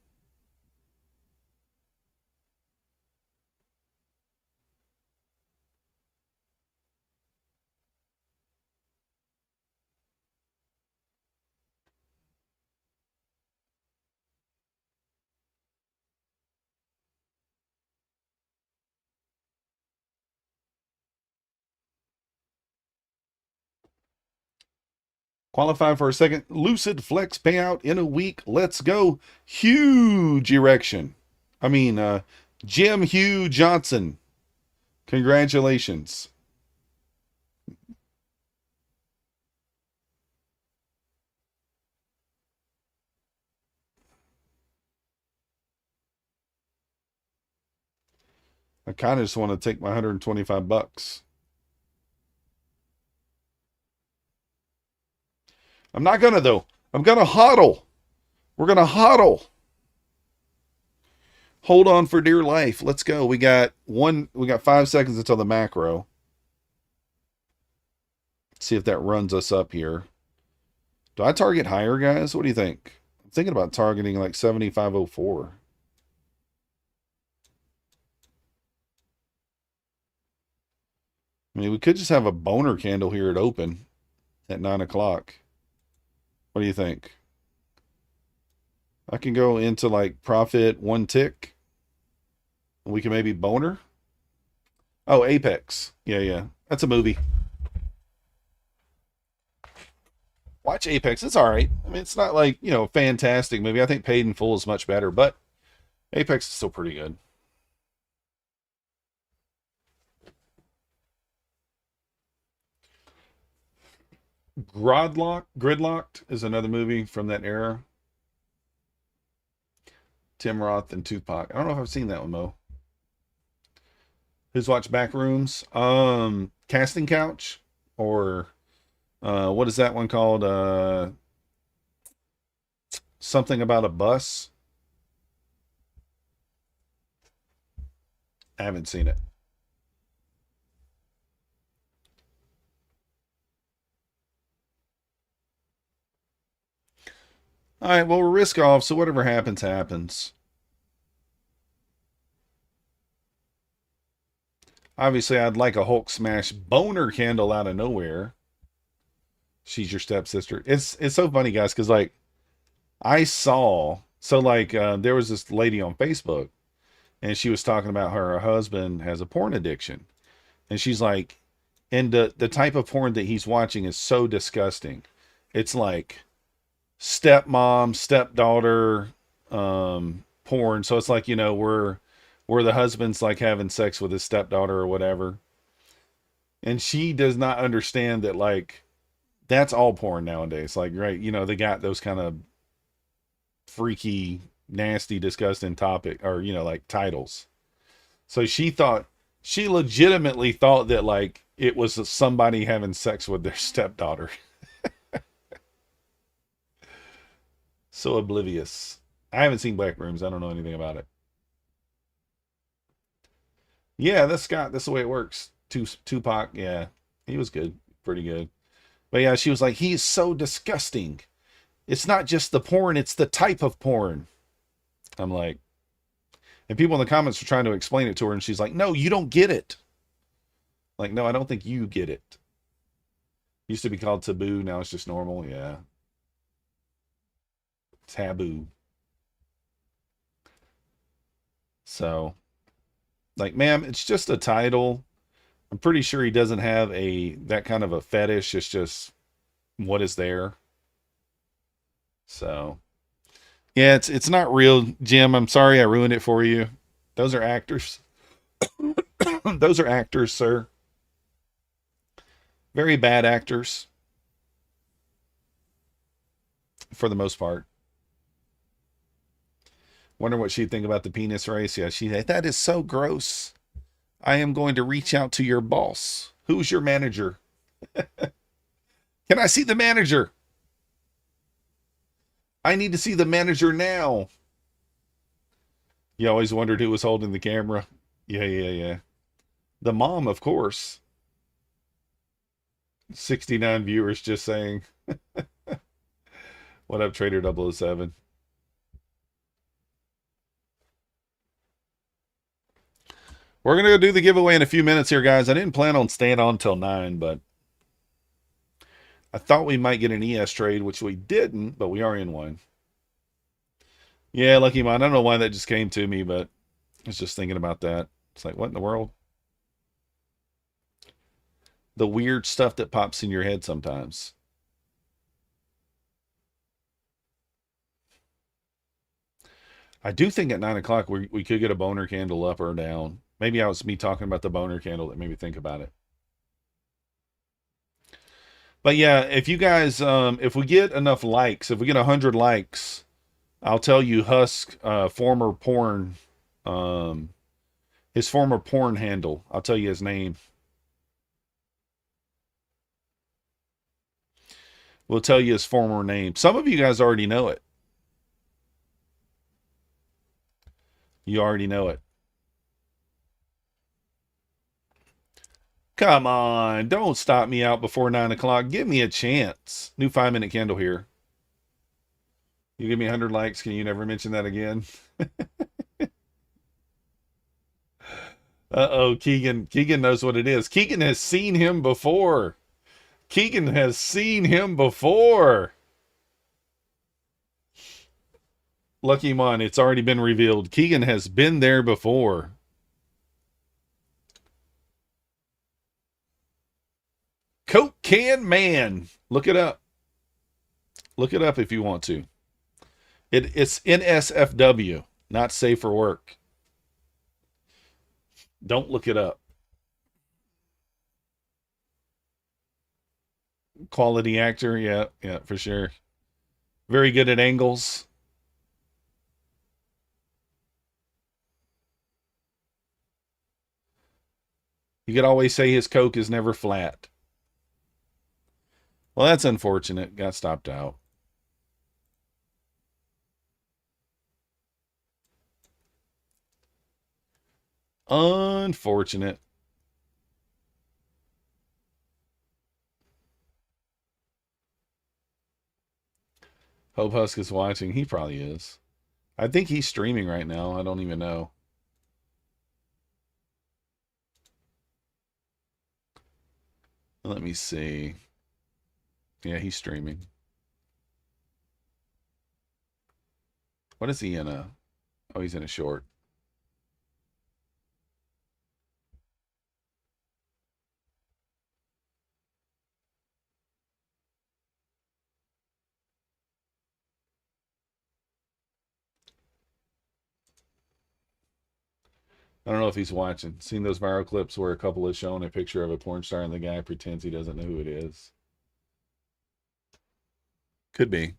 Qualify for a second Lucid Flex payout in a week. Let's go. Huge erection. I mean, Jim Hugh Johnson. Congratulations. I kind of just want to take my 125 bucks. I'm not gonna, though. I'm gonna hodl. We're gonna hodl. Hold on for dear life. Let's go. We got 5 seconds until the macro. See if that runs us up here. Do I target higher, guys? What do you think? I'm thinking about targeting like 7504. I mean, we could just have a boner candle here at open at 9 o'clock. What do you think? I can go into like profit one tick. We can maybe boner. Oh, Apex. Yeah. That's a movie. Watch Apex. It's all right. I mean, it's not like, a fantastic movie. I think Paid in Full is much better, but Apex is still pretty good. Gridlocked is another movie from that era. Tim Roth and Tupac. I don't know if I've seen that one, Mo. Who's watched Backrooms? Casting Couch, or what is that one called? Something about a bus. I haven't seen it. All right, well, we're risk off, so whatever happens, happens. Obviously, I'd like a Hulk smash boner candle out of nowhere. She's your stepsister. It's so funny, guys, because like I saw so like there was this lady on Facebook, and she was talking about her husband has a porn addiction, and she's like, and the type of porn that he's watching is so disgusting. It's like stepmom, stepdaughter, porn. So it's like, you know, where the husband's like having sex with his stepdaughter or whatever. And she does not understand that like that's all porn nowadays. Like, right, you know, they got those kind of freaky, nasty, disgusting topic or, you know, like titles. So she legitimately thought that like it was somebody having sex with their stepdaughter. So oblivious. I haven't seen Black Rooms. I don't know anything about it. Yeah, that's Scott. That's the way it works. Tupac. Yeah, he was good. Pretty good. But yeah, she was like, he's so disgusting. It's not just the porn, it's the type of porn. I'm like, and people in the comments were trying to explain it to her, and she's like, no, you don't get it. Like, no, I don't think you get it. Used to be called taboo. Now it's just normal. Yeah. Taboo. So, like, ma'am, it's just a title. I'm pretty sure he doesn't have that kind of a fetish. It's just what is there. So, yeah, it's not real, Jim. I'm sorry I ruined it for you. Those are actors. Those are actors, sir. Very bad actors for the most part. Wonder what she'd think about the penis race. Yeah, that is so gross. I am going to reach out to your boss. Who's your manager? Can I see the manager? I need to see the manager now. You always wondered who was holding the camera. Yeah. The mom, of course. 69 viewers just saying. What up, Trader 007? We're going to go do the giveaway in a few minutes here, guys. I didn't plan on staying on till 9, but I thought we might get an ES trade, which we didn't, but we are in one. Yeah, lucky mine. I don't know why that just came to me, but I was just thinking about that. It's like, what in the world? The weird stuff that pops in your head sometimes. I do think at 9 o'clock we could get a boner candle up or down. Maybe I was me talking about the boner candle that made me think about it. But yeah, if you guys, if we get enough likes, if we get 100 likes, I'll tell you Husk, former porn, his former porn handle. I'll tell you his name. We'll tell you his former name. Some of you guys already know it. You already know it. Come on, don't stop me out before 9 o'clock. Give me a chance. New 5-minute candle here. You give me 100 likes. Can you never mention that again? Uh-oh, Keegan. Keegan knows what it is. Keegan has seen him before. Keegan has seen him before. Lucky Mon, it's already been revealed. Keegan has been there before. Coke Can Man. Look it up. Look it up if you want to. It's NSFW, not safe for work. Don't look it up. Quality actor, yeah, for sure. Very good at angles. You could always say his Coke is never flat. Well, that's unfortunate. Got stopped out. Unfortunate. Hope Husk is watching. He probably is. I think he's streaming right now. I don't even know. Let me see. Yeah, he's streaming. What is he in a? Oh, he's in a short. I don't know if he's watching. Seen those viral clips where a couple is showing a picture of a porn star and the guy pretends he doesn't know who it is. Could be.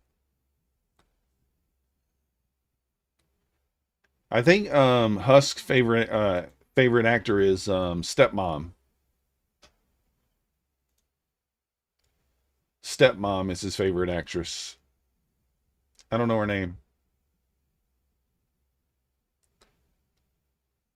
I think Husk's favorite actor is Stepmom. Stepmom is his favorite actress. I don't know her name.